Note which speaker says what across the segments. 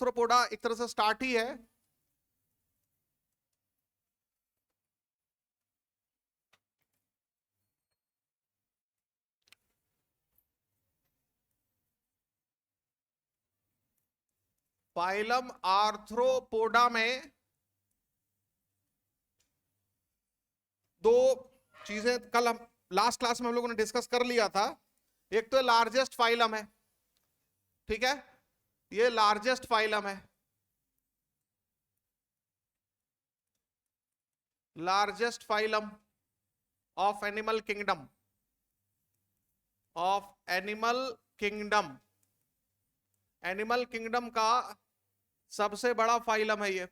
Speaker 1: Arthropoda एक तरह से स्टार्ट ही है। फाइलम आर्थ्रोपोडा में दो चीजें कल हम लास्ट क्लास में हम लोगों ने डिस्कस कर लिया था। एक तो लार्जेस्ट फाइलम है, ठीक है, ये लार्जेस्ट फाइलम है, largest phylum of animal kingdom, of animal kingdom, animal kingdom का सबसे बड़ा फाइलम है ये।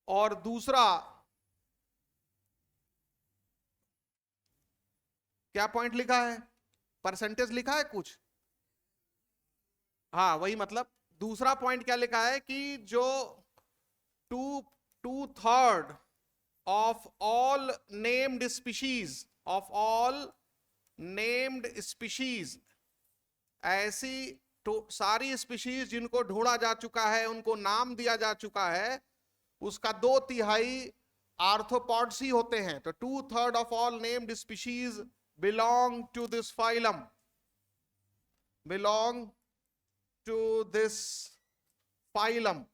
Speaker 1: और दूसरा क्या पॉइंट लिखा है, परसेंटेज लिखा है कुछ, हाँ वही, मतलब दूसरा पॉइंट क्या लिखा है कि जो 2/3 of all named species, of all named species, ऐसी तो सारी स्पीशीज जिनको ढूंढा जा चुका है, उनको नाम दिया जा चुका है, उसका 2/3 आर्थ्रोपॉड्स ही होते हैं। तो 2/3 of all named species belong to this phylum, belong to this phylum.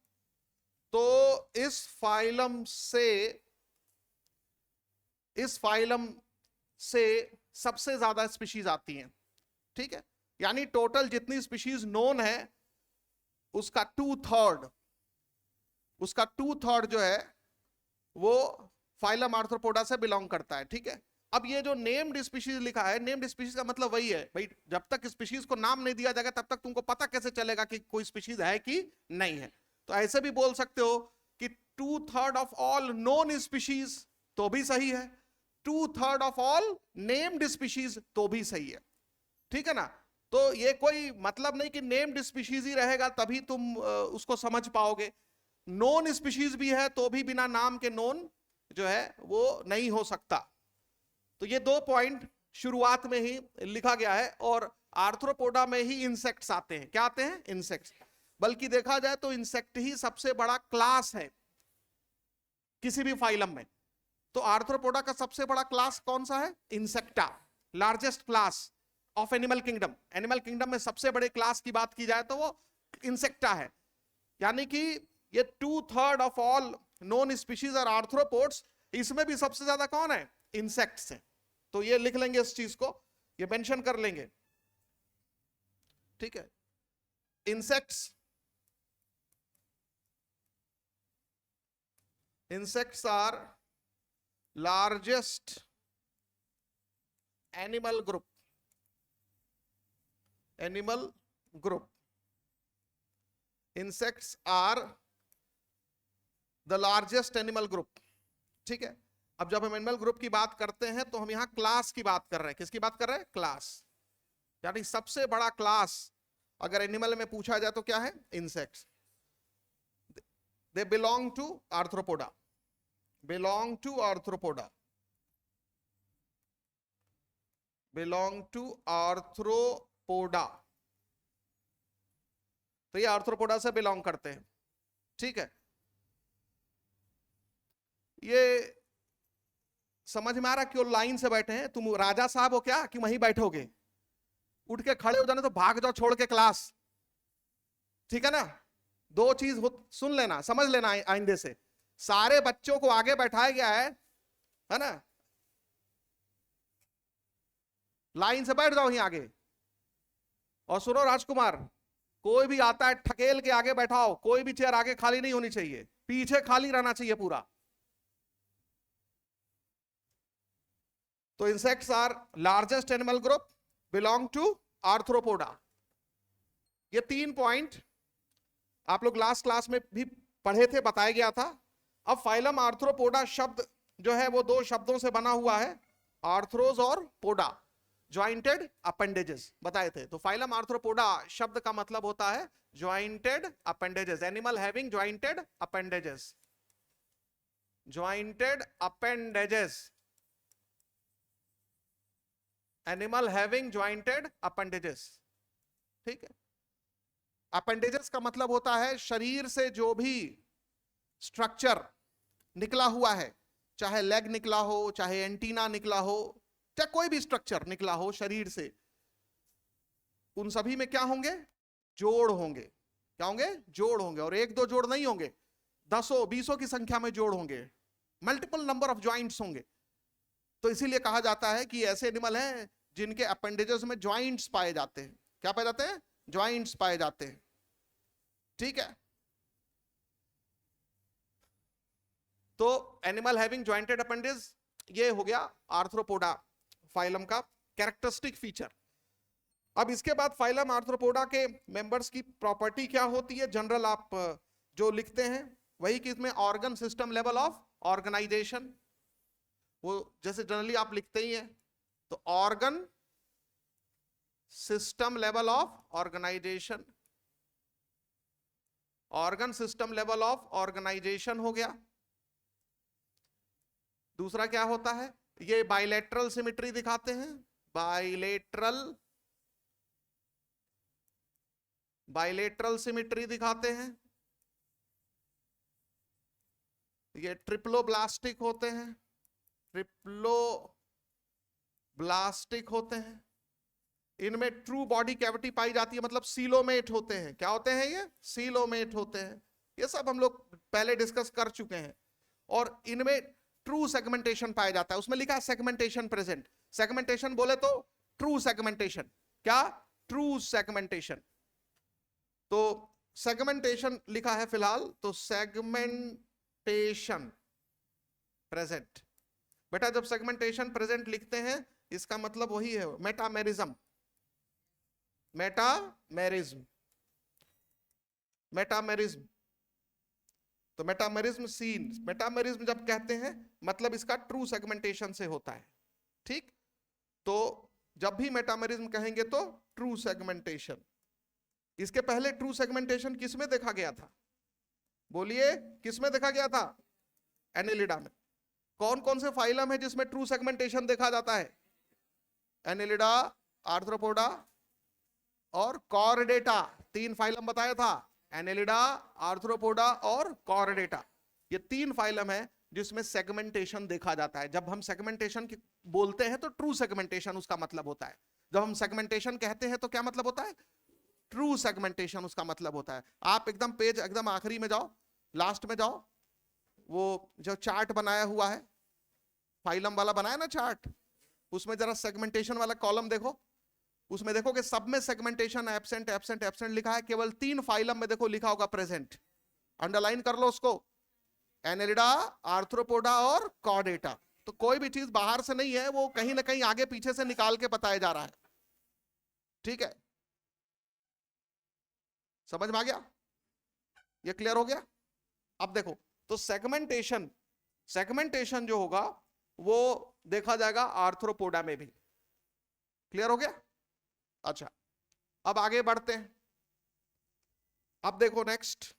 Speaker 1: तो इस फाइलम से सबसे ज्यादा स्पीशीज आती हैं, ठीक है, यानी टोटल जितनी स्पीशीज नोन है उसका 2/3 जो है वो फाइलम आर्थ्रोपोडा से बिलोंग करता है, ठीक है। अब ये जो नेम्ड स्पीशीज लिखा है, नेम्ड स्पीशीज का मतलब वही है भाई, जब तक स्पीशीज को नाम नहीं दिया जाएगा तब तक तुमको पता कैसे चलेगा कि कोई स्पीशीज है कि नहीं है। तो ऐसे भी बोल सकते हो कि 2/3 ऑफ ऑल नोन स्पीशीज, तो भी सही है, 2/3 ऑफ ऑल नेम्ड स्पीशीज, तो भी सही है, ठीक है ना। तो ये कोई मतलब नहीं कि नेम्ड स्पीशीज ही रहेगा तभी तुम उसको समझ पाओगे, नोन स्पीशीज भी है तो भी बिना नाम के नोन जो है वो नहीं हो सकता। तो ये दो पॉइंट शुरुआत में ही लिखा गया है। और आर्थ्रोपोडा में ही इंसेक्ट्स आते हैं, क्या आते हैं, इंसेक्ट्स। बल्कि देखा जाए तो इंसेक्ट ही सबसे बड़ा क्लास है किसी भी फाइलम में। तो आर्थ्रोपोडा का सबसे बड़ा क्लास कौन सा है, insecta, largest class of animal kingdom. Animal kingdom में सबसे बड़े क्लास की बात की जाए तो वो इंसेक्टा है, यानी कि ये 2/3 ऑफ ऑल नोन स्पीशीज और आर्थ्रोपोड्स, इसमें भी सबसे ज्यादा कौन है, इंसेक्ट्स है। तो ये लिख लेंगे, इस चीज को ये मेंशन कर लेंगे, ठीक है। Insects are largest animal group, animal group, insects are the largest animal group, ठीक है। अब जब हम एनिमल ग्रुप की बात करते हैं तो हम यहां क्लास की बात कर रहे हैं, किसकी बात कर रहे हैं, क्लास, यानी सबसे बड़ा क्लास अगर एनिमल में पूछा जाए तो क्या है, insects. They belong to Arthropoda, belong to Arthropoda, belong to Arthropoda. तो ये आर्थ्रोपोडा से बिलोंग करते हैं, ठीक है। ये समझ में आ रहा क्यों लाइन से बैठे हैं, तुम राजा साहब हो क्या कि वहीं बैठोगे, उठ के खड़े हो जाने तो भाग जाओ छोड़ के क्लास, ठीक है ना। दो चीज सुन लेना, समझ लेना आइंदे से, सारे बच्चों को आगे बैठाया गया है ना, लाइन से बैठ जाओ यहीं आगे। और सुनो राजकुमार, कोई भी आता है ठकेल के आगे बैठाओ, कोई भी चेयर आगे खाली नहीं होनी चाहिए, पीछे खाली रहना चाहिए पूरा। तो insects are largest animal group, belong to Arthropoda. ये 3 पॉइंट आप लोग लास्ट क्लास में भी पढ़े थे, बताया गया था। अब फाइलम आर्थ्रोपोडा शब्द जो है वो 2 शब्दों से बना हुआ है, आर्थ्रोज और पोडा, ज्वाइंटेड अपेंडेजेस बताए थे। तो फाइलम आर्थ्रोपोडा शब्द का मतलब होता है jointed appendages, animal having jointed appendages, jointed appendages, animal having jointed appendages, ठीक है। अपेंडेजेस का मतलब होता है शरीर से जो भी स्ट्रक्चर निकला हुआ है, चाहे लेग निकला हो, चाहे एंटीना निकला हो, चाहे कोई भी स्ट्रक्चर निकला हो शरीर से, उन सभी में क्या होंगे? जोड़ होंगे। क्या होंगे? जोड़ होंगे। और एक दो जोड़ नहीं होंगे, दसों बीसों की संख्या में जोड़ होंगे, मल्टीपल नंबर ऑफ ज्वाइंट्स होंगे। तो इसीलिए कहा जाता है कि ऐसे एनिमल हैं जिनके अपेंडेजेस में ज्वाइंट्स पाए जाते हैं। क्या पाए जाते हैं? ज्वाइंट्स पाए जाते हैं। ठीक है, तो एनिमल हैविंग ज्वाइंटेड अपेंडेज, ये हो गया आर्थ्रोपोडा फाइलम का कैरेक्टरिस्टिक फीचर। अब इसके बाद फाइलम आर्थ्रोपोडा के मेंबर्स की प्रॉपर्टी क्या होती है? जनरल आप जो लिखते हैं वही कि इसमें organ system level of organisation, वो जैसे जनरली आप लिखते ही हैं, तो organ system level of organisation, organ system level of organisation हो गया। दूसरा क्या होता है? ये बाइलेटरल सिमेट्री दिखाते हैं, बाइलेटरल सिमेट्री दिखाते हैं। ये ट्रिप्लोब्लास्टिक होते हैं, ट्रिप्लोब्लास्टिक होते हैं। इनमें ट्रू बॉडी कैविटी पाई जाती है, मतलब सीलोमेट होते हैं। क्या होते हैं ये? सीलोमेट होते हैं। ये सब हम लोग पहले डिस्कस कर चुके हैं। और इनमें ट्रू सेगमेंटेशन पाया जाता है। उसमें लिखा है सेगमेंटेशन प्रेजेंट। सेगमेंटेशन बोले तो ट्रू सेगमेंटेशन। क्या? True segmentation. तो सेगमेंटेशन लिखा है फिलहाल, तो सेगमेंटेशन प्रेजेंट। बेटा जब सेगमेंटेशन प्रेजेंट लिखते हैं इसका मतलब वही है मेटामेरिज्म, मेटामेरिज्म, मेटामेरिज्म। तो मेटामेरिज्म सीन, मेटामेरिज्म जब कहते हैं मतलब इसका ट्रू सेगमेंटेशन से होता है। ठीक, तो जब भी मेटामेरिज्म कहेंगे तो ट्रू सेगमेंटेशन। इसके पहले ट्रू सेगमेंटेशन किस में देखा गया था? बोलिए, किस में देखा गया था? एनेलिडा में। कौन कौन से फाइलम है जिसमें ट्रू सेगमेंटेशन देखा जाता है? एनेलिडा, आर्थ्रोपोडा और कॉर्डेटा। तीन फाइलम बताया था, एनेलिडा, आर्थ्रोपोडा और कॉर्डेटा। ये तीन फाइलम है जिसमें सेगमेंटेशन देखा जाता है। जब हम सेगमेंटेशन बोलते हैं तो ट्रू सेगमेंटेशन उसका मतलब होता है। जब हम सेगमेंटेशन कहते हैं तो क्या मतलब होता है? ट्रू सेगमेंटेशन उसका मतलब होता है। आप एकदम पेज एकदम आखिरी में जाओ, लास्ट में जाओ, वो जो चार्ट बनाया हुआ है, फाइलम वाला बनाया ना चार्ट, उसमें जरा सेगमेंटेशन वाला कॉलम देखो। उसमें देखो कि सब में सेगमेंटेशन एब्सेंट एब्सेंट एब्सेंट लिखा है, केवल तीन फाइलम में देखो लिखा होगा प्रेजेंट। अंडरलाइन कर लो उसको, एनेलिडा, आर्थ्रोपोडा और कॉर्डेटा। तो कोई भी चीज बाहर से नहीं है, वो कहीं ना कहीं आगे पीछे से निकाल के बताया जा रहा है। ठीक है, समझ में आ गया? ये क्लियर हो गया? अब देखो, तो सेगमेंटेशन, सेगमेंटेशन जो होगा वो देखा जाएगा आर्थ्रोपोडा में भी। क्लियर हो गया? अच्छा, अब आगे बढ़ते हैं। अब देखो नेक्स्ट,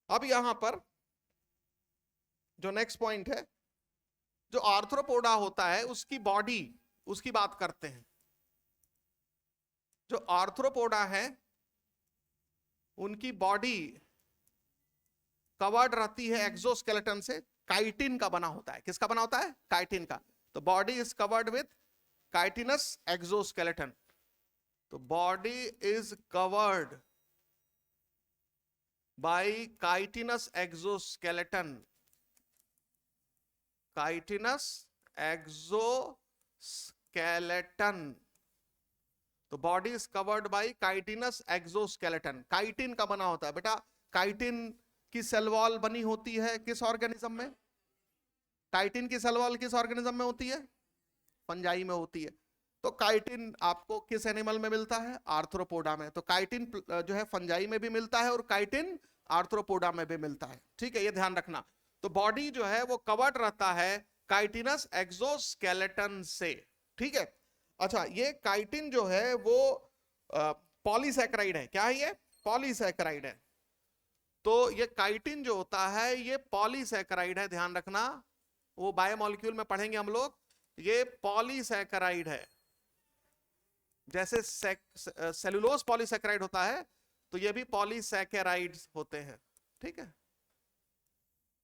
Speaker 1: अब यहां पर जो नेक्स्ट पॉइंट है, जो आर्थ्रोपोडा होता है उसकी बॉडी, उसकी बात करते हैं। जो आर्थ्रोपोडा है उनकी बॉडी कवर्ड रहती है एक्सोस्केलेटन से, काइटिन का बना होता है। किसका बना होता है? काइटिन का। तो body is covered with chitinous exoskeleton. तो body is covered by chitinous exoskeleton, chitinous exoskeleton. तो body is covered by chitinous exoskeleton. Chitin का बना होता है। बेटा काइटिन की सेल वॉल बनी होती है किस ऑर्गेनिज्म में? काइटिन की सेल वॉल किस ऑर्गेनिज्म में होती है? फंजाई में होती है। तो काइटिन आपको किस एनिमल में मिलता है? आर्थ्रोपोडा में। तो काइटिन जो है फंजाई में भी मिलता है और काइटिन आर्थ्रोपोडा में भी मिलता है। ठीक है, ये ध्यान रखना। तो बॉडी जो है वो कवर्ड रहता है काइटिनस एक्सोस्केलेटन से। ठीक है, अच्छा, ये काइटिन जो है वो पॉलीसैकेराइड है। क्या है ये? पॉलीसैकेराइड है। तो ये काइटिन जो होता है ये पॉलीसैकेराइड है, ध्यान रखना। वो बायोमोलिक्यूल में पढ़ेंगे हम लोग। ये पॉलीसैकेराइड है। जैसे सेलुलोज पॉलीसेकेराइड होता है, तो ये भी पॉलीसेकेराइड्स होते हैं, ठीक है,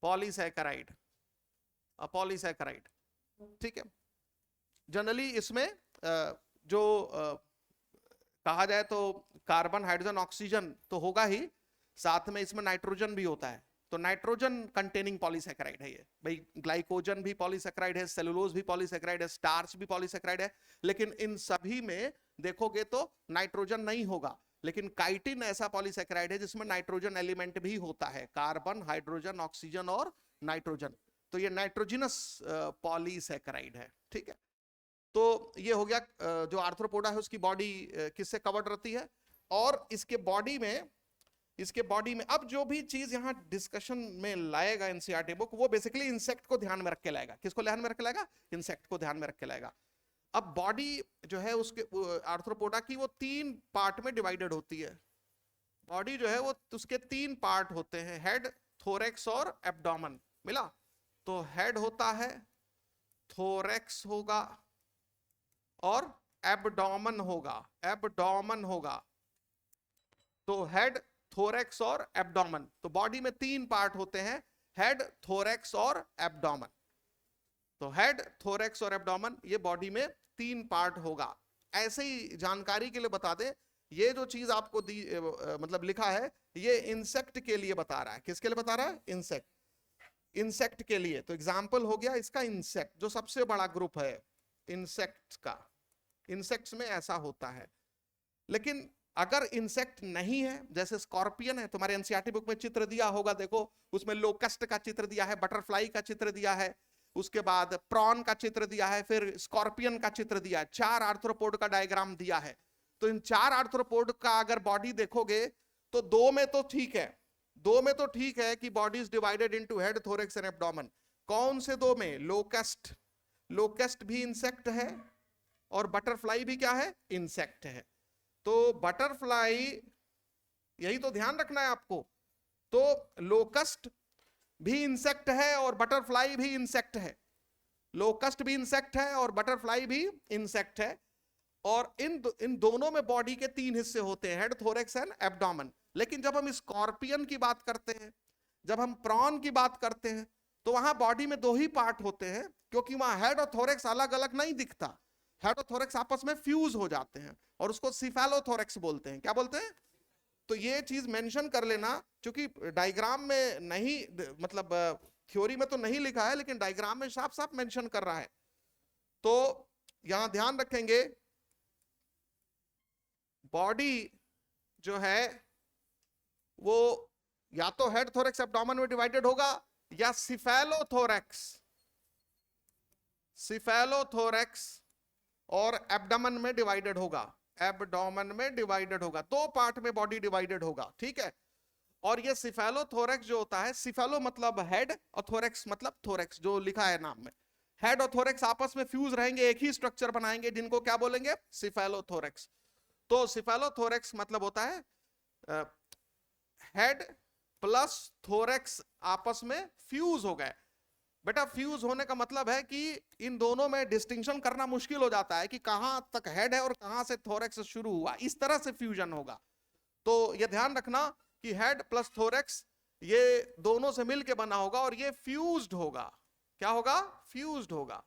Speaker 1: पॉलीसेकेराइड, पॉलीसेकेराइड, ठीक है। जनरली इसमें जो कहा जाए तो कार्बन, हाइड्रोजन, ऑक्सीजन तो होगा ही, साथ में इसमें नाइट्रोजन भी होता है, तो नाइट्रोजन कंटेनिंग पॉलीसेकेराइड है ये भाई। ग्लाइकोजन भी पॉलीसेकेराइड है, सेलुलोज भी पॉलीसेकेराइड है, स्टार्च भी पॉलीसेकेराइड है, लेकिन इन सभी में देखोगे तो नाइट्रोजन नहीं होगा। लेकिन काइटिन ऐसा पॉलीसेकेराइड है जिसमें नाइट्रोजन एलिमेंट भी होता है, कार्बन, हाइड्रोजन, ऑक्सीजन और नाइट्रोजन, तो ये नाइट्रोजिनस पॉलीसेकेराइड है, ठीक है। तो ये हो गया जो आर्थ्रोपोडा है उसकी बॉडी किससे कवर्ड रहती है। और इसके बॉडी में अब जो भी चीज यहां डिस्कशन में लाएगा एनसीईआरटी बुक, वो बेसिकली इंसेक्ट को ध्यान में रख के लाएगा। किसको ध्यान में रख के लाएगा? इंसेक्ट को ध्यान में रख के लाएगा। अब बॉडी जो है उसके आर्थ्रोपोडा की वो 3 पार्ट में डिवाइडेड होती है। बॉडी जो है वो उसके 3 पार्ट होते हैं, हेड, थोरैक्स और एब्डोमेन। मिला? तो हेड होता है, थोरैक्स होगा और एब्डोमेन होगा। तो हेड, थोरैक्स और एब्डोमेन, तो बॉडी में 3 पार्ट होते हैं, हेड, थोरैक्स और एब्डोमेन। तो हेड, थोरैक्स और एब्डोमेन, ये बॉडी में 3 पार्ट होगा। ऐसे ही जानकारी के लिए बता दें, ये जो चीज आपको दी मतलब लिखा है, ये इंसेक्ट के लिए बता रहा है। किसके लिए बता रहा है? इंसेक्ट के लिए। तो एग्जाम्पल हो गया इसका इंसेक्ट, जो सबसे बड़ा ग्रुप है इंसेक्ट का। इंसेक्ट्स में ऐसा होता है। लेकिन अगर इंसेक्ट नहीं है, जैसे स्कॉर्पियन है, तुम्हारे एनसीईआरटी बुक में चित्र दिया होगा, देखो उसमें लोकस्ट का चित्र दिया है, बटरफ्लाई का चित्र दिया है, उसके बाद प्रॉन का चित्र दिया है, फिर स्कॉर्पियन का चित्र दिया है, 4 आर्थ्रोपोड का डायग्राम दिया है। तो इन 4 आर्थ्रोपोड का अगर बॉडी देखोगे तो 2 में तो ठीक है कि body is divided into head, thorax and abdomen. कौन से 2 में? लोकस्ट भी इंसेक्ट है और बटरफ्लाई भी क्या है? इंसेक्ट है। तो बटरफ्लाई, यही तो ध्यान रखना है आपको, तो लोकस्ट भी इंसेक्ट है और बटरफ्लाई भी इंसेक्ट है। लोकस्ट भी इंसेक्ट है और बटरफ्लाई भी इंसेक्ट है। और इन दोनों में बॉडी के 3 हिस्से होते हैं, हेड, थोरैक्स एंड एब्डोमेन। लेकिन जब हम स्कॉर्पियन की बात करते हैं, जब हम प्रॉन की बात करते हैं, तो वहां बॉडी में 2 ही पार्ट होते हैं, क्योंकि वहां हेड और थोरैक्स अलग अलग नहीं दिखता। हेड और थोरैक्स आपस में फ्यूज हो जाते हैं और उसको सिफेलोथोरैक्स बोलते हैं। क्या बोलते हैं? तो ये चीज मेंशन कर लेना, क्योंकि डायग्राम में नहीं, मतलब थ्योरी में तो नहीं लिखा है, लेकिन डायग्राम में साफ साफ मेंशन कर रहा है। तो यहां ध्यान रखेंगे, बॉडी जो है वो या तो हेड, थोरैक्स, एब्डोमेन में डिवाइडेड होगा, या सिफेलोथोरैक्स और एब्डोमेन में डिवाइडेड होगा। 2 पार्ट में बॉडी डिवाइडेड होगा, ठीक है। और ये सिफेलोथोरैक्स जो होता है, सिफेलो मतलब हेड और थोरैक्स मतलब थोरैक्स, जो लिखा है नाम में। हेड और थोरैक्स आपस में फ्यूज रहेंगे, एक ही स्ट्रक्चर बनाएंगे, जिनको क्या बोलेंगे? सिफेलोथोरैक्स। तो सिफेलोथोरैक्स मतलब होता है हेड प्लस थोरैक्स आपस में फ्यूज हो गए। बेटा, फ्यूज होने का मतलब है कि इन दोनों में डिस्टिंक्शन करना मुश्किल हो जाता है कि कहां तक हेड है और कहां से थोरैक्स शुरू हुआ। इस तरह से फ्यूजन होगा। तो ये ध्यान रखना कि हेड प्लस थोरैक्स ये दोनों से मिलके बना होगा और ये फ्यूज्ड होगा। क्या होगा? फ्यूज्ड होगा।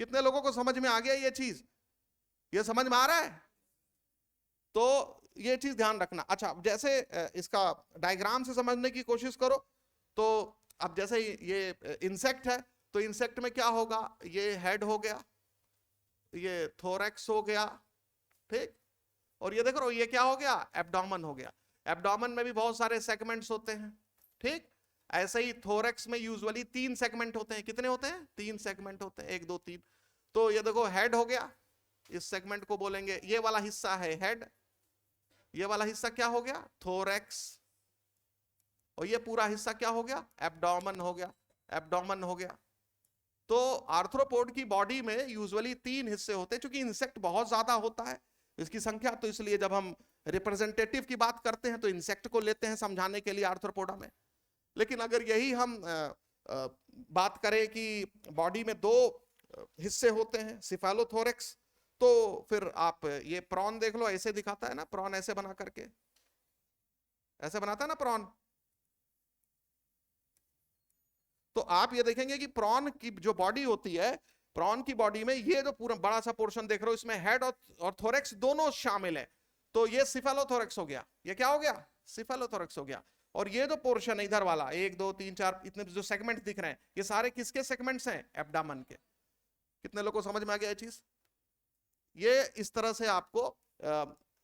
Speaker 1: कितने लोगों को समझ में आ गया ये चीज? ये समझ में आ रहा है? तो ये चीज ध्यान रखना। अच्छा, जैसे इसका डायग्राम से समझने की कोशिश करो। तो अब जैसे ये इंसेक्ट है, तो इंसेक्ट में क्या होगा? ये हेड हो गया, ये थोरैक्स हो गया, ठीक। और ये देखो, ये क्या हो गया? एब्डोमेन हो गया। एब्डोमेन में भी बहुत सारे सेगमेंट्स होते हैं, ठीक। ऐसे ही थोरैक्स में यूजुअली 3 सेगमेंट होते हैं। कितने होते हैं? 3 सेगमेंट होते हैं, 1 2 3। तो ये देखो, हेड हो गया, इस सेगमेंट को बोलेंगे, ये वाला हिस्सा है हेड, ये वाला हिस्सा क्या हो गया? थोरैक्स। और ये पूरा हिस्सा क्या हो गया? एब्डोमेन हो गया। तो आर्थ्रोपोड की बॉडी में यूजुअली 3 हिस्से होते हैं। क्योंकि इंसेक्ट बहुत ज्यादा होता है इसकी संख्या, तो इसलिए जब हम रिप्रेजेंटेटिव की बात करते हैं तो इंसेक्ट को लेते हैं समझाने के लिए आर्थ्रोपोडा में। लेकिन अगर यही हम बात करें कि बॉडी में 2 हिस्से होते हैं, सिफेलोथोरैक्स तो फिर आप ये प्रॉन देख लो, ऐसे दिखाता है ना, प्रॉन ऐसे बना करके, ऐसे बनाता है ना प्रॉन। तो आप ये देखेंगे कि प्रॉन की जो बॉडी होती है, प्रॉन की बॉडी में ये जो पूरा बड़ा सा पोर्शन देख रहे हो, इसमें हेड और थोरेक्स दोनों शामिल है। तो ये सिफेलोथोरेक्स हो गया, ये क्या हो गया, सिफेलोथोरेक्स हो गया। और ये जो पोर्शन है इधर वाला, 1 2 3 4 इतने जो सेगमेंट दिख रहे हैं, ये सारे किसके सेगमेंट्स हैं, एब्डामन के। कितने लोगों को समझ में आ गया ये चीज? ये इस तरह से आपको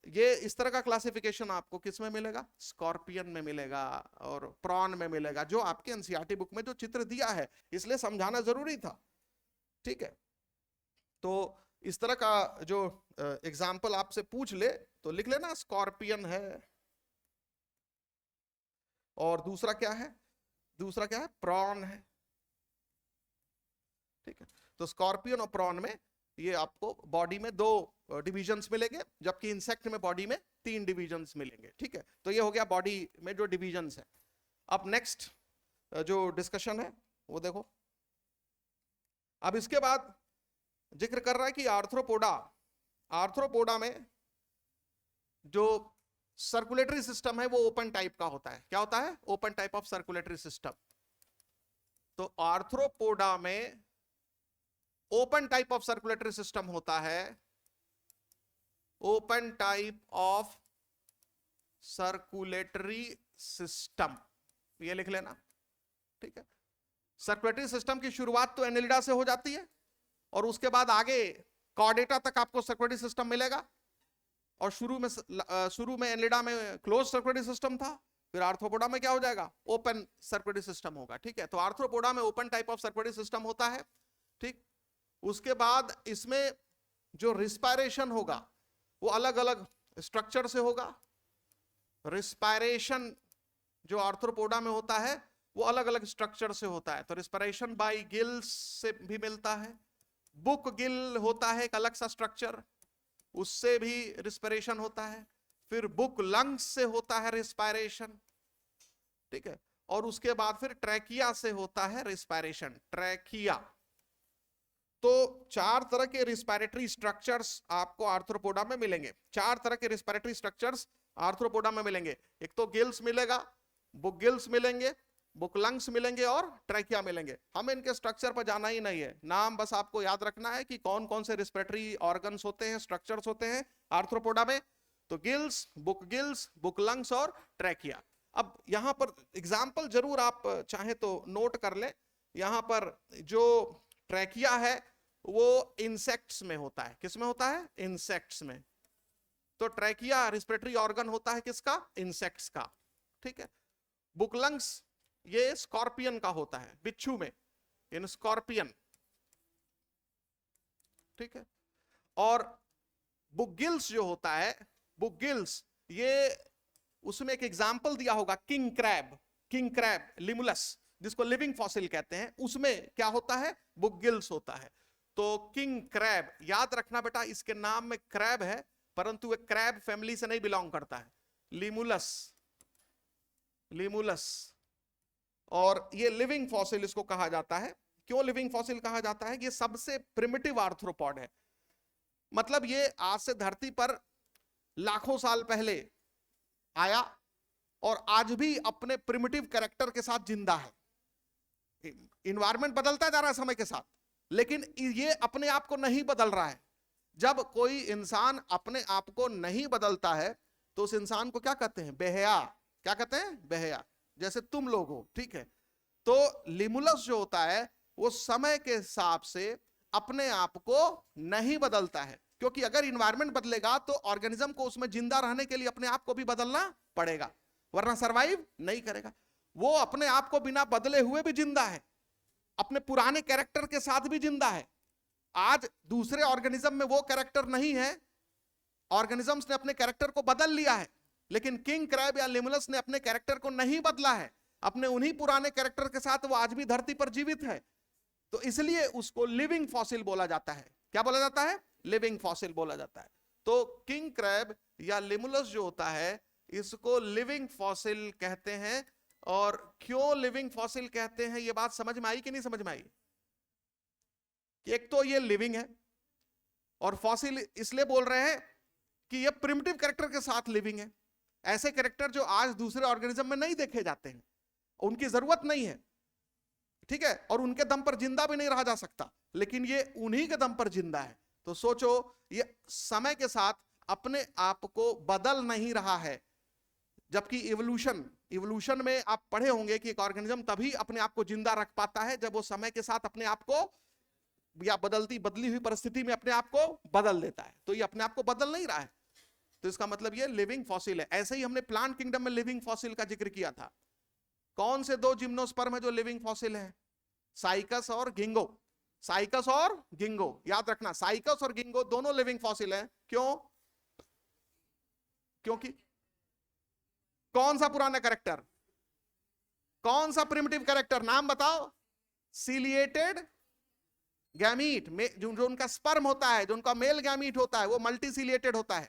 Speaker 1: ये इस तरह का क्लासिफिकेशन आपको किस में मिलेगा, स्कॉर्पियन में मिलेगा और प्रॉन में मिलेगा, जो आपके एनसीईआरटी बुक में जो चित्र दिया है, इसलिए समझाना जरूरी था, ठीक है। तो इस तरह का जो एग्जाम्पल आपसे पूछ ले तो लिख लेना, स्कॉर्पियन है। और दूसरा क्या है, दूसरा क्या है, प्रॉन है, ठीक है। तो स्कॉर्पियन और प्रॉन में ये आपको बॉडी में 2 डिविजन्स मिलेंगे, जबकि इंसेक्ट में बॉडी में 3 डिविजन्स मिलेंगे, ठीक है। तो ये हो गया बॉडी में जो डिविजन्स है। अब नेक्स्ट जो डिस्कशन है वो देखो, अब इसके बाद जिक्र कर रहा है कि आर्थ्रोपोडा, आर्थ्रोपोडा में जो सर्कुलेटरी सिस्टम है वो ओपन टाइप का होता है। क्या होता है, open type of circulatory system. तो आर्थ्रोपोडा में open type of circulatory system होता है, open type of circulatory system, ये लिख लेना, ठीक है। सर्कुलेटरी सिस्टम की शुरुआत तो एनेलिडा से हो जाती है और उसके बाद आगे कॉर्डेटा तक आपको सर्कुलेटरी सिस्टम मिलेगा। और शुरू में एनेलिडा में क्लोज सर्कुलेटरी सिस्टम था, फिर आर्थ्रोपोडा में क्या हो जाएगा, ओपन सर्कुलेटरी सिस्टम होगा, ठीक है। तो आर्थ्रोपोडा में open type of circulatory system होता है, ठीक। उसके बाद इसमें जो रिस्पायरेशन होगा वो अलग अलग स्ट्रक्चर से होगा। रिस्पायरेशन जो आर्थ्रोपोडा में होता है वो अलग अलग स्ट्रक्चर से होता है। तो रिस्पायरेशन बाय गिल्स से भी मिलता है, बुक गिल होता है एक अलग सा स्ट्रक्चर, उससे भी रिस्पायरेशन होता है। फिर बुक लंग्स से होता है रिस्पायरेशन, ठीक है। और उसके बाद फिर ट्रैकिया से होता है रिस्पायरेशन, ट्रैकिया। तो 4 तरह के रिस्पायरेटरी स्ट्रक्चर्स आपको आर्थ्रोपोडा में मिलेंगे, 4 तरह के रिस्पायरेटरी स्ट्रक्चर्स आर्थ्रोपोडा में मिलेंगे। एक तो गिल्स मिलेगा, बुक गिल्स मिलेंगे, बुक लंग्स मिलेंगे और ट्रैकिया मिलेंगे। हमें इनके स्ट्रक्चर पर जाना ही नहीं है, नाम बस आपको याद रखना है कि कौन कौन से रिस्पिरेटरी ऑर्गन्स होते हैं, स्ट्रक्चर्स होते हैं आर्थ्रोपोडा में। तो गिल्स, बुक लंग्स और ट्रैकिया। अब यहां पर एग्जाम्पल जरूर आप चाहे तो नोट कर ले। यहां पर जो ट्रैकिया है वो इंसेक्ट्स में होता है, किस में होता है, इंसेक्ट्स में। तो ट्रैकिया रिस्पिरेटरी ऑर्गन होता है किसका, इंसेक्ट्स का, ठीक है। बुक लंग्स ये स्कॉर्पियन का होता है, बिच्छू में, इन स्कॉर्पियन, ठीक है। और बुक गिल्स जो होता है, बुक गिल्स ये उसमें एक एग्जाम्पल दिया होगा, किंग क्रैब लिमुलस, जिसको लिविंग फॉसिल कहते हैं, उसमें क्या होता है, बुक गिल्स होता है। तो किंग क्रैब याद रखना बेटा, इसके नाम में क्रैब है परंतु एक क्रैब फैमिली से नहीं बिलोंग करता है, लिमुलस। और ये लिविंग फॉसिल इसको कहा जाता है। क्यों लिविंग फॉसिल कहा जाता है, ये सबसे प्रिमिटिव आर्थ्रोपॉड है। मतलब ये आज से धरती पर लाखों साल पहले आया और आज भी अपने प्रिमिटिव कैरेक्टर के साथ जिंदा है। इन्वायरमेंट बदलता जा रहा है समय के साथ, लेकिन ये अपने आप को नहीं बदल रहा है। जब कोई इंसान अपने आप को नहीं बदलता है तो उस इंसान को क्या कहते हैं, बेहया। क्या कहते हैं, बेहया, जैसे तुम लोग हो, ठीक है। तो लिमुलस जो होता है वो समय के हिसाब से अपने आप को नहीं बदलता है, क्योंकि अगर इन्वायरमेंट बदलेगा तो ऑर्गेनिज्म को उसमें जिंदा रहने के लिए अपने आप को भी बदलना पड़ेगा, वरना सरवाइव नहीं करेगा। वो अपने आप को बिना बदले हुए भी जिंदा है, अपने पुराने कैरेक्टर के साथ भी जिंदा है। आज दूसरे ऑर्गेनिज्म में वो कैरेक्टर नहीं है, ऑर्गेनिजम्स ने अपने कैरेक्टर को बदल लिया है, लेकिन किंग क्रैब या लिमुलस ने अपने कैरेक्टर को नहीं बदला है, अपने उन्हीं पुराने कैरेक्टर के साथ वो आज भी धरती पर जीवित है। तो इसलिए उसको लिविंग फॉसिल बोला जाता है। क्या बोला जाता है, लिविंग फॉसिल बोला जाता है। तो किंग क्रैब या लिमुलस जो होता है इसको लिविंग फॉसिल कहते हैं। और क्यों लिविंग फॉसिल कहते हैं, ये बात समझ में आई कि नहीं समझ में आई? एक तो ये लिविंग है, और फॉसिल इसलिए बोल रहे हैं कि ये प्रिमिटिव कैरेक्टर के साथ लिविंग है, ऐसे कैरेक्टर जो आज दूसरे ऑर्गेनिज्म में नहीं देखे जाते हैं, उनकी जरूरत नहीं है, ठीक है, और उनके दम पर जिंदा भी नहीं रहा जा सकता, लेकिन ये उन्हीं के दम पर जिंदा है। तो सोचो, ये समय के साथ अपने आप को बदल नहीं रहा है, जबकि इवोल्यूशन में आप पढ़े होंगे कि एक ऑर्गेनिज्म तभी अपने आप को जिंदा रख पाता है जब वो समय के साथ अपने आप को या बदली हुई परिस्थिति में अपने आप को बदल देता है। तो ये अपने आप को बदल नहीं रहा है, तो इसका मतलब ये लिविंग फॉसिल है। ऐसे ही हमने प्लांट किंगडम में लिविंग फॉसिल का जिक्र किया था। कौन से दो जिम्नोस्पर्म है जो लिविंग फॉसिल है? साइकस और गिंगो। साइकस और गिंगो, याद रखना, साइकस और गिंगो दोनों लिविंग फॉसिल हैं। क्यों? क्योंकि कौन सा पुराना कैरेक्टर, कौन सा प्रिमिटिव कैरेक्टर, नाम बताओ? सीलिएटेड गैमीट में जो उनका स्पर्म होता है, जो उनका मेल गैमीट होता है, वो मल्टीसीलिएटेड होता है।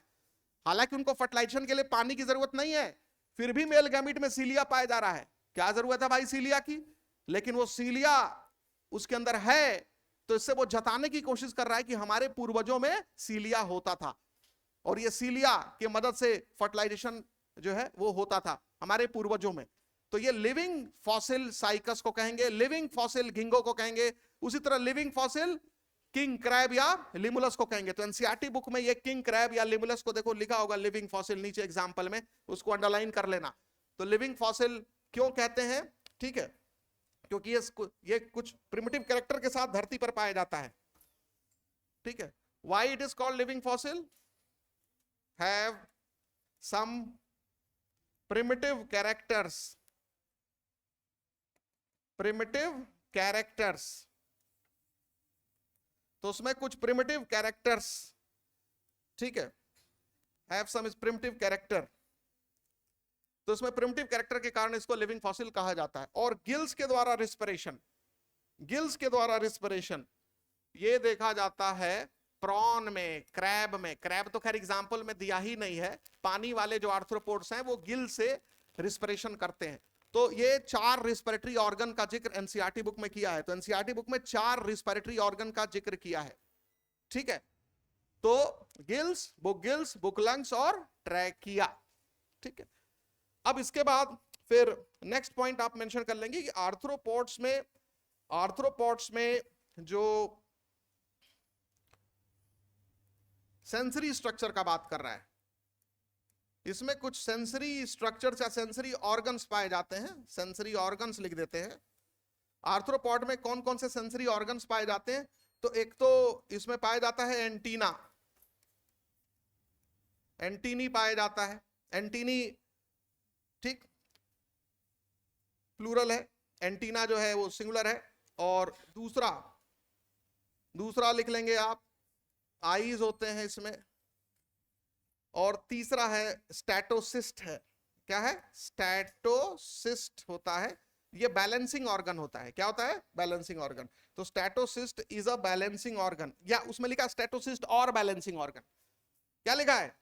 Speaker 1: हालांकि उनको फर्टिलाइजेशन के लिए पानी की जरूरत नहीं है, फिर भी मेल गैमीट में सीलिया पाया जा रहा है। क्या जरूरत है भाई सीलिया की? लेकिन वो सीलिया उसके अंदर है, तो इससे वो जताने की कोशिश कर रहा है कि हमारे पूर्वजों में सीलिया होता था, और ये सीलिया के मदद से फर्टिलाइजेशन जो है वो होता था हमारे पूर्वजों में। तो ये लिविंग फॉसिल साइकस को कहेंगे, लिविंग फॉसिल गिंगो को कहेंगे, उसी तरह लिविंग फॉसिल किंग क्रैब या लिमुलस को कहेंगे। तो एनसीईआरटी बुक में ये किंग क्रैब या लिमुलस को देखो लिखा होगा लिविंग फॉसिल नीचे एग्जांपल में, उसको अंडरलाइन कर लेना। तो लिविंग फॉसिल क्यों कहते हैं? ठीक है, क्योंकि ये कुछ प्रिमिटिव कैरेक्टर के साथ धरती पर पाया जाता है। ठीक है, why it is called living fossil? Have some primitive characters, primitive characters, तो उसमें कुछ प्रिमिटिव कैरेक्टर्स, ठीक है, हैव सम प्रिमिटिव कैरेक्टर, तो उसमें प्रिमिटिव कैरेक्टर के कारण इसको लिविंग फॉसिल कहा जाता है। और गिल्स के द्वारा रिस्पिरेशन, गिल्स के द्वारा रिस्पिरेशन ये देखा जाता है प्रॉन में, क्रैब में। क्रैब तो खैर एग्जांपल में दिया ही नहीं है, पानी वाले जो आर्थ्रोपोड्स हैं वो गिल से रिस्पिरेशन करते हैं। तो ये 4 रिस्पिरेटरी ऑर्गन का जिक्र एनसीईआरटी बुक में किया है। तो एनसीईआरटी बुक में 4 रिस्पिरेटरी ऑर्गन का जिक्र किया है, ठीक है। तो gills, book gills, book lungs और ट्रैकिया, ठीक है। अब इसके बाद फिर नेक्स्ट पॉइंट आप मेंशन कर लेंगे कि आर्थ्रोपोड्स में जो सेंसरी स्ट्रक्चर का बात कर रहा है, इसमें कुछ सेंसरी स्ट्रक्चर्स या सेंसरी ऑर्गन्स पाए जाते हैं। सेंसरी ऑर्गन्स लिख देते हैं। आर्थ्रोपॉड में कौन कौन से सेंसरी ऑर्गन्स पाए जाते हैं? तो एक तो इसमें पाया जाता है एंटीना, एंटीनी पाया जाता है, एंटीनी, ठीक, प्लूरल है, एंटीना जो है वो सिंगुलर है। और दूसरा लिख लेंगे आप, आईज होते हैं इसमें। और तीसरा है स्टैटोसिस्ट है। क्या है? स्टैटोसिस्ट होता है, ये बैलेंसिंग ऑर्गन होता है। क्या होता है? Balancing organ. तो statocyst is a balancing organ, या उसमें लिखा स्टैटोसिस्ट और बैलेंसिंग ऑर्गन, क्या लिखा है?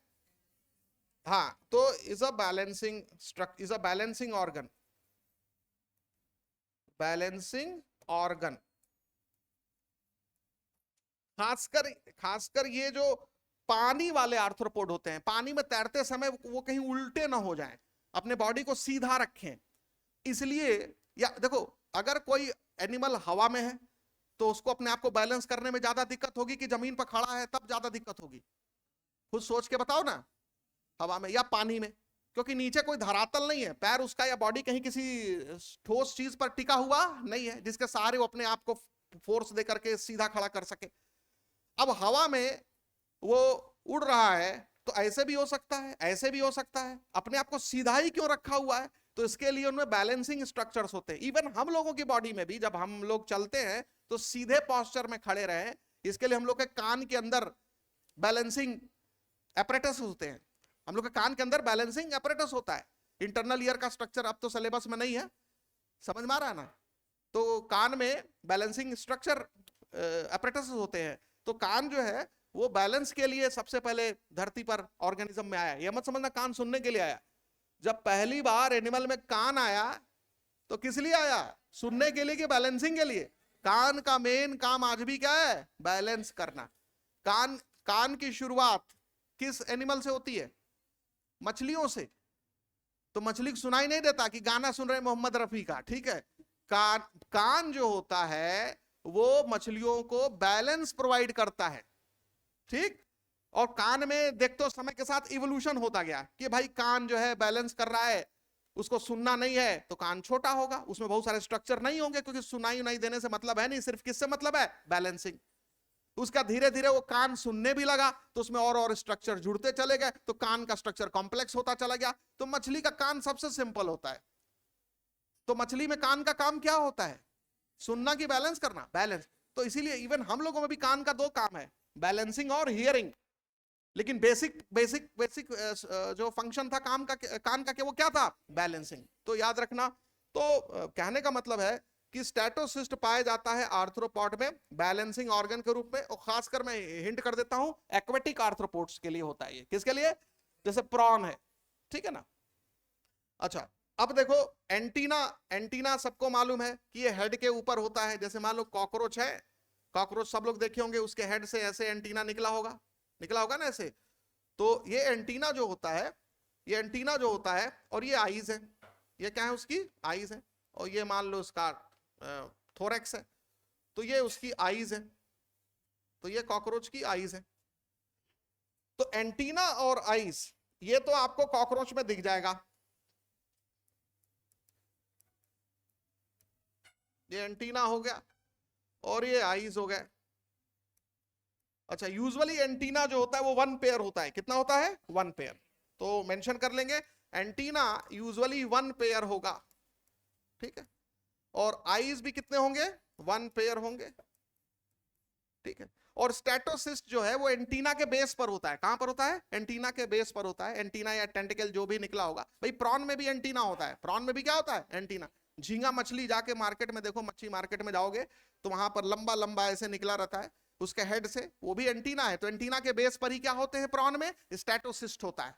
Speaker 1: हाँ, तो is a balancing organ, balancing organ. खासकर ये जो पानी वाले आर्थ्रोपोड होते हैं, पानी में तैरते समय वो कहीं उल्टे ना हो जाएं, अपने बॉडी को सीधा रखें, इसलिए। या देखो, अगर कोई एनिमल हवा में है तो उसको अपने आप को बैलेंस करने में ज्यादा दिक्कत होगी कि जमीन पर खड़ा है तब ज्यादा दिक्कत होगी? खुद सोच के बताओ ना, हवा में या पानी में, क्योंकि नीचे कोई धरातल नहीं है, पैर उसका या बॉडी कहीं किसी ठोस चीज पर टिका हुआ नहीं है जिसके सहारे वो अपने आप को फोर्स दे करके सीधा खड़ा कर सके। अब हवा में वो उड़ रहा है तो ऐसे भी हो सकता है, ऐसे भी हो सकता है, अपने आप को सीधा ही क्यों रखा हुआ है? तो इसके लिए उनमें बैलेंसिंग स्ट्रक्चर्स होते हैं। इवन हम लोगों की बॉडी में भी जब हम लोग चलते हैं तो सीधे पोस्चर में खड़े रहे, इसके लिए हम लोग के कान के अंदर बैलेंसिंग एपरेटस होते हैं। हम लोग के कान के अंदर बैलेंसिंग एपरेटस होता है। इंटरनल ईयर का स्ट्रक्चर अब तो सिलेबस में नहीं है, समझ में आ रहा है ना? तो कान में बैलेंसिंग स्ट्रक्चर एपरेटस होते हैं। तो कान जो है वो बैलेंस के लिए सबसे पहले धरती पर ऑर्गेनिज्म में आया। ये मत समझना कान सुनने के लिए आया। जब पहली बार एनिमल में कान आया तो किस लिए आया? सुनने के लिए कि बैलेंसिंग के लिए? कान का मेन काम आज भी क्या है? बैलेंस करना। कान की शुरुआत किस एनिमल से होती है? मछलियों से। तो मछली को सुनाई नहीं देता कि गाना सुन रहे मोहम्मद रफी का, ठीक है। कान जो होता है वो मछलियों को बैलेंस प्रोवाइड करता है, ठीक। और कान में देखते हो समय के साथ इवोल्यूशन होता गया कि भाई कान जो है बैलेंस कर रहा है, उसको सुनना नहीं है तो कान छोटा होगा, उसमें बहुत सारे स्ट्रक्चर नहीं होंगे, क्योंकि सुनाई नहीं देने से मतलब है नहीं, सिर्फ किससे मतलब है? बैलेंसिंग। उसका धीरे धीरे वो कान सुनने भी लगा तो उसमें और स्ट्रक्चर जुड़ते चले गए, तो कान का स्ट्रक्चर कॉम्प्लेक्स होता चला गया। तो मछली का कान सबसे सिंपल होता है। तो मछली में कान का काम क्या होता है? सुनना की बैलेंस करना? बैलेंस। तो इसीलिए इवन हम लोगों में भी कान का दो काम है, बैलेंसिंग और हियरिंग। लेकिन बेसिक बेसिक बेसिक जो फंक्शन था कान का वो क्या था? बैलेंसिंग। तो याद रखना। तो कहने का मतलब है कि स्टेटोसिस्ट पाया जाता है आर्थ्रोपॉड में बैलेंसिंग ऑर्गन के रूप में, और खासकर मैं हिंट कर देता हूं एक्वेटिक आर्थ्रोपोड्स के लिए होता है ये। किसके लिए? जैसे प्रॉन है, ठीक है ना। अच्छा, अब देखो एंटीना। एंटीना सबको मालूम है कि ये हेड के ऊपर होता है। जैसे मान लो कॉकरोच है, कॉकरोच सब लोग देखे होंगे, उसके हेड से ऐसे एंटीना निकला होगा ना ऐसे। तो ये एंटीना जो होता है, ये एंटीना जो होता है, और ये आईज है, ये क्या है? उसकी आईज है। और ये मान लो उसका थोरैक्स है, तो ये उसकी आईज है। तो ये कॉकरोच की आईज है। तो एंटीना और आईज ये तो आपको कॉकरोच में दिख जाएगा, ये एंटीना हो गया और ये आईज हो गया। अच्छा, यूजुअली एंटीना जो होता है वो वन पेयर होता है। कितना होता है? One pair. तो मेंशन कर लेंगे एंटीना यूजुअली वन पेयर होगा, ठीक है। और आईज भी कितने होंगे? वन पेयर होंगे, ठीक है। और स्टेटोसिस्ट जो है वो एंटीना के बेस पर होता है। कहां पर होता है? एंटीना के बेस पर होता है। एंटीना या टेंटिकल जो भी निकला होगा। भाई प्रॉन में भी एंटीना होता है, प्रॉन में भी क्या होता है? एंटीना। झींगा मछली जाके मार्केट में देखो, मच्छी मार्केट में जाओगे तो वहां पर लंबा लंबा ऐसे निकला रहता है उसके हेड से, वो भी एंटीना है। तो एंटीना के बेस पर ही क्या होते हैं प्रॉन में? स्टेटोसिस्ट होता है।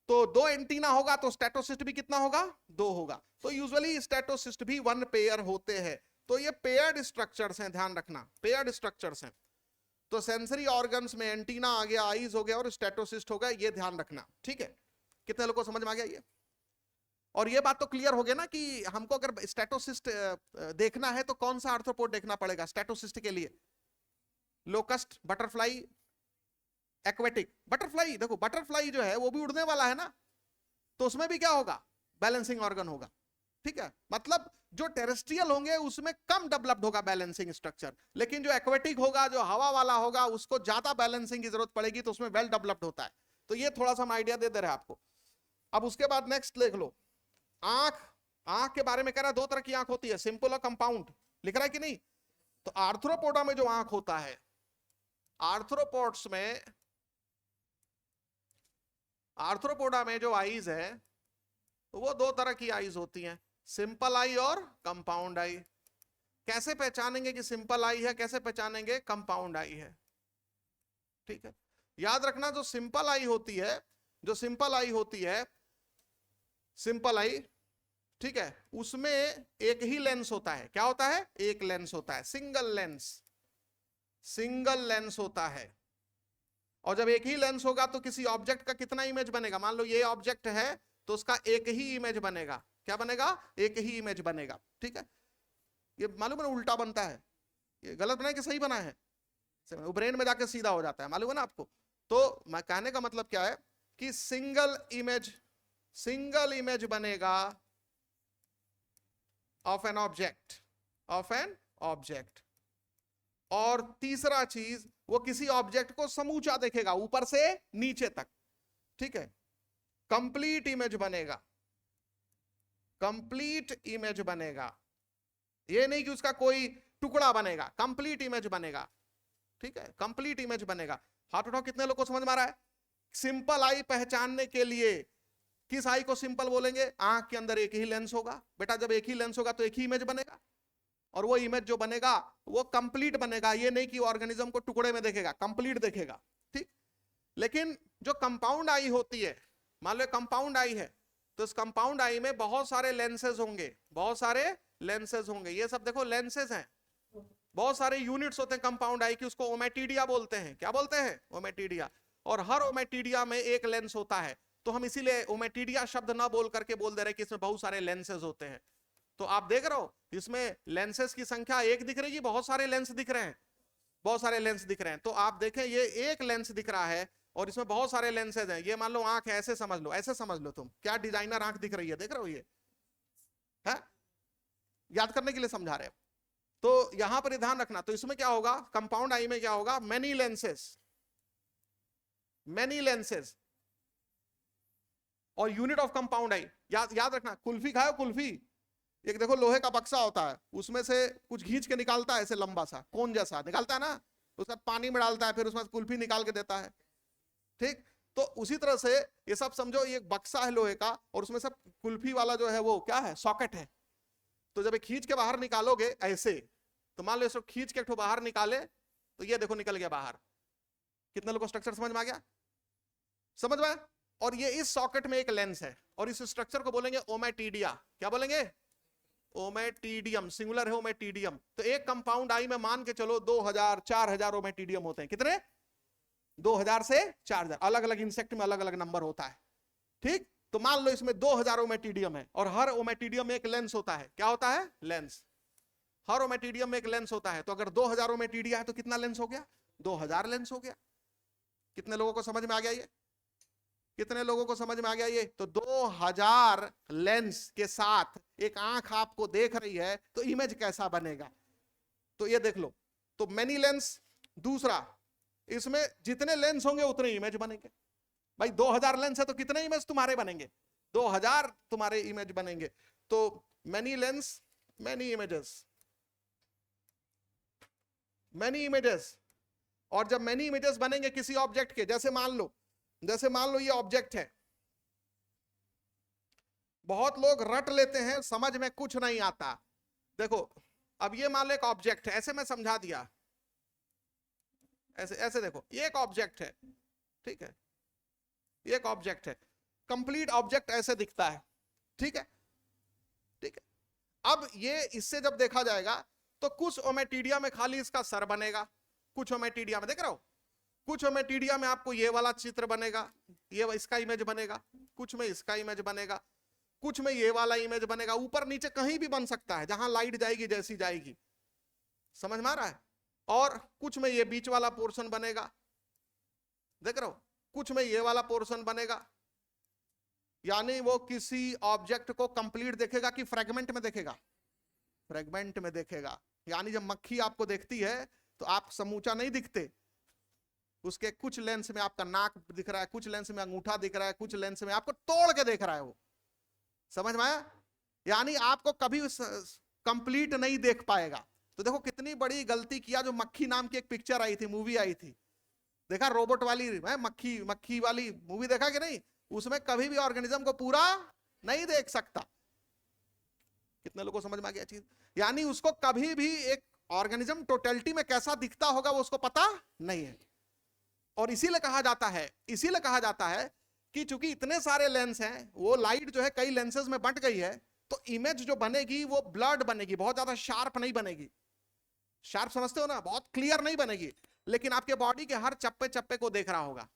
Speaker 1: तो दो एंटीना होगा तो स्टेटोसिस्ट भी कितना होगा? दो होगा। तो यूजुअली स्टेटोसिस्ट भी वन पेयर होते हैं। तो ये पेयर्ड स्ट्रक्चर्स हैं, ध्यान रखना, पेयर्ड स्ट्रक्चर्स हैं। तो सेंसरी ऑर्गन्स में एंटीना आ गया, आईज हो गया और स्टेटोसिस्ट हो गया, ये ध्यान रखना, ठीक है। कितने लोगों को समझ में आ गया ये? और ये बात तो क्लियर हो गया ना कि हमको अगर स्टेटोसिस्ट देखना है तो कौन सा आर्थ्रोपोड देखना पड़ेगा स्टेटोसिस्ट के लिए? Locust, butterfly, aquatic. बटरफ्लाई, देखो बटरफ्लाई जो है वो भी उड़ने वाला है ना, तो उसमें भी क्या होगा? बैलेंसिंग ऑर्गन होगा, ठीक है। मतलब जो टेरेस्ट्रियल होंगे उसमें कम डेवलप्ड होगा बैलेंसिंग स्ट्रक्चर, लेकिन जो एक्वेटिक होगा, जो हवा वाला होगा, उसको ज्यादा बैलेंसिंग की जरूरत पड़ेगी, तो उसमें वेल डेवलप्ड होता है। तो ये थोड़ा सा हम आइडिया दे दे रहे हैं आपको। अब उसके बाद नेक्स्ट देख लो, आंख। आंख के बारे में कह रहा है दो तरह की आंख होती है, सिंपल और कंपाउंड। लिख रहा है कि नहीं? तो आर्थ्रोपोडा में जो आंख होता है, आर्थ्रोपोड्स में, आर्थ्रोपोडा में जो आईज है वो दो तरह की आईज होती हैं, सिंपल आई और कंपाउंड आई। कैसे पहचानेंगे कि सिंपल आई है, कैसे पहचानेंगे कंपाउंड आई है? ठीक है, याद रखना जो सिंपल आई होती है, जो सिंपल आई होती है, सिंपल आई, ठीक है, उसमें एक ही लेंस होता है। क्या होता है? एक लेंस होता है, सिंगल लेंस, सिंगल लेंस होता है। और जब एक ही लेंस होगा तो किसी ऑब्जेक्ट का कितना इमेज बनेगा? मान लो ये ऑब्जेक्ट है तो उसका एक ही इमेज बनेगा। क्या बनेगा? एक ही इमेज बनेगा, ठीक है। ये मालूम है ना उल्टा बनता है, ये गलत बना है कि सही बना है? ब्रेन में जाके सीधा हो जाता है, मालूम है ना आपको। तो मैं कहने का मतलब क्या है कि सिंगल इमेज बनेगा of an object, of an object. और तीसरा चीज, वो किसी ऑब्जेक्ट को समूचा देखेगा ऊपर से नीचे तक, ठीक है। कंप्लीट इमेज बनेगा, कंप्लीट इमेज बनेगा। ये नहीं कि उसका कोई टुकड़ा बनेगा, कंप्लीट इमेज बनेगा, ठीक है, कंप्लीट इमेज बनेगा। हाथ उठाओ, कितने लोग को समझ में आ रहा है? सिंपल आई पहचानने के लिए किस आई को सिंपल बोलेंगे? आंख के अंदर एक ही लेंस होगा बेटा, जब एक ही लेंस होगा तो एक ही इमेज बनेगा, और वो इमेज जो बनेगा वो कंप्लीट बनेगा। ये नहीं कि ऑर्गेनिज्म को टुकड़े में देखेगा, कंप्लीट देखेगा, ठीक। लेकिन जो कंपाउंड आई होती है, मान लो कंपाउंड आई है, तो इस कंपाउंड आई में बहुत सारे लेंसेज होंगे, बहुत सारे लेंसेज होंगे। ये सब देखो लेंसेज हैं, बहुत सारे यूनिट्स होते हैं कंपाउंड आई की, उसको ओमेटिडिया बोलते हैं। क्या बोलते हैं? ओमेटिडिया। और हर ओमेटिडिया में एक लेंस होता है, तो हम इसीलिए ओमेटिडिया शब्द ना बोल करके बोल दे रहे कि इसमें बहुत सारे लेंसेज होते हैं। तो आप देख रहे हो इसमें लेंसेज की संख्या एक दिख रही है, बहुत सारे लेंस दिख रहे हैं, बहुत सारे लेंस दिख रहे हैं। तो आप देखें ये एक लेंस दिख रहा है और इसमें बहुत सारे लेंसेज हैं। ये मान लो आंख है, ऐसे समझ लो, ऐसे समझ लो तुम, क्या डिजाइनर आंख दिख रही है, देख रहे हो ये है, याद करने के लिए समझा रहे हैं। तो यहां पर ध्यान रखना। तो इसमें क्या होगा, कंपाउंड आई में क्या होगा, मेनी लेंसेज, मेनी लेंसेज। और यूनिट ऑफ कंपाउंड आई याद रखना। कुल्फी खाओ, कुल्फी, एक देखो लोहे का बक्सा होता है, उसमें से कुछ खींच के निकालता है, ऐसे लंबा सा कोन जैसा निकालता है ना, उसका पानी में डालता है, फिर उसमें कुल्फी निकाल के देता है। ठीक, तो उसी तरह से ये सब समझो, ये एक बक्सा है लोहे का, और उसमें सब कुल्फी वाला जो है वो क्या है, सॉकेट है। तो जब खींच के बाहर निकालोगे ऐसे, तो मान लो इसको खींच के बाहर निकाले, तो ये देखो निकल गया बाहर। कितने लोगों को स्ट्रक्चर समझ में आ गया? समझ में? और ये इस सॉकेट में एक लेंस है, और इस स्ट्रक्चर को बोलेंगे ओमेटिडिया। क्या बोलेंगे? ओमेटिडियम, सिंगुलर है ओमेटिडियम। तो एक कंपाउंड आई में मान के चलो 2000 4000 ओमेटिडियम होते हैं। कितने? 2000 से 4000। अलग अलग इंसेक्ट में अलग अलग नंबर होता है। ठीक, तो मान लो इसमें 2000 ओमेटिडियम है, और हर ओमेटिडियम में एक लेंस होता है। क्या होता है? लेंस। हर ओमेटिडियम में एक लेंस होता है। तो अगर 2000 ओमेटिडिया है तो कितना लेंस हो गया? 2000 लेंस हो गया। कितने लोगों को समझ में आ गया ये? कितने लोगों को समझ में आ गया ये? तो 2000 लेंस के साथ एक आंख आपको देख रही है, तो इमेज कैसा बनेगा? तो ये देख लो, तो मेनी लेंस। दूसरा, इसमें जितने लेंस होंगे उतने इमेज बनेंगे। भाई 2000 लेंस है तो कितने इमेज तुम्हारे बनेंगे? 2000 तुम्हारे इमेज बनेंगे। तो many lens, many images, many images. और जब मेनी इमेजेस बनेंगे किसी ऑब्जेक्ट के, जैसे मान लो ये ऑब्जेक्ट है। बहुत लोग रट लेते हैं, समझ में कुछ नहीं आता। देखो, अब ये मान लो एक ऑब्जेक्ट है, ऐसे मैं समझा दिया, ऐसे ऐसे देखो, ये एक ऑब्जेक्ट है, ठीक है, ये एक ऑब्जेक्ट है, कंप्लीट ऑब्जेक्ट ऐसे दिखता है, ठीक है, ठीक है। अब ये इससे जब देखा जाएगा तो कुछ ओमेटिडिया में खाली इसका सर बनेगा, कुछ ओमेटिडिया में, देख रहे हो, कुछ ओमेटिडिया में आपको ये वाला चित्र बनेगा, ये इसका इमेज बनेगा, कुछ में इसका इमेज बनेगा, कुछ में ये वाला इमेज बनेगा, ऊपर नीचे कहीं भी बन सकता है, जहां लाइट जाएगी जैसी जाएगी। समझ में आ रहा है? और कुछ में ये बीच वाला पोर्शन बनेगा, देख रहे हो, कुछ में ये वाला पोर्शन बनेगा। यानी वो किसी ऑब्जेक्ट को कंप्लीट देखेगा कि फ्रेगमेंट में देखेगा? फ्रेगमेंट में देखेगा। यानी जब मक्खी आपको देखती है तो आप समूचा नहीं दिखते, उसके कुछ लेंस में आपका नाक दिख रहा है, कुछ लेंस में अंगूठा दिख रहा है, कुछ लेंस में आपको तोड़ के देख रहा है वो। समझ में आया? यानी आपको कभी कंप्लीट नहीं देख पाएगा। तो देखो कितनी बड़ी गलती किया। जो मक्खी नाम की एक पिक्चर आई थी, मूवी आई थी, देखा रोबोट वाली, मक्खी वाली मूवी देखा कि नहीं? उसमें कभी भी ऑर्गेनिज्म को पूरा नहीं देख सकता। कितने लोगों को समझ में आ गया चीज? यानी उसको कभी भी एक ऑर्गेनिज्म टोटलिटी में कैसा दिखता होगा वो उसको पता नहीं है। और इसीलिए कहा जाता है कि चूंकि इतने सारे लेंस हैं, वो लाइट जो है कई लेंसेज में बंट गई है, तो इमेज जो बनेगी वो ब्लर्ड बनेगी, बहुत ज्यादा शार्प नहीं बनेगी। शार्प समझते हो ना? बहुत क्लियर नहीं बनेगी, लेकिन आपके बॉडी के हर चप्पे चप्पे को देख रहा होगा।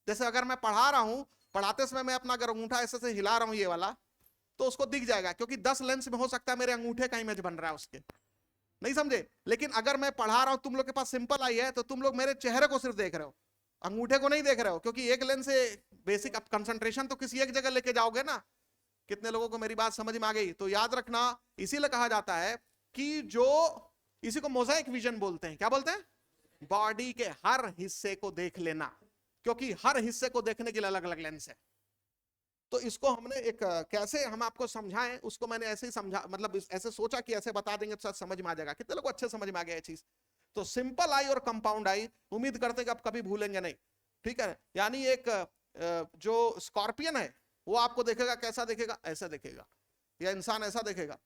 Speaker 1: जैसे अगर मैं पढ़ा रहा हूं, पढ़ाते समय मैं अपना अगर अंगूठा ऐसे से हिला रहा हूं ये वाला, तो उसको दिख जाएगा, क्योंकि 10 लेंस में हो सकता है मेरे अंगूठे का इमेज बन रहा है उसके, नहीं समझे? लेकिन अगर मैं पढ़ा रहा हूं, तुम लोग के पास सिंपल आई है, तो तुम लोग मेरे चेहरे को सिर्फ देख रहे हो, अंगूठे को नहीं देख रहे हो, क्योंकि एक लेंस से बेसिक अब कंसंट्रेशन तो किसी एक जगह लेके जाओगे ना। कितने लोगों को मेरी बात समझ में आ गई? तो याद रखना, इसीलिए कहा जाता है कि जो इसी को मोज़ाइक विजन बोलते हैं। क्या बोलते हैं? बॉडी के हर हिस्से को देख लेना, क्योंकि हर हिस्से को देखने के लिए अलग अलग लेंस है। तो इसको हमने एक कैसे हम आपको समझाएं, उसको मैंने ऐसे ही समझा, मतलब ऐसे सोचा कि ऐसे बता देंगे तो समझ में आ जाएगा। कितने लोग को अच्छे समझ में आ गया ये चीज? तो सिंपल आई और कंपाउंड आई उम्मीद करते हैं कि आप कभी भूलेंगे नहीं, ठीक है। यानी एक जो स्कॉर्पियन है वो आपको देखेगा, कैसा देखेगा? ऐसा देखेगा, या इंसान ऐसा देखेगा।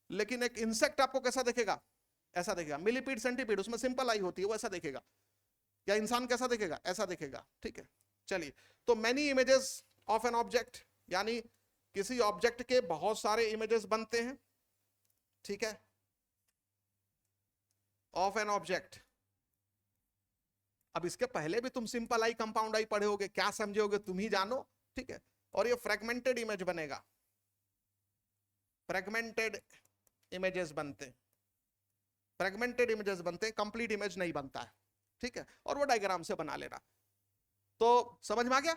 Speaker 1: लेकिन एक इंसेक्ट आपको कैसा देखेगा? ऐसा देखेगा। मिलीपीड, सेंटीपीड, उसमें सिंपल आई होती है, वो ऐसा देखेगा। या इंसान कैसा देखेगा? ऐसा देखेगा, ठीक है। चलिए, तो many images of an object, यानी किसी ऑब्जेक्ट के बहुत सारे इमेजेस बनते हैं, ठीक है। Of an object. अब इसके पहले भी तुम सिंपल आई कंपाउंड आई पढ़े होगे, क्या समझे होगे तुम ही जानो, ठीक है। और ये फ्रेगमेंटेड इमेज बनेगा, फ्रेगमेंटेड इमेजेस बनते हैं, फ्रेगमेंटेड इमेजेस बनते हैं, कंप्लीट इमेज नहीं बनता है, ठीक है। और वो डायग्राम से बना लेना, तो समझ में आ गया।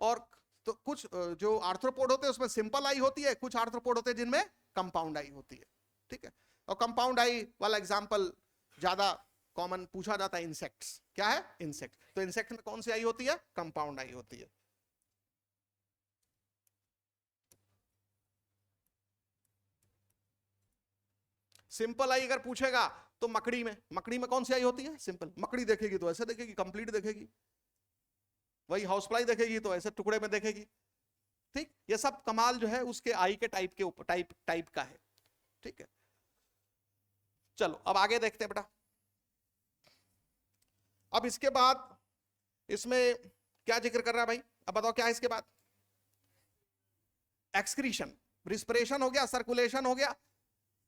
Speaker 1: और तो कुछ जो आर्थ्रोपोड होते हैं उसमें सिंपल आई होती है, कुछ आर्थ्रोपोड होते हैं जिनमें कंपाउंड आई होती है, ठीक है। और कंपाउंड आई वाला एग्जांपल ज्यादा कॉमन पूछा जाता है, इंसेक्ट्स। क्या है? इंसेक्ट। तो इंसेक्ट में कौन सी आई होती है? कंपाउंड आई होती है। सिंपल आई अगर पूछेगा तो मकड़ी में कौन सी आई होती है? सिंपल। मकड़ी देखेगी तो ऐसे देखेगी, कंप्लीट देखेगी। वही हाउस फ्लाई देखेगी तो ऐसे टुकड़े में देखेगी, ठीक। ये सब कमाल जो है उसके आई के टाइप के ऊपर, टाइप का है, ठीक है। चलो अब आगे देखते हैं बेटा। अब इसके बाद इसमें क्या जिक्र कर रहा है भाई? अब बताओ क्या है इसके बाद? एक्सक्रीशन। रिस्पिरेशन हो गया, सर्कुलेशन हो गया,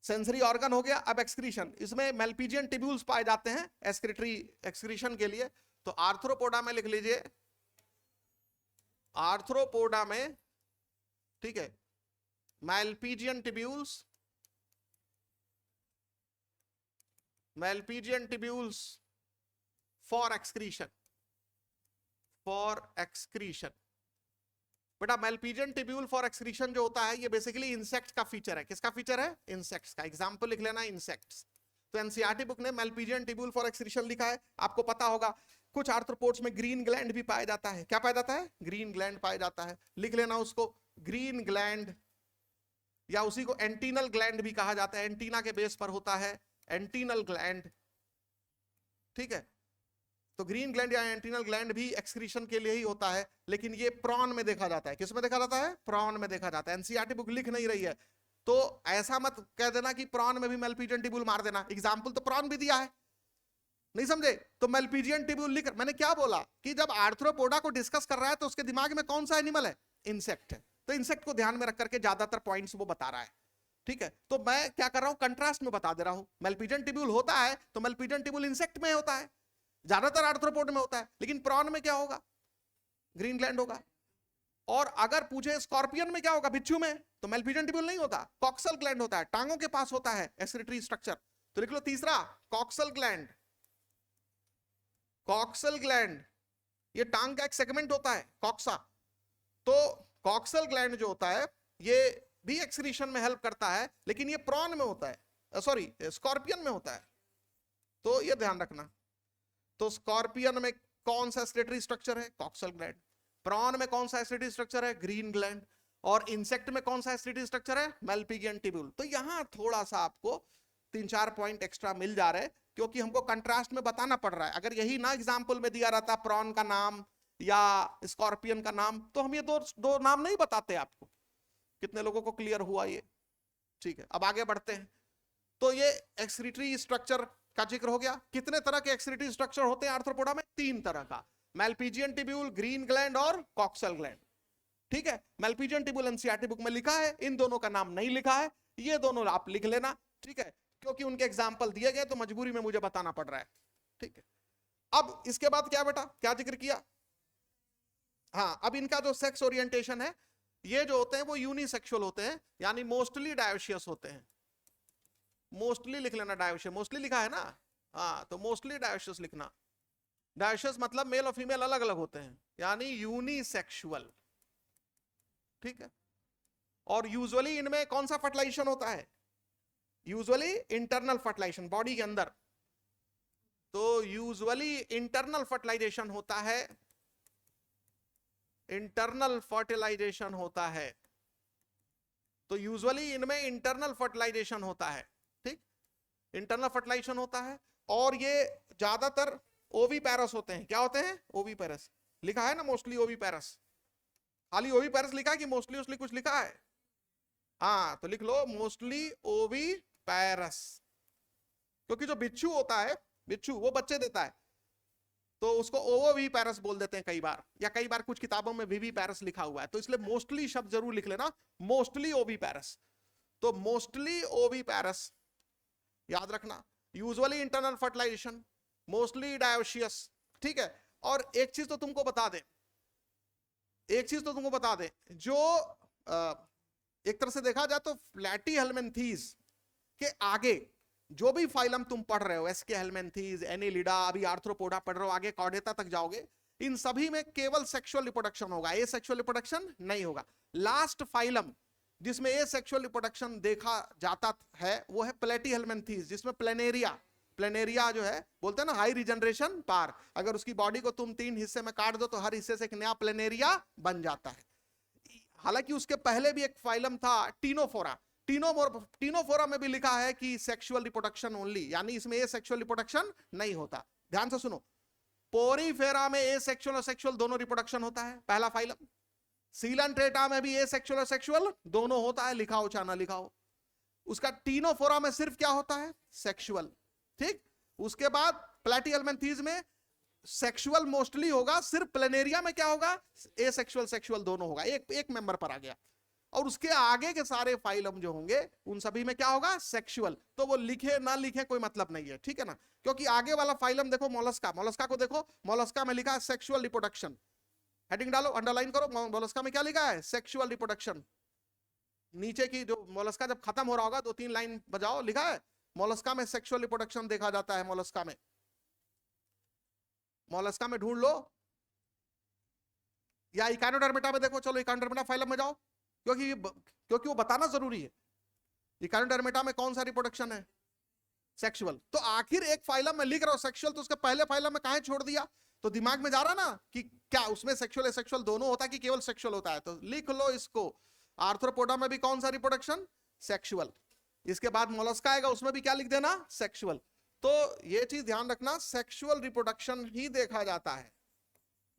Speaker 1: सेंसरी ऑर्गन हो गया, अब एक्सक्रीशन। इसमें मेल्पिजियन टिब्यूल्स पाए जाते हैं एक्सक्रीटरी एक्सक्रीशन के लिए। तो आर्थ्रोपोडा में लिख लीजिए, आर्थ्रोपोडा में, ठीक है, Malpighian tubules, Malpighian tubules for excretion, for excretion. बेटा मेल्पिजियन टिब्यूल फॉर एक्सक्रीशन जो होता है ये बेसिकली इंसेक्ट का फीचर है। किसका फीचर है? इंसेक्ट्स का। एग्जांपल लिख लेना, इंसेक्ट्स। तो एनसीईआरटी बुक ने मेल्पिजियन टिब्यूल फॉर एक्सक्रीशन लिखा है। आपको पता होगा कुछ आर्थ्रोपोड्स में ग्रीन ग्लैंड भी पाया जाता है। क्या पाया जाता है? ग्रीन ग्लैंड पाया जाता है। लिख लेना उसको, ग्रीन ग्लैंड, या उसी को एंटीनल ग्लैंड भी कहा जाता है, एंटीना के बेस पर होता है, एंटीनल ग्लैंड, ठीक है। तो ग्रीन ग्लैंड या एंटीनल ग्लैंड भी एक्सक्रीशन के लिए ही होता है, लेकिन ये प्रॉन में देखा जाता है। किस में देखा जाता है? प्रॉन में देखा जाता है। एनसीईआरटी बुक लिख नहीं रही है तो ऐसा मत कह देना कि प्रॉन में भी मेल्पिजियन टिब्यूल मार देना। एग्जांपल तो प्रॉन भी दिया है, नहीं समझे? तो मेल्पिजियन टिब्यूल लिख, मैंने क्या बोला कि जब आर्थ्रोपोडा को डिस्कस कर रहा है तो उसके दिमाग में कौन सा एनिमल है? इंसेक्ट है। तो इंसेक्ट को ध्यान में रख करके ज्यादातर पॉइंट्स वो बता रहा है, ठीक है। तो मैं क्या कर रहा हूं? कंट्रास्ट में बता दे रहा हूं। मेल्पिजियन टिब्यूल होता है तो मेल्पिजियन टिब्यूल इंसेक्ट में होता है, ज्यादातर आर्थ्रोपोड में होता है, लेकिन प्रॉन में क्या होगा? ग्रीन ग्लैंड होगा। और अगर पूछे स्कॉर्पियन में क्या होगा? बिच्छू में, तो मेल्पिजियन टिब्यूल नहीं होता, कॉक्सल ग्लैंड होता है, टांगों के पास होता है एक्सक्रीटरी स्ट्रक्चर। तो लिख लो तीसरा, कॉक्सल ग्लैंड। कॉक्सल ग्लैंड ये टांग का एक सेगमेंट होता है, कॉक्सा। तो कॉक्सल ग्लैंड जो होता है ये भी एक्सक्रीशन में हेल्प करता है, लेकिन ये प्रॉन में होता है, सॉरी स्कॉर्पियन में होता है। तो ये ध्यान रखना। तो स्कॉर्पियन में कौन सा एक्सक्रीटरी स्ट्रक्चर है? Coxal gland. प्रॉन में कौन सा एक्सक्रीटरी स्ट्रक्चर है? Green gland. और इंसेक्ट में कौन सा एक्सक्रीटरी स्ट्रक्चर है? मेल्पिजियन टिब्यूल। तो यहां थोड़ा सा आपको 3-4 पॉइंट एक्स्ट्रा मिल जा रहे हैं, क्योंकि हमको कंट्रास्ट में बताना पड़ रहा है। अगर यही ना एग्जाम्पल में दिया रहता प्रॉन का नाम या स्कॉर्पियन का नाम, तो हम ये दो नाम नहीं बताते आपको। कितने लोगों को क्लियर हुआ ये? ठीक है, अब आगे बढ़ते हैं। तो ये एक्सक्रीटरी स्ट्रक्चर का जिक्र हो गया। कितने तरह के एक्सक्रीटरी स्ट्रक्चर होते हैं आर्थ्रोपोडा में? 3 तरह का, मेल्पिजियन टिब्यूल, ग्रीन ग्लैंड और कॉक्सल ग्लैंड, ठीक है। मेल्पिजियन टिब्यूल एनसीईआरटी बुक में लिखा है, इन दोनों का नाम नहीं लिखा है, ये दोनों आप लिख लेना, ठीक है, क्योंकि उनके एग्जाम्पल दिए गए तो मजबूरी में मुझे बताना पड़ रहा है, ठीक है। अब इसके बाद क्या बेटा, क्या जिक्र किया? हाँ, अब इनका जो सेक्स ओरिएंटेशन है, ये जो होते हैं वो यूनिसेक्सुअल होते हैं, यानी मोस्टली डायोशियस होते हैं। मोस्टली लिख लेना, डायोशियस मोस्टली लिखा है ना, हाँ, तो मोस्टली डायोशियस लिखना। डायोशियस मतलब मेल और फीमेल अलग अलग होते हैं, यानी यूनिसेक्सुअल, ठीक है। और यूजुअली इनमें कौन सा फर्टिलाइजेशन होता है? यूजुअली इंटरनल फर्टिलाइजेशन, बॉडी के अंदर। तो यूजुअली इंटरनल फर्टिलाइजेशन होता है, इंटरनल फर्टिलाइजेशन होता है। तो यूजुअली इनमें इंटरनल फर्टिलाइजेशन होता है, ठीक, इंटरनल फर्टिलाइजेशन होता है। और ये ज्यादातर ओवीपैरस होते हैं। क्या होते हैं? ओवीपैरस। लिखा है ना मोस्टली ओवीपैरस, खाली ओवीपैरस लिखा है कि मोस्टली उसली कुछ लिखा है? हाँ, तो लिख लो मोस्टली ओवीपैरस, क्योंकि जो बिच्छू होता है, बिच्छू वो बच्चे देता है, तो उसको ओवीपैरस बोल देते हैं कई बार, या कई बार कुछ किताबों में विवीपैरस लिखा हुआ है, तो इसलिए मोस्टली शब्द जरूर लिख लेना, मोस्टली ओवीपैरस। तो मोस्टली ओवीपैरस याद रखना। Usually internal fertilisation, mostly dioecious, ठीक है। और एक चीज तो तुमको बता दे, जो एक तरह से देखा जाए तो प्लैटीहेल्मिन्थीज के आगे जो भी फाइलम तुम पढ़ रहे हो, एस्के हेल्मिन्थीज, एनिलिडा, अभी आर्थ्रोपोडा पढ़ रहे हो, आगे कॉर्डेटा तक जाओगे, इन सभी में केवल सेक्सुअल रिप्रोडक्शन होगा, ए सेक्सुअल रिप्रोडक्शन नहीं होगा। लास्ट फाइलम जिसमें ए सेक्सुअल रिप्रोडक्शन देखा जाता है वो है प्लैटीहेल्मिन्थीज, जिसमें प्लेनेरिया जो है, बोलते हैं ना हाई रिजनरेशन पार, अगर उसकी बॉडी को तुम 3 हिस्से में काट दो तो हर हिस्से से एक नया प्लेनेरिया बन जाता है। हालांकि उसके पहले भी एक फाइलम था टीनोफोरा, टीनोफोरा में भी लिखा है कि सेक्सुअल रिप्रोडक्शन ओनली, यानी इसमें ए सेक्सुअल रिप्रोडक्शन नहीं होता। ध्यान से सुनो, पोरीफेरा में ए सेक्सुअल और सेक्सुअल दोनों रिप्रोडक्शन होता है, पहला फाइलम। सीलेंट्रेटा में भी ए सेक्सुअल और सेक्सुअल दोनों होता है, लिखा हो चाहे ना लिखा हो। उसका टीनोफोरा में सिर्फ क्या होता है, सेक्सुअल, ठीक। उसके बाद प्लैटीहेल्मिन्थीज में सेक्सुअल मोस्टली होगा, सिर्फ प्लेनेरिया में क्या होगा, ए सेक्सुअल सेक्सुअल दोनों होगा, एक मेंबर पर आ गया। और उसके आगे के सारे फाइलम जो होंगे उन सभी में क्या होगा, सेक्सुअल। तो वो लिखे ना लिखे कोई मतलब नहीं है, ठीक है ना, क्योंकि आगे वाला फाइलम देखो, मोलस्का को देखो, मोलस्का में लिखा है सेक्सुअल रिप्रोडक्शन, हेडिंग डालो, अंडरलाइन करो, मोलस्का में क्या लिखा है, सेक्सुअल रिप्रोडक्शन। नीचे की जो मोलस्का जब खत्म हो रहा होगा 2-3 लाइन बजाओ, लिखा है मोलस्का में सेक्सुअल रिप्रोडक्शन देखा जाता है। मोलस्का में ढूंढ लो, या इकानोडर्मेटा में देखो, चलो इकानोडर्मेटा फाइलम में जाओ, क्योंकि वो बताना जरूरी है। इकानोडर्मेटा में कौन सा रिप्रोडक्शन है, सेक्सुअल। तो आखिर एक फाइलम में लिख रहा हूं सेक्सुअल, तो उसके पहले फाइलम में काहे छोड़ दिया, तो दिमाग में जा रहा ना कि क्या उसमें सेक्सुअल एसेक्सुअल दोनों होता है कि केवल सेक्सुअल होता है, तो लिख लो इसको। आर्थ्रोपोडा में भी कौन सा रिप्रोडक्शन, सेक्सुअल। इसके बाद मोलस्का आएगा, उसमें भी क्या लिख देना, सेक्सुअल। तो ये चीज ध्यान रखना, सेक्सुअल रिप्रोडक्शन ही देखा जाता है,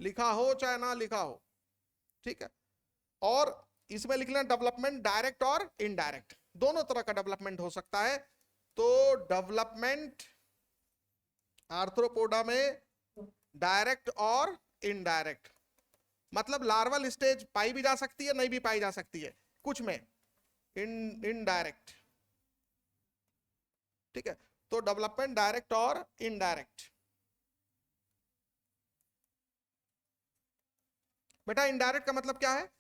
Speaker 1: लिखा हो चाहे ना लिखा हो, ठीक है। और इसमें लिख लेना डेवलपमेंट डायरेक्ट और इनडायरेक्ट, दोनों तरह का डेवलपमेंट हो सकता है। तो डेवलपमेंट आर्थ्रोपोडा में डायरेक्ट और इनडायरेक्ट, मतलब लार्वल स्टेज पाई भी जा सकती है, नहीं भी पाई जा सकती है, कुछ में इनडायरेक्ट, ठीक है। तो डेवलपमेंट डायरेक्ट और इनडायरेक्ट। बेटा इनडायरेक्ट का मतलब क्या है,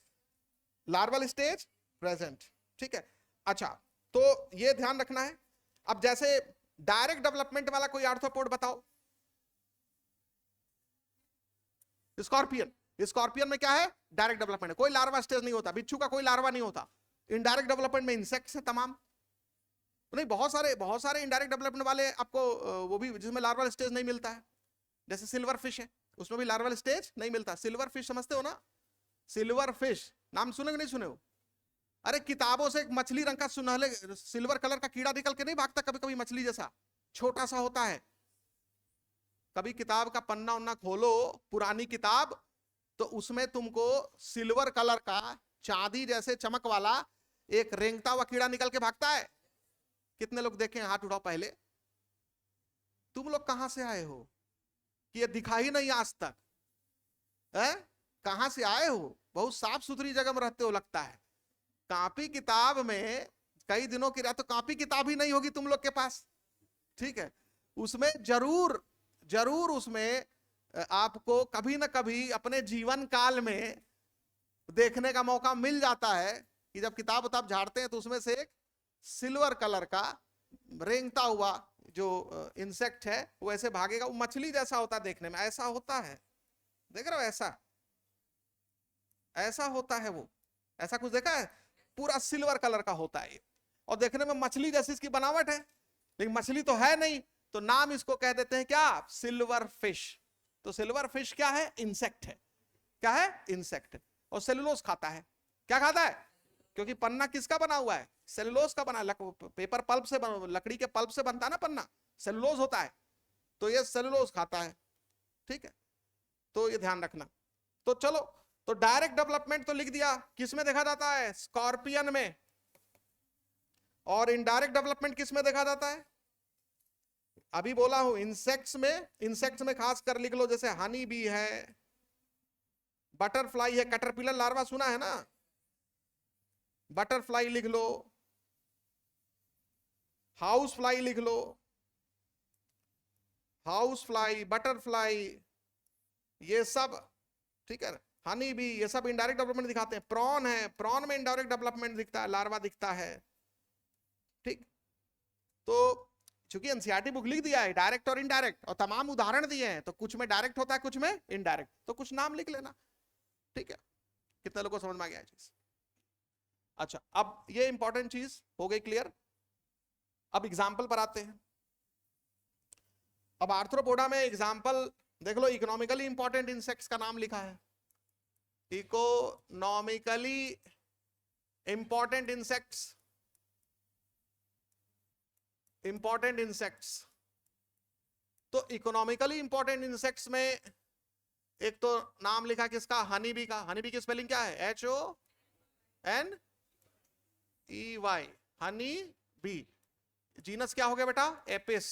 Speaker 1: लार्वल स्टेज प्रेजेंट, ठीक है। अच्छा, तो ये ध्यान रखना है। अब जैसे डायरेक्ट डेवलपमेंट वाला कोई आर्थ्रोपोड बताओ, स्कॉर्पियन में क्या है, डायरेक्ट डेवलपमेंट है, कोई लार्वा स्टेज नहीं होता, बिच्छू का कोई लार्वा नहीं होता। इनडायरेक्ट डेवलपमेंट में इंसेक्ट्स है तमाम, नहीं बहुत सारे इनडायरेक्ट डेवलपमेंट वाले आपको, वो भी जिसमें लार्वल स्टेज नहीं मिलता है, जैसे सिल्वर फिश है, उसमें भी लार्वल स्टेज नहीं मिलता। सिल्वर फिश समझते हो ना, सिल्वर फिश नाम सुने कि नहीं सुने हो, अरे किताबों से एक मछली रंग का सुनहले सिल्वर कलर का कीड़ा निकल के नहीं भागता कभी कभी, मछली जैसा छोटा सा होता है। कभी किताब का पन्ना उन्ना खोलो, पुरानी किताब, तो उसमें तुमको सिल्वर कलर का चांदी जैसे चमक वाला एक रेंगता हुआ कीड़ा निकल के भागता है। कितने लोग देखे, हाथ उठाओ पहले। तुम लोग कहां से आए हो कि ये दिखा ही नहीं आज तक है, कहां से आए हो, बहुत साफ सुथरी जगह में रहते हो लगता है। कॉपी किताब में कई दिनों की रात, तो कॉपी किताब ही नहीं होगी तुम लोग के पास, ठीक है। उसमें जरूर उसमें आपको कभी ना कभी अपने जीवन काल में देखने का मौका मिल जाता है कि जब किताब उताब झाड़ते हैं तो उसमें से एक सिल्वर कलर का रेंगता हुआ जो इंसेक्ट है वो ऐसे भागेगा, वो मछली जैसा होता है देखने में, ऐसा होता है, देख रहे हो, ऐसा होता है वो, ऐसा कुछ देखा है, पूरा सिल्वर कलर का होता है और देखने में मछली जैसी इसकी बनावट है, लेकिन मछली तो है नहीं, तो नाम इसको कह देते हैं क्या, सिल्वर फिश। तो सिल्वर फिश क्या है, इंसेक्ट है, क्या है, इंसेक्ट। और सेलुलोज खाता है, क्या खाता है, क्योंकि पन्ना किसका बना हुआ है, सेलुलोज का बना, पेपर पल्प से, लकड़ी के पल्प से बनता है ना पन्ना, सेलुलोज होता है, तो ये सेलुलोज खाता है, ठीक है। तो ये ध्यान रखना। तो चलो, तो डायरेक्ट डेवलपमेंट तो लिख दिया, किसमें देखा जाता है, स्कॉर्पियन में। और इनडायरेक्ट डेवलपमेंट किसमें देखा जाता है, अभी बोला हूं इंसेक्ट्स में खास कर लिख लो, जैसे हनी बी है, बटरफ्लाई है, कैटरपिलर लार्वा सुना है ना, बटरफ्लाई लिख लो, हाउस फ्लाई लिख लो, हाउस फ्लाई, बटरफ्लाई, ये सब, ठीक है। हनी भी, ये सब इनडायरेक्ट डेवलपमेंट दिखाते हैं। प्रॉन है, प्रॉन में इनडायरेक्ट डेवलपमेंट दिखता है, लार्वा दिखता है, ठीक। तो चूंकि एनसीईआरटी बुक लिख दिया है डायरेक्ट और इनडायरेक्ट, और तमाम उदाहरण दिए हैं, तो कुछ में डायरेक्ट होता है, कुछ में इनडायरेक्ट, तो कुछ नाम लिख लेना, ठीक है। कितने लोगों को समझ में आ गया चीज? अच्छा, अब ये इंपॉर्टेंट चीज हो गई क्लियर। अब एग्जाम्पल पर आते हैं। अब आर्थ्रोपोडा में एग्जाम्पल देख लो, इकोनॉमिकली इंपॉर्टेंट इंसेक्ट्स का नाम लिखा है, economically important insects, important insects. तो इकोनॉमिकली इंपॉर्टेंट इंसेक्ट्स में एक तो नाम लिखा किसका, हनी बी का। हनी बी की स्पेलिंग क्या है? HONEY, honey bee. जीनस क्या हो गया बेटा? एपिस।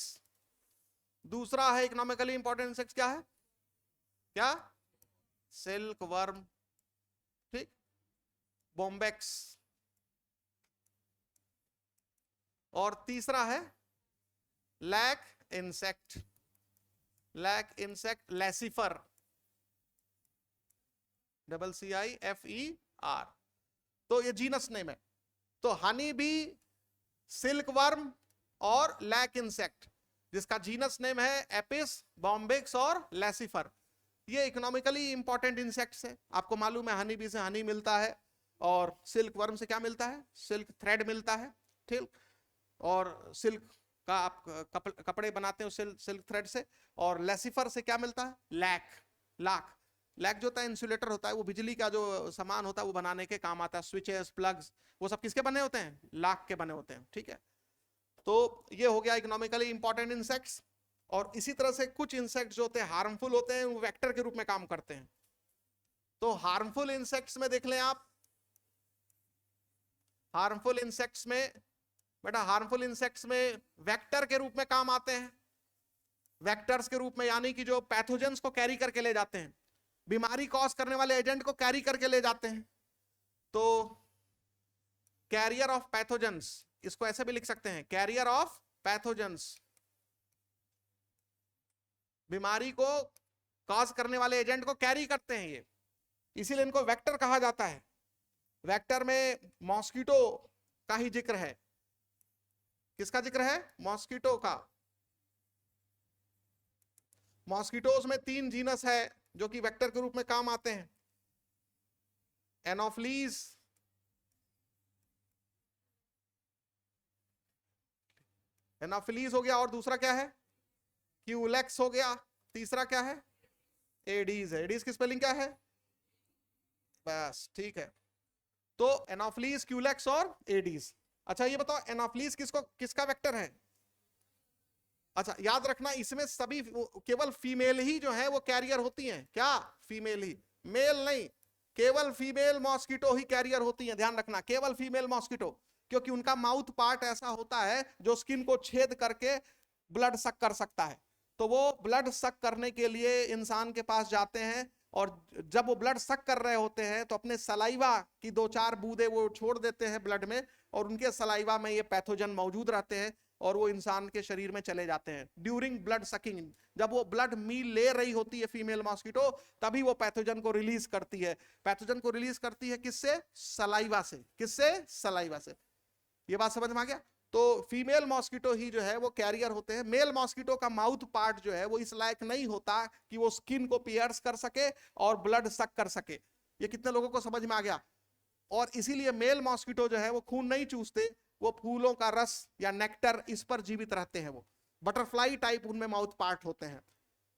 Speaker 1: दूसरा है इकोनॉमिकली इंपॉर्टेंट इंसेक्ट्स, क्या है? क्या? सिल्क वर्म, ठीक, बॉम्बेक्स। और तीसरा है lac insect, lac insect, Laccifer, CIFER। तो ये जीनस नेम है। तो हनी बी, सिल्क वर्म और लैक इंसेक्ट, जिसका जीनस नेम है एपिस, बॉम्बेक्स और लैसिफर, ये इकोनॉमिकली इंपॉर्टेंट इंसेक्ट्स है। आपको मालूम है हनी बी से हनी मिलता है, और सिल्क वर्म से क्या मिलता है? सिल्क थ्रेड मिलता है, ठीक। और सिल्क का आप कपड़े बनाते हो सिल्क थ्रेड से। और लैसिफर से क्या मिलता है? लाख। लैक जो होता है इंसुलेटर होता है, वो बिजली का जो सामान होता है वो बनाने के काम आता है, स्विचेस, प्लग्स, वो सब किसके बने होते हैं? लाख के बने होते हैं, ठीक है। तो ये हो गया इकोनॉमिकली इंपॉर्टेंट इंसेक्ट्स। और इसी तरह से कुछ इंसेक्ट्स जो होते हैं हार्मफुल होते हैं, वो वेक्टर के रूप में काम करते हैं। तो हार्मफुल इंसेक्ट्स में देख लें आप, हार्मफुल इंसेक्ट्स में बेटा, हार्मफुल इंसेक्ट्स में वेक्टर के रूप में काम आते हैं। वेक्टर्स के रूप में यानी कि जो पैथोजेंस को कैरी करके ले जाते हैं, बीमारी कॉज करने वाले एजेंट को कैरी करके ले जाते हैं। तो कैरियर ऑफ पैथोजेंस, इसको ऐसे भी लिख सकते हैं, कैरियर ऑफ पैथोजेंस, बीमारी को कॉज करने वाले एजेंट को कैरी करते हैं ये, इसीलिए इनको वेक्टर कहा जाता है। वेक्टर में मॉस्किटो का ही जिक्र है। किसका जिक्र है? मॉस्किटो का। मॉस्किटोज में 3 जीनस है जो कि वेक्टर के रूप में काम आते हैं, एनोफ्लीज, एनोफिलीज हो गया, और दूसरा क्या है? क्यूलेक्स हो गया। तीसरा क्या है? एडीज है। एडीज की स्पेलिंग क्या है? बस, ठीक है। तो एनोफिलीज, क्यूलेक्स और एडीज। अच्छा ये बताओ, एनोफिलीज किसका वेक्टर है? अच्छा याद रखना, इसमें सभी केवल फीमेल ही जो है वो कैरियर होती हैं। क्या? फीमेल ही, मेल नहीं। केवल फीमेल मॉस्किटो ही कैरियर होती हैं, ध्यान रखना, केवल फीमेल मॉस्किटो, क्योंकि उनका माउथ पार्ट ऐसा होता है जो स्किन को छेद करके ब्लड सक कर सकता है। तो वो ब्लड सक करने के लिए इंसान के पास जाते हैं, और जब वो ब्लड सक कर रहे होते हैं तो अपने सलाइवा की 2-4 बूंदे वो छोड़ देते हैं ब्लड में, और उनके सलाइवा में ये पैथोजन मौजूद रहते हैं, और वो इंसान के शरीर में चले जाते हैं ड्यूरिंग ब्लड सकिंग। जब वो ब्लड मील ले रही होती है फीमेल मॉस्किटो, तभी वो पैथोजन को रिलीज करती है। पैथोजन को रिलीज करती है किससे? सलाइवा से। किससे? सलाइवा से। ये बात समझ में आ गया? तो फीमेल मॉस्किटो ही जो है वो कैरियर होते हैं। मेल मॉस्किटो का माउथ पार्ट जो है वो इस लायक नहीं होता कि वो स्किन को पियर्स कर सके और ब्लड सक कर सके। ये कितने लोगों को समझ में आ गया? और इसीलिए मेल मॉस्किटो जो है वो खून नहीं चूसते, वो फूलों का रस या नेक्टर इस पर जीवित रहते हैं। वो बटरफ्लाई टाइप उनमें माउथ पार्ट होते हैं।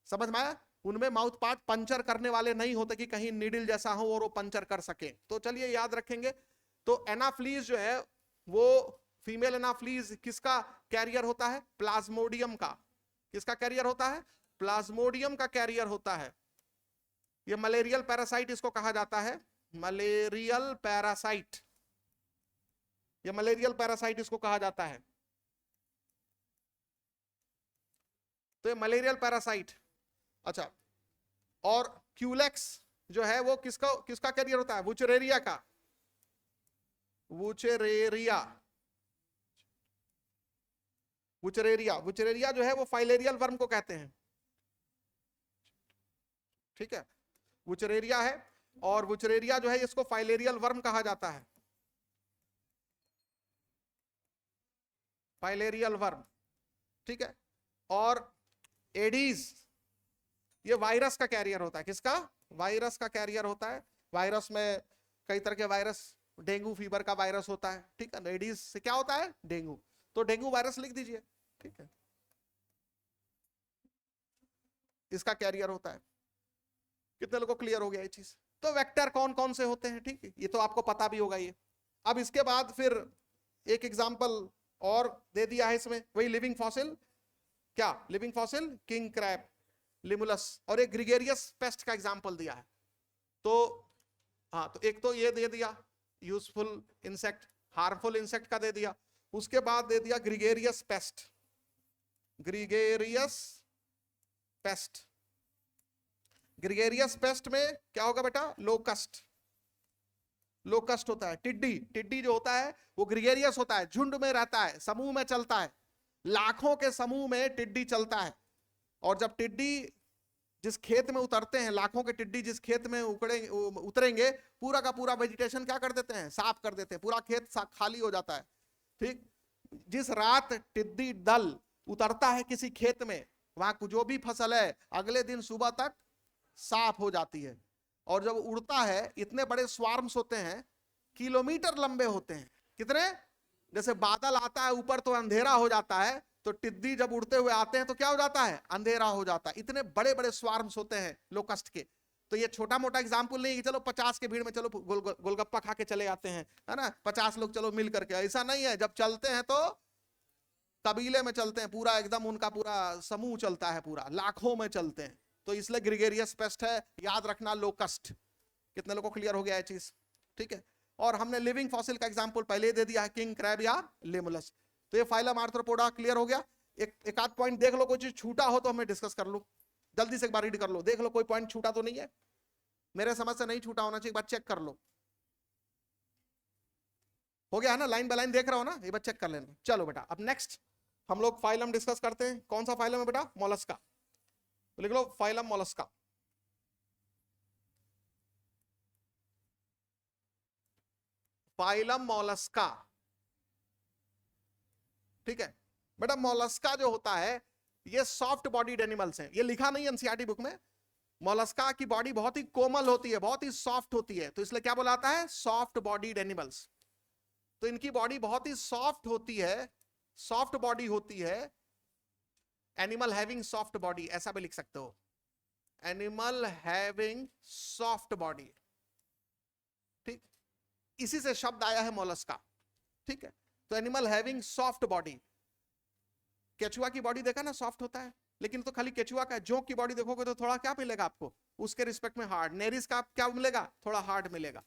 Speaker 1: समझ में आया? उनमें माउथ पार्ट पंचर करने वाले नहीं होते कि कहीं नीडल जैसा हो और वो पंचर कर सके। तो चलिए याद रखेंगे। तो एनाफ्लीज जो है वो फीमेल एनाफ्लीज किसका कैरियर होता है? प्लाज्मोडियम का। किसका कैरियर होता है? प्लाज्मोडियम का कैरियर होता है। ये मलेरियल पैरासाइट इसको कहा जाता है, मलेरियल पैरासाइट। ये मलेरियल पैरासाइट इसको कहा जाता है। तो ये मलेरियल पैरासाइट। अच्छा, और क्यूलेक्स जो है वो किसका कैरियर होता है? वुचरेरिया का। वुचरेरिया, वुचरेरिया जो है वो फाइलेरियल वर्म को कहते हैं। ठीक है, वुचरेरिया है, और वुचरेरिया जो है इसको फाइलेरियल वर्म कहा जाता है, फाइलेरियल वर्म, ठीक है। और एडीज ये वायरस का कैरियर होता है, किसका? वायरस का कैरियर होता है। वायरस में कई तरह के वायरस, डेंगू फीवर का वायरस होता है, ठीक है। एडीज से क्या होता है? डेंगू, तो डेंगू वायरस लिख दीजिए, ठीक है, इसका कैरियर होता है। कितने लोगों को क्लियर हो गया ये चीज? तो वेक्टर कौन कौन से होते हैं, ठीक है, ये तो आपको पता भी होगा ये। अब इसके बाद फिर एक एग्जांपल और दे दिया है इसमें, वही लिविंग फॉसिल, क्या living fossil? King crab, Limulus, और एक ग्रिगेरियस पेस्ट का एग्जांपल दिया है। तो हाँ, तो एक तो ये दे दिया यूजफुल इंसेक्ट, हार्मफुल इंसेक्ट का दे दिया, उसके बाद दे दिया gregarious paste, gregarious paste. Gregarious paste में क्या होगा बेटा? लोकस्ट, लोकस्ट होता है। टिड्डी, टिड्डी जो होता है वो ग्रिगेरियस होता है, झुंड में रहता है, समूह में चलता है, लाखों के समूह में टिड्डी चलता है। और जब टिड्डी जिस खेत में उतरते हैं, लाखों के टिड्डी जिस खेत में उतरेंगे, पूरा का पूरा वेजिटेशन क्या कर देते हैं? साफ कर देते हैं, पूरा खेत खाली हो जाता है, ठीक। जिस रात टिड्डी दल उतरता है किसी खेत में, वहां जो भी फसल है अगले दिन सुबह तक साफ हो जाती है। और जब उड़ता है, इतने बड़े स्वार्म्स होते हैं, किलोमीटर लंबे होते हैं। कितने? जैसे बादल आता है ऊपर तो अंधेरा हो जाता है, तो टिड्डी जब उड़ते हुए आते हैं तो क्या हो जाता है? अंधेरा हो जाता है। इतने बड़े बड़े स्वार्म्स होते हैं लोकस्ट के। तो ये छोटा मोटा एग्जाम्पल नहीं कि चलो 50 के भीड़ में चलो गोलगप्पा खा के चले आते हैं, है ना, 50 लोग चलो मिल करके, ऐसा नहीं है। जब चलते हैं तो कबीले में चलते हैं, पूरा एकदम उनका पूरा समूह चलता है, पूरा लाखों में चलते हैं। तो इसलिए ग्रिगेरियस पेस्ट है, याद रखना लोकस्ट। कितने लोगों को क्लियर हो गया है चीज? ठीक है। और हमने लिविंग फॉसिल का एग्जांपल पहले दे दिया है, किंग क्रैब या लिमुलस। तो ये फाइलम आर्थ्रोपोडा क्लियर हो गया। एक आध पॉइंट देख लो, कोई चीज छूटा हो तो हमें डिस्कस कर लो, जल्दी से एक बार रीड कर लो, देख लो कोई पॉइंट छूटा तो नहीं है। मेरे समझ से नहीं छूटा होना चाहिए, एक बार चेक कर लो। हो गया है ना? लाइन बाय लाइन देख रहा हो ना, एक बार चेक कर लेना। चलो बेटा, अब नेक्स्ट हम लोग फाइलम डिस्कस करते हैं। कौन सा फाइलम है बेटा? मोलस्का। तो लिख लो फाइलम मोलस्का। फाइलम मोलस्का, ठीक है बेटा। मोलस्का जो होता है ये सॉफ्ट बॉडीड एनिमल्स हैं, ये लिखा नहीं एनसीईआरटी बुक में। मोलस्का की बॉडी बहुत ही कोमल होती है, बहुत ही सॉफ्ट होती है, तो इसलिए क्या बोला जाता है? Soft bodied animals. तो इनकी बॉडी बहुत ही सॉफ्ट होती है, सॉफ्ट बॉडी होती है। एनिमल हैविंग सॉफ्ट बॉडी, ऐसा भी लिख सकते हो, एनिमल हैविंग सॉफ्ट बॉडी, ठीक। इसी से शब्द आया है मोलस्का, ठीक है। तो एनिमल हैविंग सॉफ्ट बॉडी। केचुआ की बॉडी देखा ना, सॉफ्ट होता है, लेकिन तो खाली केचुआ का। जोंक की बॉडी देखोगे तो थोड़ा क्या मिलेगा आपको उसके रिस्पेक्ट में? हार्ड। नेरिस का क्या मिलेगा? थोड़ा हार्ड मिलेगा।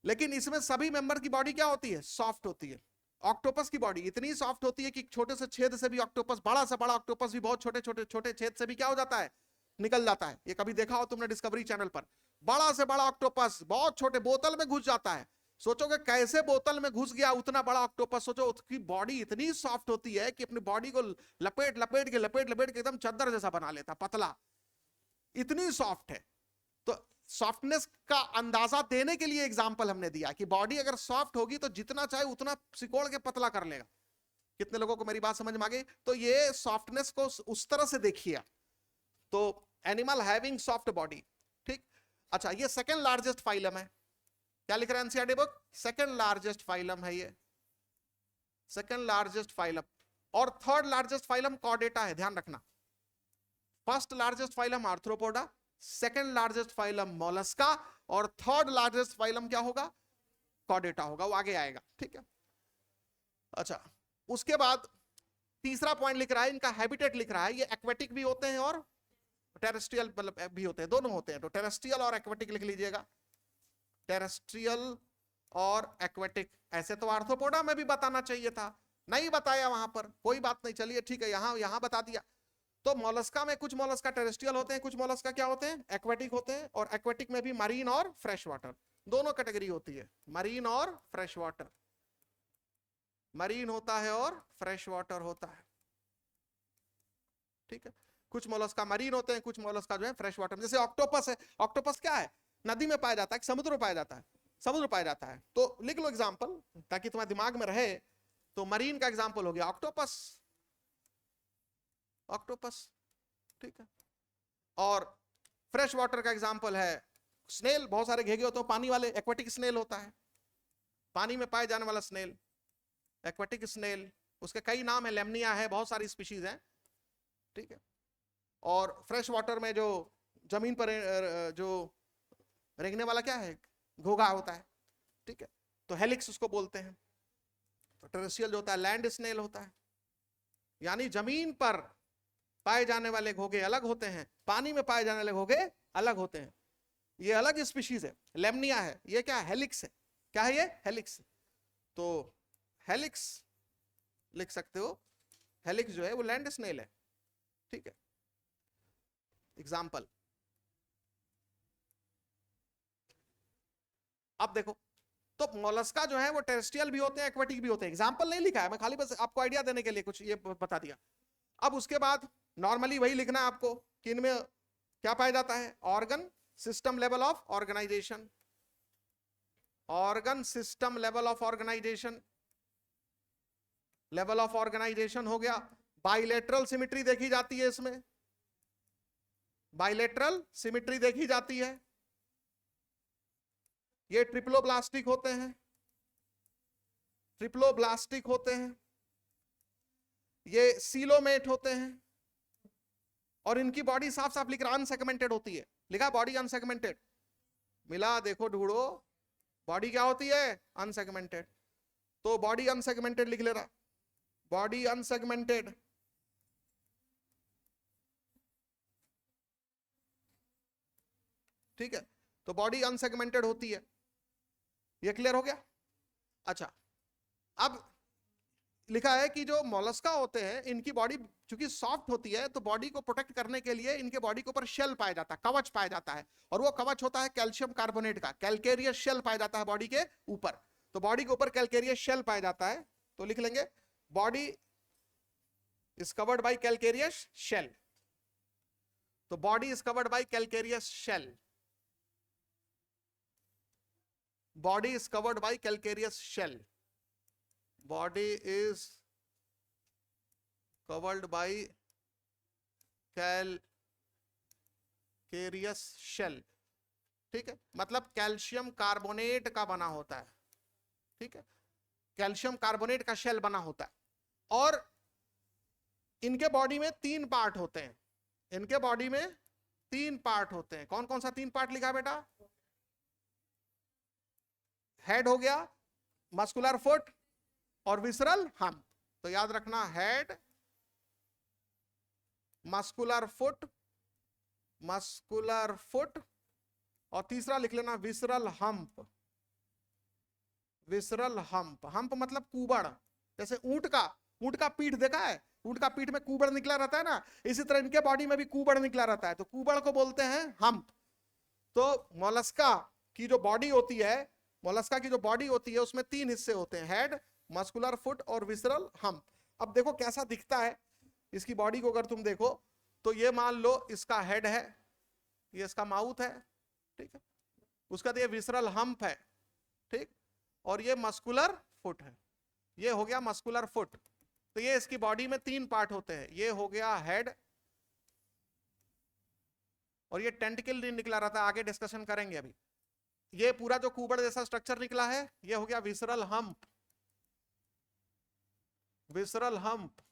Speaker 1: लेकिन इसमें सभी मेंबर की बॉडी क्या होती है? सॉफ्ट होती है। ऑक्टोपस की बॉडी इतनी सॉफ्ट होती है कि छोटे से छेद से भी ऑक्टोपस, बड़ा से बड़ा ऑक्टोपस भी बहुत छोटे छोटे छोटे छेद से भी क्या हो जाता है? निकल जाता है। ये कभी देखा हो तुमने डिस्कवरी चैनल पर? बड़ा से बड़ा ऑक्टोपस बहुत छोटे बोतल में घुस जाता है। सोचोगे कैसे बोतल में घुस गया उतना बड़ा ऑक्टोपस? सोचो उसकी बॉडी इतनी सॉफ्ट होती है कि अपनी बॉडी को लपेट लपेट के एकदम चादर जैसा बना लेता, पतला, इतनी सॉफ्ट है। तो सॉफ्टनेस का अंदाजा देने के लिए एग्जांपल हमने दिया कि बॉडी अगर सॉफ्ट होगी तो जितना चाहे उतना सिकोड़ के पतला कर लेगा। कितने लोगों को मेरी बात समझ में आ गई? तो ये सॉफ्टनेस को उस तरह से देखिए। तो एनिमल हैविंग सॉफ्ट बॉडी, ठीक। अच्छा, ये सेकंड लार्जेस्ट फाइलम है। क्या लिख रहा है NCERT book? Second largest phylum है ये, सेकंड लार्जेस्ट फाइलम। और थर्ड लार्जेस्ट फाइलम कॉर्डेटा है, ध्यान रखना। First largest phylum arthropoda, second largest phylum Mollusca, और थर्ड लार्जेस्ट फाइलम क्या होगा? कॉर्डेटा होगा, वो आगे आएगा, ठीक है। अच्छा, उसके बाद तीसरा पॉइंट लिख रहा है, इनका हैबिटेट लिख रहा है। ये एक्वेटिक भी होते हैं और टेरेस्ट्रियल भी होते हैं, दोनों होते हैं। तो टेरेस्ट्रियल और एक्वेटिक लिख लीजिएगा, टेरेस्ट्रियल और एक्वेटिक। ऐसे तो आर्थ्रोपोडा में भी बताना चाहिए था, नहीं बताया वहां पर, कोई बात नहीं, चलिए ठीक है, यहां बता दिया। तो मोलस्का में कुछ मोलस्का टेरेस्ट्रियल होते हैं, कुछ मोलस्का क्या होते हैं? एक्वेटिक होते हैं। और एक्वेटिक में भी मरीन और फ्रेश वाटर दोनों कैटेगरी होती है, मरीन और फ्रेश वाटर। मरीन होता है और फ्रेश वाटर होता है, ठीक है। कुछ मोलस्का मरीन होते हैं, कुछ मोलस्का जो है फ्रेश वाटर में। जैसे ऑक्टोपस है, ऑक्टोपस क्या है, नदी में पाया जाता है, समुद्र में पाया जाता है, समुद्र में पाया जाता है। तो लिख लो एग्जाम्पल ताकि तुम्हारे दिमाग में रहे। तो मरीन का एग्जाम्पल हो गया ऑक्टोपस, ऑक्टोपस, ठीक है। और फ्रेश वाटर का एग्जाम्पल है स्नेल, बहुत सारे घेघे होते हैं पानी वाले, एक्वेटिक स्नेल होता है, पानी में पाए जाने वाला स्नेल, एक्वेटिक स्नेल, उसके कई नाम है, लेमनिया है, बहुत सारी स्पीशीज हैं, ठीक है। और फ्रेश वाटर में जो जमीन पर जो रेंगने वाला क्या है, घोघा होता है, ठीक है, तो हेलिक्स उसको बोलते हैं। तो टेरेस्ट्रियल जो होता है लैंड स्नेल होता है, यानी जमीन पर पाए जाने वाले घोघे अलग होते हैं, पानी में पाए जाने वाले घोघे अलग होते हैं, ये अलग स्पीशीज है। लेमनिया है, ये क्या है, हेलिक्स है, क्या है ये, हेलिक्स। तो हेलिक्स लिख सकते हो, हेलिक्स जो है वो लैंड स्नेल है, ठीक है। एग्जाम्पल, अब देखो, तो मोलस्का जो है वो टेरेस्ट्रियल भी होते हैं, एक्वेटिक भी होते हैं। एग्जाम्पल नहीं लिखा है, मैं खाली बस आपको आइडिया देने के लिए कुछ ये बता दिया। अब उसके बाद नॉर्मली वही लिखना है आपको कि इनमें क्या पाया जाता है, organ system level of organisation, organ system level of organisation, level of organisation हो गया। बाइलेटरल सिमिट्री देखी जाती है इसमें, बाइलेटरल सिमिट्री देखी जाती है। ये ट्रिप्लोब्लास्टिक होते हैं, ट्रिप्लोब्लास्टिक होते हैं, ये सीलोमेट होते हैं। और इनकी बॉडी साफ साफ लिख रहा अनसेगमेंटेड होती है, लिखा बॉडी अनसेगमेंटेड, मिला देखो ढूंढो, बॉडी क्या होती है, अनसेगमेंटेड। तो बॉडी अनसेगमेंटेड लिख ले रहा, बॉडी अनसेगमेंटेड, ठीक है। तो बॉडी अनसेगमेंटेड होती है, ये क्लियर हो गया। अच्छा, अब लिखा है कि जो मोलस्का होते हैं इनकी बॉडी चूंकि सॉफ्ट होती है, तो बॉडी को प्रोटेक्ट करने के लिए इनके बॉडी के ऊपर शेल पाया जाता है, कवच पाया जाता है, और वो कवच होता है कैल्शियम कार्बोनेट का, कैलकेरियस शेल पाया जाता है बॉडी के ऊपर। तो बॉडी के ऊपर कैलकेरियस शेल पाया जाता है, तो लिख लेंगे body is covered by calcareous shell. तो body is covered by calcareous shell, body is covered by calcareous shell, body is covered by calcareous shell, ठीक है, मतलब कैल्शियम कार्बोनेट का बना होता है, ठीक है, कैल्शियम कार्बोनेट का शेल बना होता है। और इनके बॉडी में 3 पार्ट होते हैं, इनके बॉडी में 3 पार्ट होते हैं। कौन कौन सा 3 पार्ट लिखा बेटा, हेड हो गया, मस्कुलर फुट और विसरल हम्प। तो याद रखना, head, muscular foot, muscular foot, और तीसरा लिख लेना visceral hump, visceral hump. Hump मतलब कुबड़, जैसे ऊंट का पीठ देखा है, ऊंट का पीठ में कुबड़ निकला रहता है ना, इसी तरह इनके बॉडी में भी कुबड़ निकला रहता है, तो कुबड़ को बोलते हैं हम्प। तो मोलस्का की जो बॉडी होती है, मोलस्का की जो बॉडी होती है उसमें 3 हिस्से होते हैं, हेड, मस्कुलर फुट और विसरल हम्प। अब देखो कैसा दिखता है इसकी बॉडी को, अगर तुम देखो तो ये मान लो इसका हेड है, ये इसका माउथ है, ठीक है, उसका तो ये विसरल हम्प है, ठीक, और ये मस्कुलर फुट है, ये हो गया मस्कुलर फुट। तो ये इसकी बॉडी में 3 पार्ट होते हैं, ये हो गया हेड, और ये टेंटिकल निकला रहता है, आगे डिस्कशन करेंगे अभी। ये पूरा जो कुबड़ जैसा स्ट्रक्चर निकला है ये हो गया विसरल हम्प, विसरल हम्प।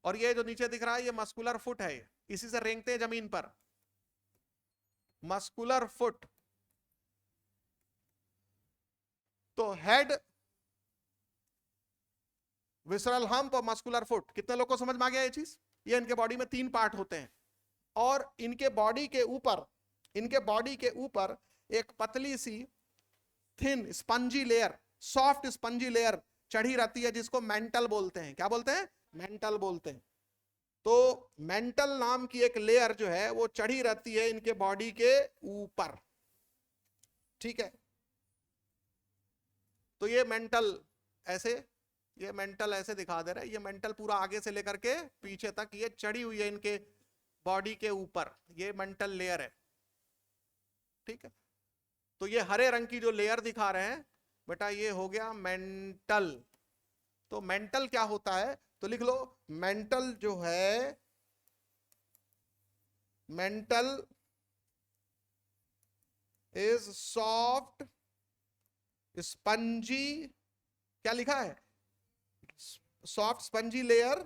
Speaker 1: और ये जो नीचे दिख रहा है ये मस्कुलर फुट है, इसी से रेंगते हैं जमीन पर, मस्कुलर फुट। तो हेड, विसरल हम्प और मस्कुलर फुट, कितने लोगों को समझ में आ गया ये चीज? ये इनके बॉडी में 3 पार्ट होते हैं, और इनके बॉडी के ऊपर, इनके बॉडी के ऊपर एक पतली सी thin spongy layer, soft spongy layer चढ़ी रहती है, जिसको मेंटल बोलते हैं। क्या बोलते हैं? मेंटल बोलते हैं। तो मेंटल नाम की एक लेयर जो है वो चढ़ी रहती है इनके बॉडी के ऊपर, ठीक है। तो ये मेंटल ऐसे ये मेंटल ऐसे दिखा दे रहा है, ये मेंटल पूरा आगे से लेकर के पीछे तक ये चढ़ी हुई है इनके बॉडी के ऊपर, ये मेंटल लेयर है, ठीक है। तो ये हरे रंग की जो लेयर दिखा रहे हैं बेटा, ये हो गया मेंटल। तो मेंटल क्या होता है, तो लिख लो, मेंटल जो है, मेंटल इज सॉफ्ट स्पंजी, क्या लिखा है, soft spongy layer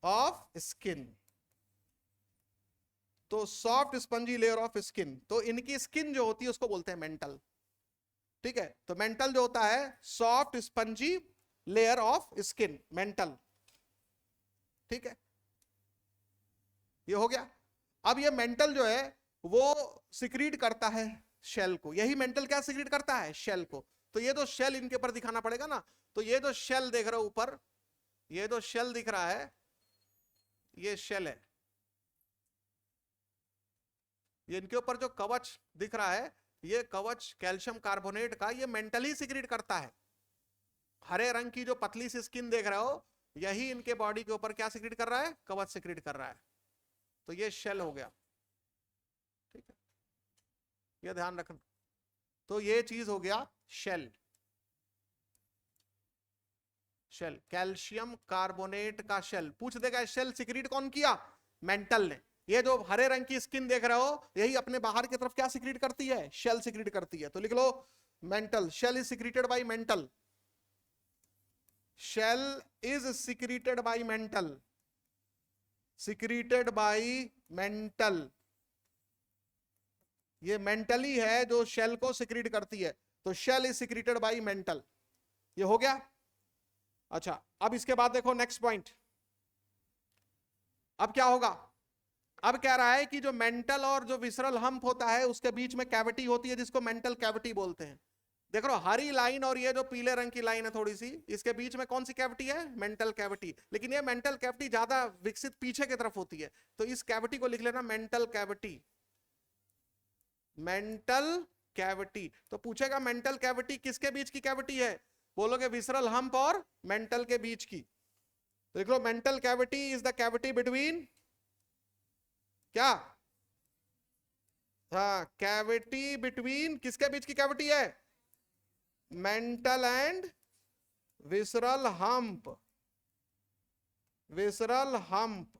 Speaker 1: of skin. तो soft spongy layer of skin, तो इनकी स्किन जो होती है उसको बोलते हैं मेंटल, ठीक है। तो मेंटल जो होता है soft spongy layer of skin, mental, ठीक है। ये हो गया। अब ये मेंटल जो है वो सिक्रीट करता है शेल को, यही मेंटल क्या सिक्रीट करता है, शेल को। तो ये जो शेल इनके ऊपर दिखाना पड़ेगा ना, तो ये जो शेल देख रहे हो ऊपर, ये जो शेल दिख रहा है, ये शेल है, ये इनके ऊपर जो कवच दिख रहा है, ये कवच कैल्शियम कार्बोनेट का, ये मेंटल ही सिक्रीट करता है। हरे रंग की जो पतली सी स्किन देख रहे हो, यही इनके बॉडी के ऊपर क्या सिक्रीट कर रहा है, कवच सिक्रीट कर रहा है। तो ये शेल हो गया, ठीक है, ये ध्यान रखना। तो ये चीज हो गया शेल, शेल कैल्शियम कार्बोनेट का शेल। पूछ देगा शेल सिक्रीट कौन किया, मेंटल ने। ये जो हरे रंग की स्किन देख रहे हो, यही अपने बाहर की तरफ क्या सिक्रीट करती है, शेल सिक्रीट करती है। तो लिख लो mantle, shell is secreted by mantle, shell is secreted by mantle, secreted by mantle. ये मेंटली है जो शेल को सिक्रीट करती है, तो shell is secreted by mantle. ये हो गया। अच्छा, अब इसके बाद देखो नेक्स्ट पॉइंट, अब क्या होगा। अब कह रहा है कि जो मेंटल और जो विसरल हम्प होता है उसके बीच में कैविटी होती है, जिसको मेंटल कैविटी बोलते हैं। देख लो हरी लाइन और ये जो पीले रंग की लाइन है थोड़ी सी, इसके बीच में कौन सी कैविटी है, मेंटल कैविटी। लेकिन ये मेंटल कैविटी ज्यादा विकसित पीछे की तरफ होती है, तो इस कैविटी को लिख लेना मेंटल कैविटी, मेंटल कैविटी। तो पूछेगा मेंटल कैविटी किसके बीच की कैविटी है, बोलोगे विसरल हम्प और मेंटल के बीच की। तो लिख लो mantle cavity is the cavity between, क्या, हाँ, कैविटी बिटवीन, किसके बीच की कैविटी है, mantle and visceral hump, visceral hump.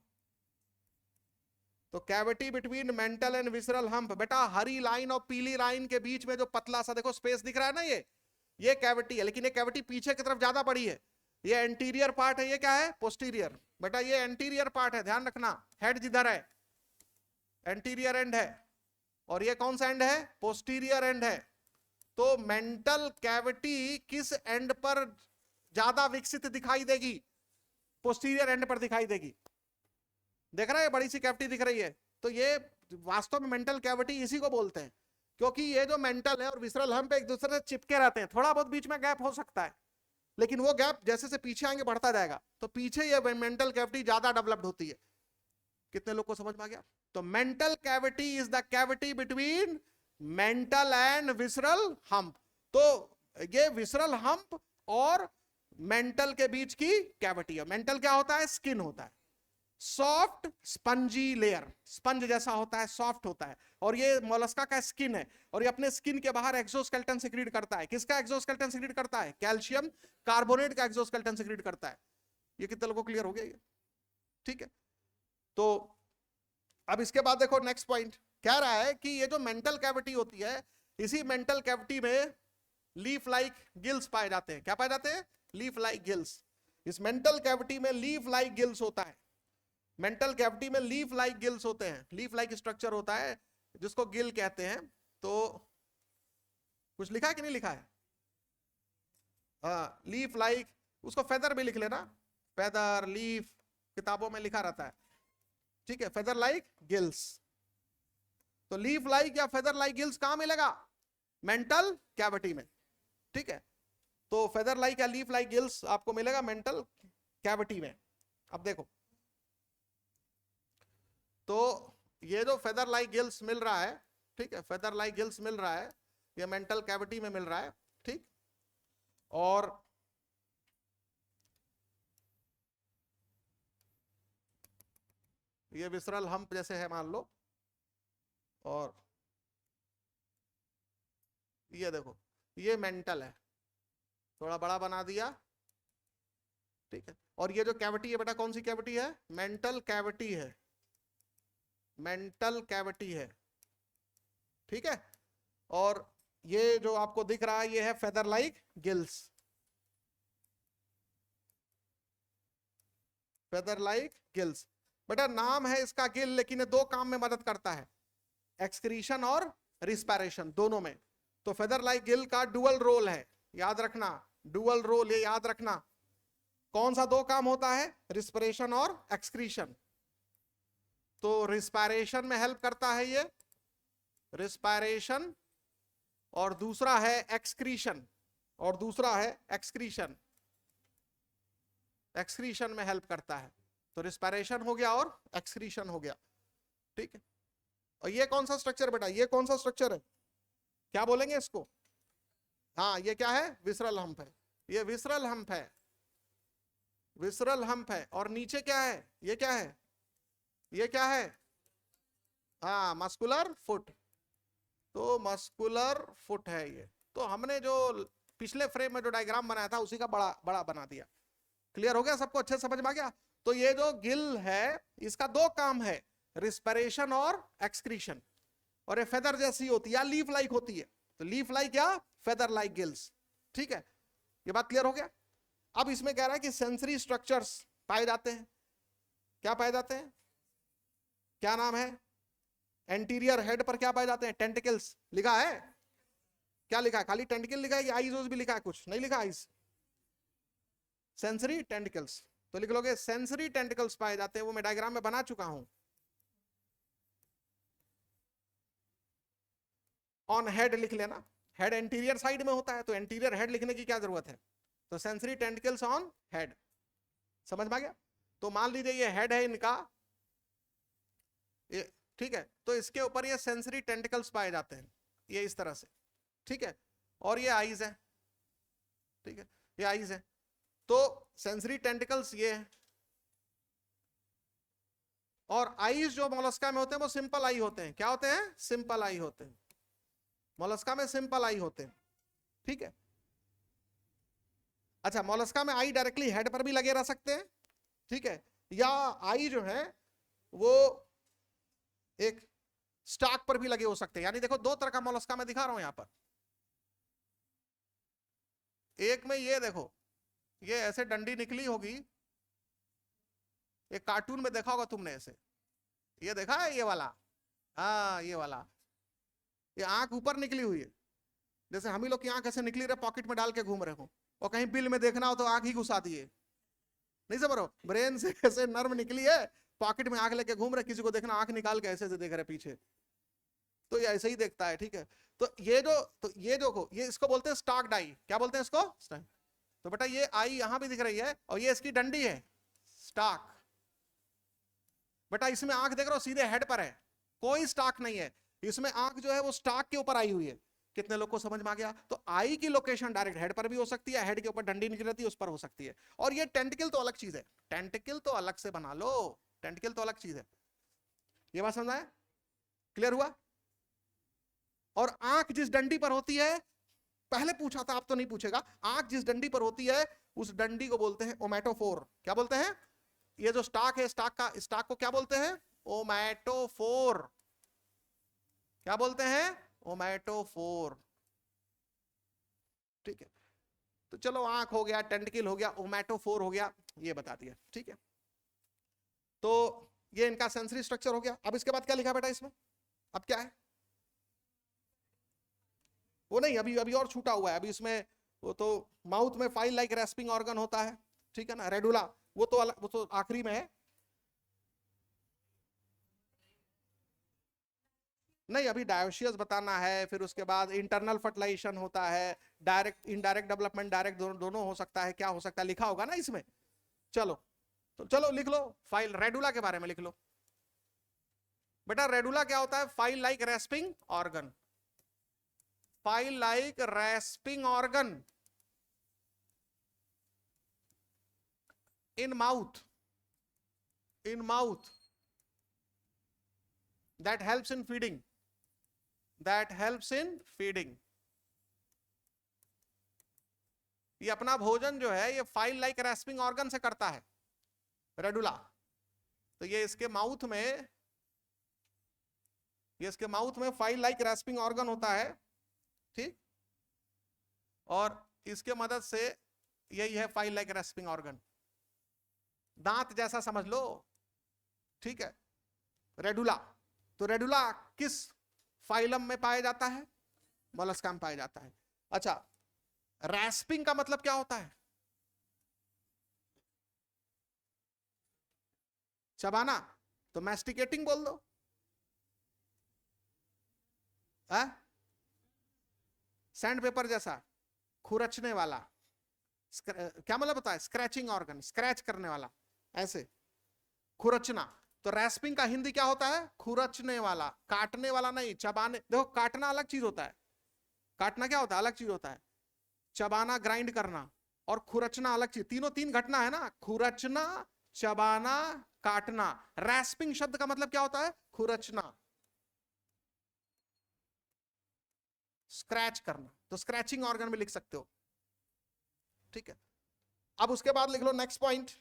Speaker 1: तो cavity between mantle and visceral hump. बेटा हरी लाइन और पीली लाइन के बीच में जो पतला सा देखो स्पेस दिख रहा है ना, ये कैविटी है, लेकिन ये कैविटी पीछे की तरफ ज्यादा बड़ी है। ये एंटीरियर पार्ट है, ये क्या है, पोस्टीरियर। बेटा ये एंटीरियर पार्ट है, ध्यान रखना, हेड जिधर है एंटीरियर एंड है, और ये कौन सा एंड है, पोस्टीरियर एंड है। तो मेंटल कैविटी किस एंड पर ज्यादा विकसित दिखाई देगी, पोस्टीरियर एंड पर दिखाई देगी। देख रहा है बड़ी सी कैविटी दिख रही है, तो ये वास्तव में मेंटल कैविटी इसी को बोलते हैं, क्योंकि ये जो मेंटल है और विसरल हम्प एक दूसरे से चिपके रहते हैं। थोड़ा बहुत बीच में गैप हो सकता है, लेकिन वो गैप जैसे से पीछे आएंगे बढ़ता जाएगा, तो पीछे ये मेंटल कैविटी ज्यादा डेवलप्ड होती है। कितने लोग को समझ में आ गया। तो mental cavity is the cavity between mantle and visceral hump. तो ये विसरल हम्प और मेंटल के बीच की कैविटी है। मेंटल क्या होता है, स्किन होता है, सॉफ्ट स्पंजी लेयर, स्पंज जैसा होता है, सॉफ्ट होता है। और ये मोलस्का का स्किन है, और ये अपने स्किन के बाहर एक्सोस्केलेटन सिक्रीट करता है। किसका एक्सोस्केलेटन सिक्रीट करता है, कैल्शियम कार्बोनेट का एक्सोस्केलेटन सिक्रीट करता है। ये कितने लोगों को क्लियर हो गया ये, ठीक है। तो अब इसके बाद देखो नेक्स्ट पॉइंट कह रहा है कि ये जो मेंटल कैविटी होती है, इसी मेंटल कैविटी में लीफ लाइक गिल्स पाए जाते हैं। क्या पाए जाते हैं, लीफ लाइक गिल्स। इस मेंटल कैविटी में लीफ लाइक गिल्स होता है, मेंटल कैविटी में लीफ लाइक गिल्स होते हैं, लीफ लाइक स्ट्रक्चर होता है जिसको गिल कहते हैं। तो कुछ लिखा है कि नहीं लिखा है, हाँ, लीफ लाइक, उसको फेदर भी लिख लेना, फेदर लीफ किताबों में लिखा रहता है, ठीक है, फेदर लाइक गिल्स। तो लीफ लाइक या फेदर लाइक गिल्स कहां मिलेगा, मेंटल कैविटी में, ठीक है। तो फेदर लाइक या लीफ लाइक गिल्स आपको मिलेगा मेंटल कैविटी में। अब देखो, तो ये जो फेदर लाइक गिल्स मिल रहा है, ठीक है, फेदर लाइक गिल्स मिल रहा है, ये मेंटल कैविटी में मिल रहा है, ठीक। और ये विसरल हम्प जैसे है मान लो, और ये देखो ये मेंटल है, थोड़ा बड़ा बना दिया, ठीक है। और ये जो कैविटी है बेटा कौन सी कैविटी है? मेंटल कैविटी है, मेंटल कैविटी है, ठीक है। और ये जो आपको दिख रहा है ये है feather like gills, feather like gills. बेटा नाम है इसका गिल, लेकिन ये दो काम में मदद करता है, एक्सक्रीशन और रिस्पायरेशन दोनों में। तो फेदर लाइक गिल का डुअल रोल है, याद रखना, डुअल रोल, ये याद रखना। कौन सा दो काम होता है? रिस्पिरेशन और एक्सक्रीशन। तो रिस्पायरेशन में हेल्प करता है ये, रिस्पायरेशन, और दूसरा है एक्सक्रीशन, और दूसरा है एक्सक्रीशन, एक्सक्रीशन में हेल्प करता है। तो रिस्पायरेशन हो गया और एक्सक्रीशन हो गया, ठीक है। और ये कौन सा स्ट्रक्चर बेटा, ये कौन सा स्ट्रक्चर है, क्या बोलेंगे इसको? हाँ ये क्या है? विसरल हम्प है, ये विसरल हम्प है, विसरल हम्प है। और नीचे क्या है? ये क्या है? ये क्या है? हाँ मस्कुलर फुट, तो मस्कुलर फुट है ये। तो हमने जो पिछले फ्रेम में जो डायग्राम बनाया था उसी का बड़ा बड़ा बना दिया। क्लियर हो गया सबको? अच्छे समझ में आ गया? तो ये जो गिल है इसका दो काम है, रिस्पिरेशन और एक्सक्रीशन। और ये फेदर जैसी होती है या लीफ लाइक होती है, तो लीफ लाइक या फेदर लाइक गिल्स, ठीक है। ये बात क्लियर हो गया? अब इसमें कह रहा है कि सेंसरी स्ट्रक्चर्स पाए जाते हैं। क्या पाए जाते हैं? क्या नाम है? एंटीरियर हेड पर क्या पाए जाते हैं? टेंटिकल्स लिखा है। क्या लिखा है? खाली टेंटिकल लिखा है कि आईज भी लिखा है? कुछ नहीं लिखा आईज, सेंसरी टेंटिकल्स। तो लिख लोगे सेंसरी टेंटिकल्स पाए जाते हैं, वो मैं डायग्राम में बना चुका हूं। ऑन हेड लिख लेना, हेड एंटीरियर साइड में होता है तो एंटीरियर हेड लिखने की क्या जरूरत है? तो सेंसरी टेंटिकल्स ऑन हेड, समझ में आ गया? तो मान लीजिए ये हेड है इनका, ये ठीक है, तो इसके ऊपर ये सेंसरी टेंटिकल्स पाए जाते हैं, ये इस तरह से, ठीक है। और ये आईज है, ठीक है, ये आईज है। तो सेंसरी टेंटिकल्स ये है, और आईज जो मोलस्का में होते हैं वो सिंपल आई होते हैं। क्या होते हैं? सिंपल आई होते हैं, मोलस्का में सिंपल आई होते हैं, ठीक है। अच्छा, मोलस्का में आई डायरेक्टली हेड पर भी लगे रह सकते हैं, ठीक है, या आई जो है वो एक स्टाक पर भी लगे हो सकते हैं। यानी देखो दो तरह का मोलस्का मैं दिखा रहा हूं यहां पर। एक में ये देखो, ये ऐसे डंडी निकली होगी, एक कार्टून में देखा होगा तुमने ऐसे, ये देखा है ये वाला, हाँ ये वाला, ये आंख ऊपर निकली हुई है, जैसे हम ही लोग की आंख ऐसे निकली रहे पॉकेट में डाल के घूम रहे हो, और कहीं बिल में देखना हो तो आंख ही घुसा दिए, नहीं समझ रहे हो? ब्रेन से ऐसे नर्व निकली है, पॉकेट में आंख लेके घूम रहे, किसी को देखना आंख निकाल के ऐसे से देख रहे पीछे, तो ये ऐसे ही देखता है, ठीक है। तो ये जो ये इसको बोलते हैं स्टाक डाई। क्या बोलते हैं इसको? तो बेटा ये आई यहां भी दिख रही है, और ये इसकी डंडी है, स्टाक। बेटा इसमें आंख देख रहे हो सीधे हेड पर है, कोई स्टाक नहीं है, इसमें आंख जो है वो स्टाक के ऊपर आई हुई है। कितने लोग को समझ में आ गया? तो आई की लोकेशन डायरेक्ट हेड पर भी हो सकती है, हेड के ऊपर डंडी निकल रहती है उस पर हो सकती है। और ये टेंटिकल तो अलग चीज है, टेंटिकल तो अलग से बना लो, टेंटिकल तो अलग चीज है। ये बात समझ आए? क्लियर हुआ? और आंख जिस डंडी पर होती है, पहले पूछा था, आप तो नहीं पूछेगा, आंख जिस डंडी पर होती है उस डंडी को बोलते हैं ओमेटोफोर। क्या बोलते हैं? ये जो स्टाक है, स्टाक को क्या बोलते हैं? ओमेटोफोर। क्या बोलते हैं? ओमेटोफोर, ठीक है। तो चलो आंख हो गया, टेंटिकल हो गया, ओमेटोफोर हो गया, ये बता दिया, ठीक है। तो ये इनका सेंसरी स्ट्रक्चर हो गया। अब इसके बाद क्या लिखा बेटा इसमें? अब क्या है? वो नहीं, अभी अभी और छूटा हुआ है अभी इसमें। वो तो माउथ में फाइल लाइक रेस्पिंग ऑर्गन होता है, ठीक है ना, रेडुला, वो तो आखिरी में है। नहीं, अभी डायोशियस बताना है, फिर उसके बाद इंटरनल फर्टिलाइजेशन होता है, डायरेक्ट इनडायरेक्ट डेवलपमेंट, डायरेक्ट दोनों हो सकता है, क्या हो सकता है लिखा होगा ना इसमें। चलो, तो चलो लिख लो, फाइल रेडुला के बारे में लिख लो। बेटा रेडुला क्या होता है? File like respiring organ, file like respiring organ in mouth, in mouth, that helps in feeding, that helps in feeding. ये अपना भोजन जो है ये फाइल लाइक रेस्पिंग ऑर्गन से करता है, रेडुला। तो ये इसके माउथ में, ये इसके माउथ में फाइल लाइक रेस्पिंग ऑर्गन होता है, ठीक। और इसके मदद से, यही है फाइल लाइक रेस्पिंग ऑर्गन, दांत जैसा समझ लो, ठीक है, रेडुला। तो रेडुला किस फाइलम में पाया जाता है? मोलस्का में पाया जाता है। अच्छा, रैस्पिंग का मतलब क्या होता है? चबाना, तो मैस्टिकेटिंग बोल दो, है? सैंड पेपर जैसा, खुरचने वाला, क्या मतलब होता है? स्क्रैचिंग ऑर्गन, स्क्रैच करने वाला, ऐसे खुरचना। तो रैस्पिंग का हिंदी क्या होता है? खुरचने वाला, काटने वाला नहीं, चबाने। देखो काटना अलग चीज होता है, काटना क्या होता है? अलग चीज होता है। चबाना ग्राइंड करना, और खुरचना अलग चीज, तीनों तीन घटना है ना, खुरचना, चबाना, काटना। रैस्पिंग शब्द का मतलब क्या होता है? खुरचना, स्क्रैच करना। तो स्क्रैचिंग ऑर्गन में लिख सकते हो, ठीक है। अब उसके बाद लिख लो नेक्स्ट पॉइंट,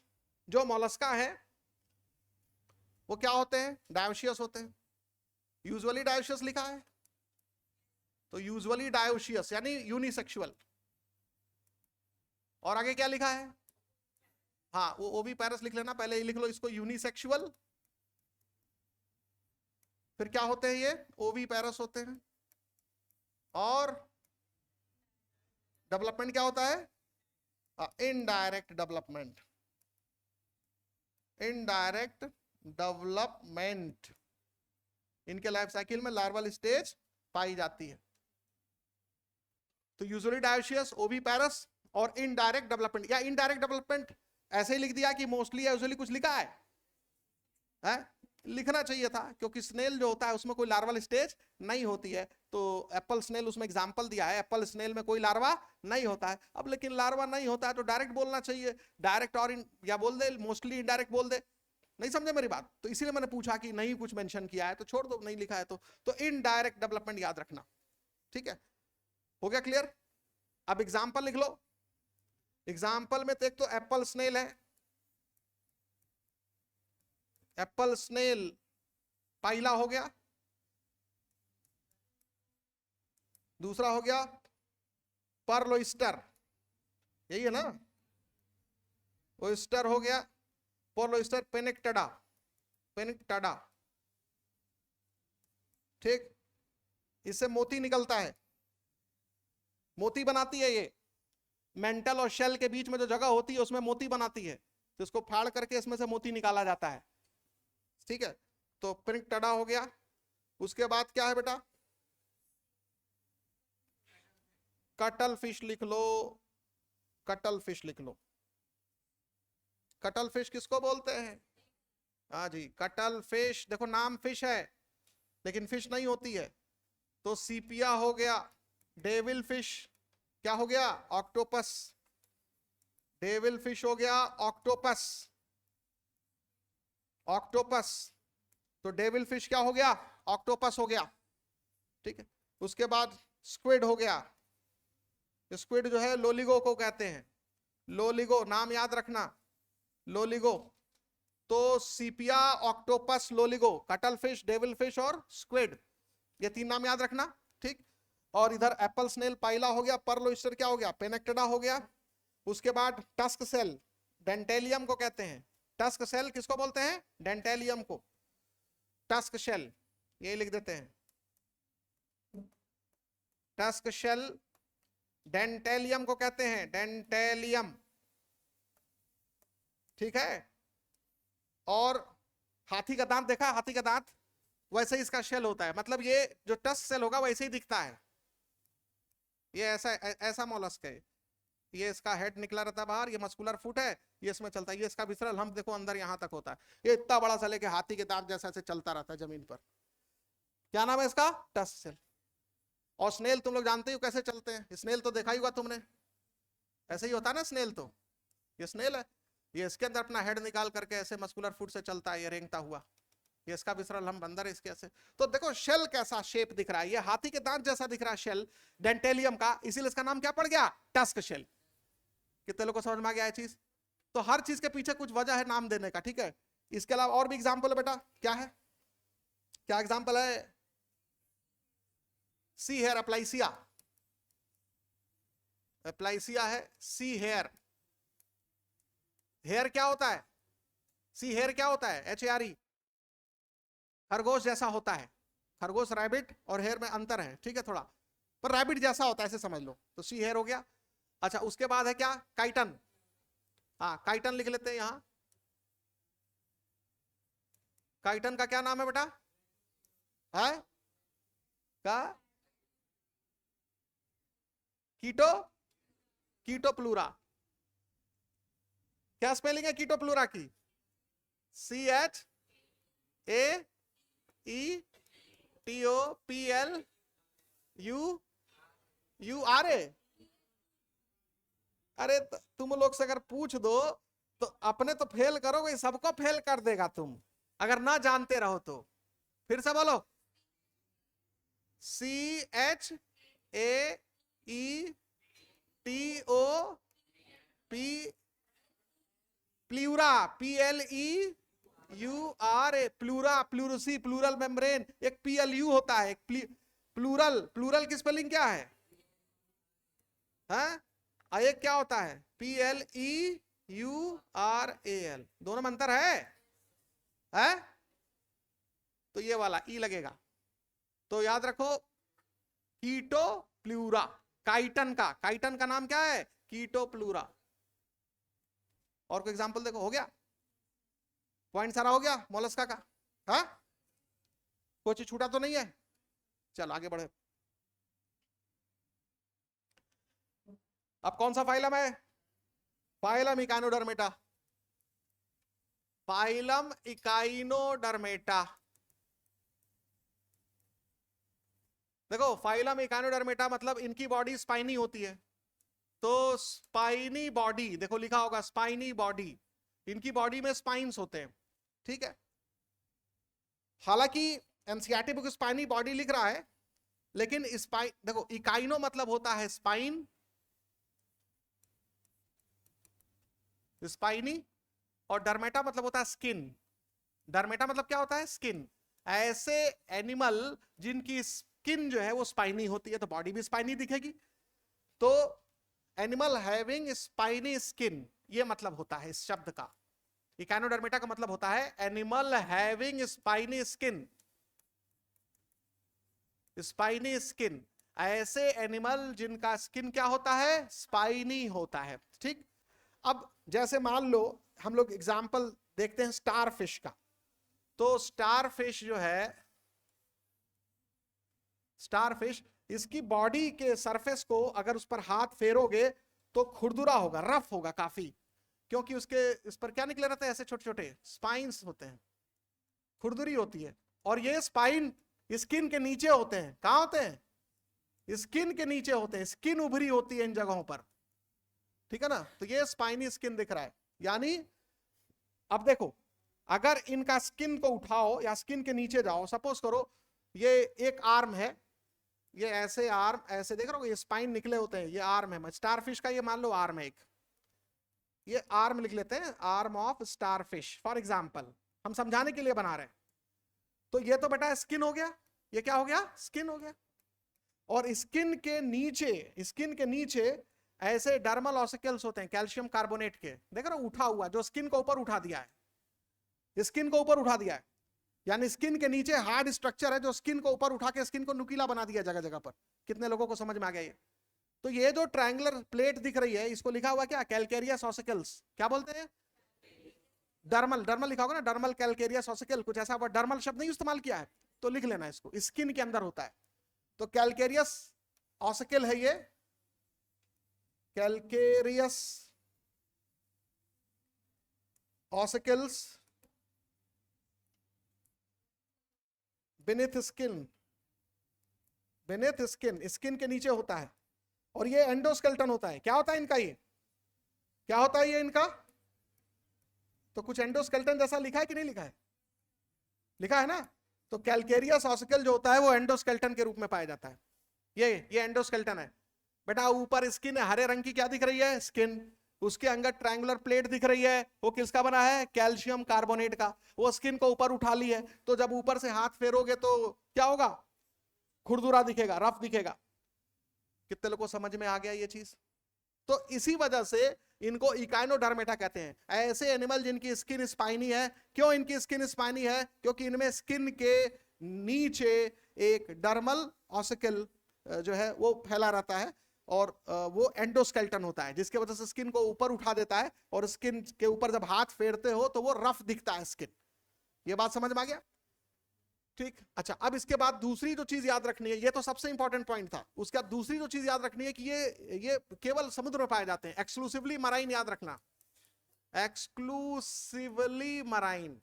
Speaker 1: जो मोलस्का है वो क्या होते हैं? डायोशियस होते हैं। यूजुअली डायोशियस लिखा है, तो यूजुअली डायोशियस यानी यूनिसेक्सुअल। और आगे क्या लिखा है? हाँ, वो ओवी पैरस लिख लेना, पहले ही लिख लो इसको, यूनिसेक्सुअल। फिर क्या होते हैं ये? ओवी पैरस होते हैं। और डेवलपमेंट क्या होता है? Indirect development, indirect development. इनके लाइफ साइकिल में लार्वल स्टेज पाई जाती है। तो यूजुअली डायोशियस, ओवी पैरस, और इनडायरेक्ट डेवलपमेंट। या इनडायरेक्ट डेवलपमेंट ऐसे ही लिख दिया कि मोस्टली या यूजुअली कुछ लिखा है? लिखना चाहिए था, क्योंकि स्नेल जो होता है उसमें कोई लार्वल स्टेज नहीं होती है। तो एप्पल स्नेल उसमें एग्जांपल दिया है, एप्पल स्नेल में कोई लार्वा नहीं होता है। अब लेकिन लार्वा नहीं होता है तो डायरेक्ट बोलना चाहिए, डायरेक्ट और या बोल दे, मोस्टली इनडायरेक्ट बोल दे। नहीं समझे मेरी बात? तो इसीलिए मैंने पूछा कि नहीं कुछ मेंशन किया है तो छोड़ दो, नहीं लिखा है तो इनडायरेक्ट डेवलपमेंट याद रखना, ठीक है। हो गया क्लियर? अब एग्जाम्पल लिख लो। एग्जाम्पल में तो एक तो एप्पल स्नेल है, एप्पल स्नेल पहला हो गया। दूसरा हो गया पर्ल ओयस्टर, यही है ना? ओयस्टर हो गया, पर्ल ओयस्टर, पेनिक्टेडा, पेनिक्टेडा, ठीक। इससे मोती निकलता है, मोती बनाती है ये, मेंटल और शेल के बीच में जो जगह होती है उसमें मोती बनाती है, तो इसको फाड़ करके इसमें से मोती निकाला जाता है, ठीक है। तो पेनिक्टेडा हो गया। उसके बाद क्या है बेटा? कटल फिश लिख लो, कटल फिश लिख लो। कटल फिश किसको बोलते हैं? हाँ जी, कटल फिश। देखो नाम फिश है लेकिन फिश नहीं होती है। तो सीपिया हो गया, डेविल फिश, क्या हो गया? ऑक्टोपस। डेविल फिश हो गया, ऑक्टोपस, ऑक्टोपस। तो डेविल फिश क्या हो गया? ऑक्टोपस हो गया, ठीक है। उसके बाद स्क्विड हो गया। स्क्विड जो है लोलिगो को कहते हैं, लोलिगो, नाम याद रखना, लोलिगो। तो Sepia, octopus, Loligo, cuttlefish, devil fish और स्क्विड, ये तीन नाम याद रखना, ठीक। और इधर एप्पल स्नेल पाइला हो गया, पर्ल ओयस्टर क्या हो गया? पेनिक्टेडा हो गया। उसके बाद टस्क सेल, डेंटेलियम को कहते हैं। टस्क सेल किसको बोलते हैं? डेंटेलियम को। टस्क शेल, ये लिख देते हैं, टस्क शेल डेंटेलियम को कहते हैं, डेंटेलियम, ठीक है। और हाथी का दांत देखा? हाथी का दांत वैसे ही इसका शेल होता है, मतलब ये जो टस्क सेल होगा वैसे ही दिखता है। ये ऐसा ऐसा मोलस्क है। ये इसका हेड निकला रहता है बाहर, ये मस्कुलर फुट है, ये इसमें चलता है। ये इसका विसरल हम देखो अंदर यहां तक होता है, ये इतना बड़ा सा लेके हाथी के दांत जैसा ऐसे चलता रहता है जमीन पर। क्या नाम है इसका? Tusk cell. और स्नेल तुम लोग जानते हो कैसे चलते हैं, स्नेल तो देखा ही होगा तुमने, ऐसे ही होता है ना स्नेल। तो ये स्नेल है, ये इसके अंदर अपना हेड निकाल करके ऐसे मस्कुलर फुट से चलता है, ये रेंगता हुआ, ये इसका विसरल हम अंदर है इसके ऐसे। तो देखो शेल कैसा शेप दिख रहा है, ये हाथी के दांत जैसा दिख रहा है शेल डेंटेलियम का, इसीलिए इसका नाम क्या पड़ गया, टस्क शेल। कितने लोगों को समझ में आ गया ये चीज? तो हर चीज के पीछे कुछ वजह है नाम देने का, ठीक है। इसके अलावा और भी एग्जाम्पल है बेटा, क्या है, क्या एग्जाम्पल है? सी हेयर अप्लाइसिया, अप्लाइसिया है सी हेयर। हेयर क्या होता है, सी हेयर क्या होता है, HARE, खरगोश जैसा होता है। खरगोश रैबिट और हेयर में अंतर है, ठीक है थोड़ा, पर रैबिट जैसा होता है ऐसे समझ लो, तो सी हेयर हो गया। अच्छा उसके बाद है क्या, काइटन, हाँ काइटन लिख लेते हैं यहां। काइटन का क्या नाम है बेटा, है का कीटो, कीटो प्लूरा। क्या स्पेलिंग है कीटो प्लूरा की, CHAETOPLURA। अरे तुम लोग से अगर पूछ दो तो अपने तो फेल करोगे, सबको फेल कर देगा तुम अगर ना जानते रहो तो। फिर से बोलो, CHAETOP pleura, PLEURA, pleura, pleurisy, pleural membrane, एक PLU होता है, एक प्लूरल, प्लूरल की स्पेलिंग क्या है, हाँ एक क्या होता है, PLEURAL, दोनों में अंतर है? तो ये वाला ई लगेगा। तो याद रखो कीटो प्लूरा, काइटन का नाम क्या है, कीटो प्लूरा। और कोई एग्जांपल देखो, हो गया पॉइंट सारा हो गया मोलस्का का, हाँ कोई चीज छूटा तो नहीं है? चल आगे बढ़े। अब कौन सा फाइलम है, फाइलम इकाइनोडर्मेटा, फाइलम इकाइनोडर्मेटा। देखो फाइलम इकाइनोडर्मेटा मतलब इनकी बॉडी स्पाइनी होती है, तो स्पाइनी बॉडी, देखो लिखा होगा स्पाइनी बॉडी, इनकी बॉडी में स्पाइन्स होते हैं, ठीक है। हालांकि एनसीईआरटी बुक स्पाइनी बॉडी लिख रहा है, लेकिन स्पाइन देखो इकाइनो मतलब होता है स्पाइन, स्पाइनी, और डर्मेटा मतलब होता है स्किन। डर्मेटा मतलब क्या होता है, स्किन। ऐसे एनिमल जिनकी स्किन जो है वो स्पाइनी होती है तो बॉडी भी स्पाइनी दिखेगी। तो एनिमल हैविंग स्पाइनी स्किन, ये मतलब होता है इस शब्द का। इकाइनोडर्मेटा का मतलब होता है animal having spiny skin, spiny skin, ऐसे एनिमल जिनका स्किन क्या होता है, स्पाइनी होता है, ठीक। अब जैसे मान लो हम लोग एग्जाम्पल देखते हैं स्टार फिश का, तो स्टार फिश जो है, स्टार फिश, इसकी बॉडी के सरफेस को अगर उस पर हाथ फेरोगे तो खुरदुरा होगा, रफ होगा काफी, क्योंकि उसके इस पर क्या निकले रहते हैं, ऐसे छोटे छोटे स्पाइन्स होते हैं, खुरदुरी होती है। और ये स्पाइन स्किन के नीचे होते हैं, कहां होते हैं, स्किन के नीचे होते हैं, स्किन उभरी होती है इन जगहों पर, ठीक है ना। तो ये स्पाइनी स्किन दिख रहा है। यानी अब देखो अगर इनका स्किन को उठाओ या स्किन के नीचे जाओ, सपोज करो ये एक आर्म है, ये ऐसे आर्म ऐसे देख रहे हो, ये स्पाइन निकले होते हैं, ये आर्म है स्टारफिश का, ये मान लो आर्म है एक, ये आर्म लिख लेते हैं, arm of starfish for example, हम समझाने के लिए बना रहे हैं। तो ये तो बेटा स्किन हो गया, ये क्या हो गया, स्किन हो गया। और स्किन के नीचे, स्किन के नीचे ऐसे डर्मल ऑसिकल्स होते हैं कैल्शियम कार्बोनेट के, देख रहे हो उठा हुआ, जो स्किन को ऊपर उठा दिया है, स्किन को ऊपर उठा दिया है, यानी स्किन के नीचे हार्ड स्ट्रक्चर है जो स्किन को ऊपर उठा के स्किन को नुकीला बना दिया जगह जगह पर। कितने लोगों को समझ में आ गया ये? तो ये जो ट्रायंगुलर प्लेट दिख रही है, इसको लिखा हुआ क्या, कैलकेरियस ऑसिकल्स, क्या बोलते हैं, डर्मल, डर्मल लिखा होगा ना, डर्मल कैलकेरियस ऑसिकल, कुछ ऐसा वर्ड, डर्मल शब्द नहीं इस्तेमाल किया है, तो लिख लेना इसको, स्किन के अंदर होता है। तो कैलकेरियस ऑसिकल है ये, calcareous ossicles beneath skin, beneath skin, skin के नीचे होता है। और ये एंडोस्केल्टन होता है, क्या होता है इनका, ये क्या होता है ये इनका, तो कुछ एंडोस्केल्टन जैसा लिखा है कि नहीं लिखा है, लिखा है ना। तो कैलकेरियस ऑसिकल जो होता है वो एंडोस्केल्टन के रूप में पाया जाता है। ये एंडोस्केल्टन है बेटा। ऊपर स्किन है, हरे रंग की क्या दिख रही है, स्किन। उसके अंदर ट्रायंगुलर प्लेट दिख रही है, वो किसका बना है, कैल्शियम कार्बोनेट का। वो स्किन को ऊपर उठा ली है, तो जब ऊपर से हाथ फेरोगे तो क्या होगा, खुरदुरा दिखेगा, रफ दिखेगा। कितने लोगों को समझ में आ गया ये चीज। तो इसी वजह से इनको इकाइनोडर्मेटा कहते हैं, ऐसे एनिमल जिनकी स्किन स्पाइनी है। क्यों इनकी स्किन स्पाइनी है, क्योंकि इनमें स्किन के नीचे एक डर्मल ऑसिकल जो है वो फैला रहता है, और वो एंडोस्केल्टन होता है, जिसके वजह से स्किन को ऊपर उठा देता है, और स्किन के ऊपर जब हाथ फेरते हो तो वो रफ दिखता है स्किन। ये बात समझ में आ गया, ठीक। अच्छा, अब इसके बाद दूसरी जो चीज याद रखनी है, ये तो सबसे इंपॉर्टेंट पॉइंट था। उसके बाद दूसरी जो चीज याद रखनी है कि ये केवल समुद्र में पाए जाते हैं, एक्सक्लूसिवली मराइन, याद रखना, एक्सक्लूसिवली मराइन।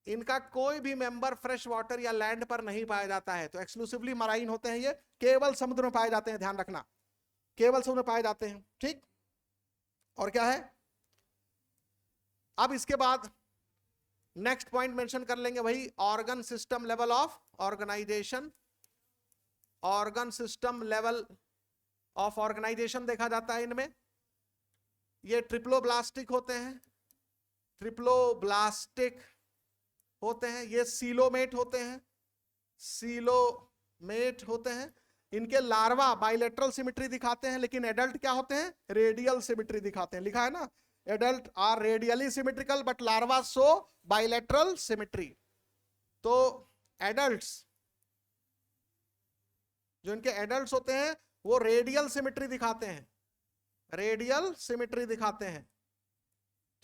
Speaker 1: इनका कोई भी मेंबर फ्रेश वाटर या लैंड पर नहीं पाया जाता है। तो एक्सक्लूसिवली मराइन होते हैं, ये केवल समुद्र में पाए जाते हैं, ध्यान रखना, केवल समुद्र में पाए जाते हैं, ठीक। और क्या है, अब इसके बाद नेक्स्ट पॉइंट मेंशन कर लेंगे भाई, organ system level of organisation. Organ system level of organisation देखा जाता है इनमें। ये ट्रिप्लोब्लास्टिक होते हैं, ट्रिप्लोब्लास्टिक होते हैं। ये सीलोमेट होते हैं, सीलोमेट होते हैं। इनके लार्वा बाइलेटरल सिमेट्री दिखाते हैं, लेकिन एडल्ट क्या होते हैं, रेडियल सिमेट्री दिखाते हैं। लिखा है ना, adult are radially symmetrical but larva show bilateral symmetry. तो एडल्ट्स, जो इनके एडल्ट्स होते हैं वो रेडियल सिमेट्री दिखाते हैं, रेडियल सिमेट्री दिखाते हैं,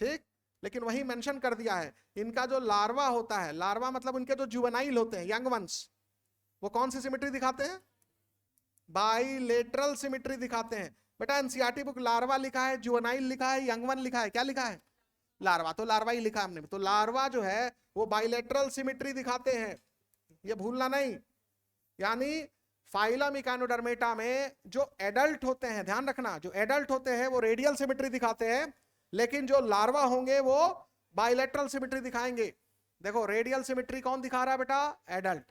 Speaker 1: ठीक। लेकिन वही मेंशन कर दिया है, इनका जो लार्वा होता है, लार्वा मतलब उनके जो जुवेनाइल होते हैं, यंग वंस, वो कौन सी सिमेट्री दिखाते हैं, बाइलेटरल सिमेट्री दिखाते हैं। बेटा एनसीईआरटी बुक लार्वा लिखा है, जुवेनाइल लिखा है, यंग वन लिखा है, क्या लिखा है, लार्वा। तो लार्वा ही लिखा है हमने। तो लार्वा जो है वो बाइलेटरल सिमेट्री दिखाते हैं, ये भूलना नहीं। यानी फाइलम इकाइनोडर्मेटा में जो एडल्ट होते हैं, ध्यान रखना, जो एडल्ट होते हैं वो रेडियल सिमेट्री दिखाते हैं, लेकिन जो लार्वा होंगे वो बाइलेटरल सिमेट्री दिखाएंगे। देखो रेडियल सिमेट्री कौन दिखा रहा है बेटा, एडल्ट।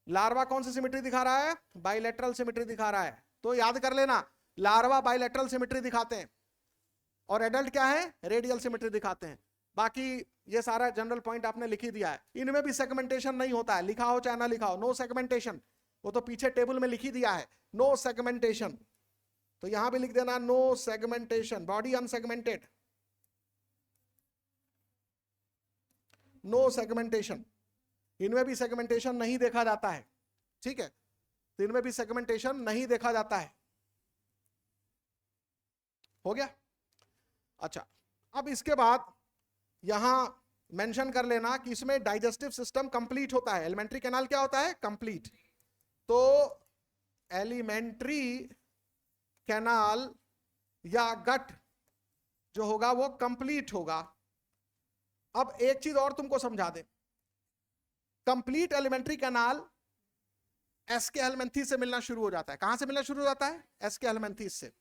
Speaker 1: लार्वा कौन सी सिमेट्री दिखा रहा है, बाइलेटरल सिमेट्री दिखा रहा है। तो याद कर लेना, लार्वा बाइलेटरल सिमेट्री दिखाते हैं और एडल्ट क्या है, रेडियल सिमेट्री दिखाते हैं। बाकी ये सारा जनरल पॉइंट आपने लिख ही दिया है। इनमें भी सेगमेंटेशन नहीं होता है, लिखा हो चाहे ना लिखा हो, नो सेगमेंटेशन। वो तो पीछे टेबल में लिख ही दिया है, नो सेगमेंटेशन। तो यहां भी लिख देना no segmentation, body unsegmented, no segmentation. इनमें भी सेगमेंटेशन नहीं देखा जाता है, ठीक है। तो इनमें भी सेगमेंटेशन नहीं देखा जाता है। हो गया। अच्छा, अब इसके बाद यहां मेंशन कर लेना कि इसमें डाइजेस्टिव सिस्टम कंप्लीट होता है। एलिमेंट्री कैनाल क्या होता है, कंप्लीट। तो एलिमेंट्री कैनाल या गट जो होगा वो कंप्लीट होगा। अब एक चीज और तुमको समझा दे, कंप्लीट एलिमेंट्री कैनाल एस्के हेलमिंथेस से मिलना शुरू हो जाता है। कहां से मिलना शुरू हो जाता है, एस्के हेलमिंथेस से।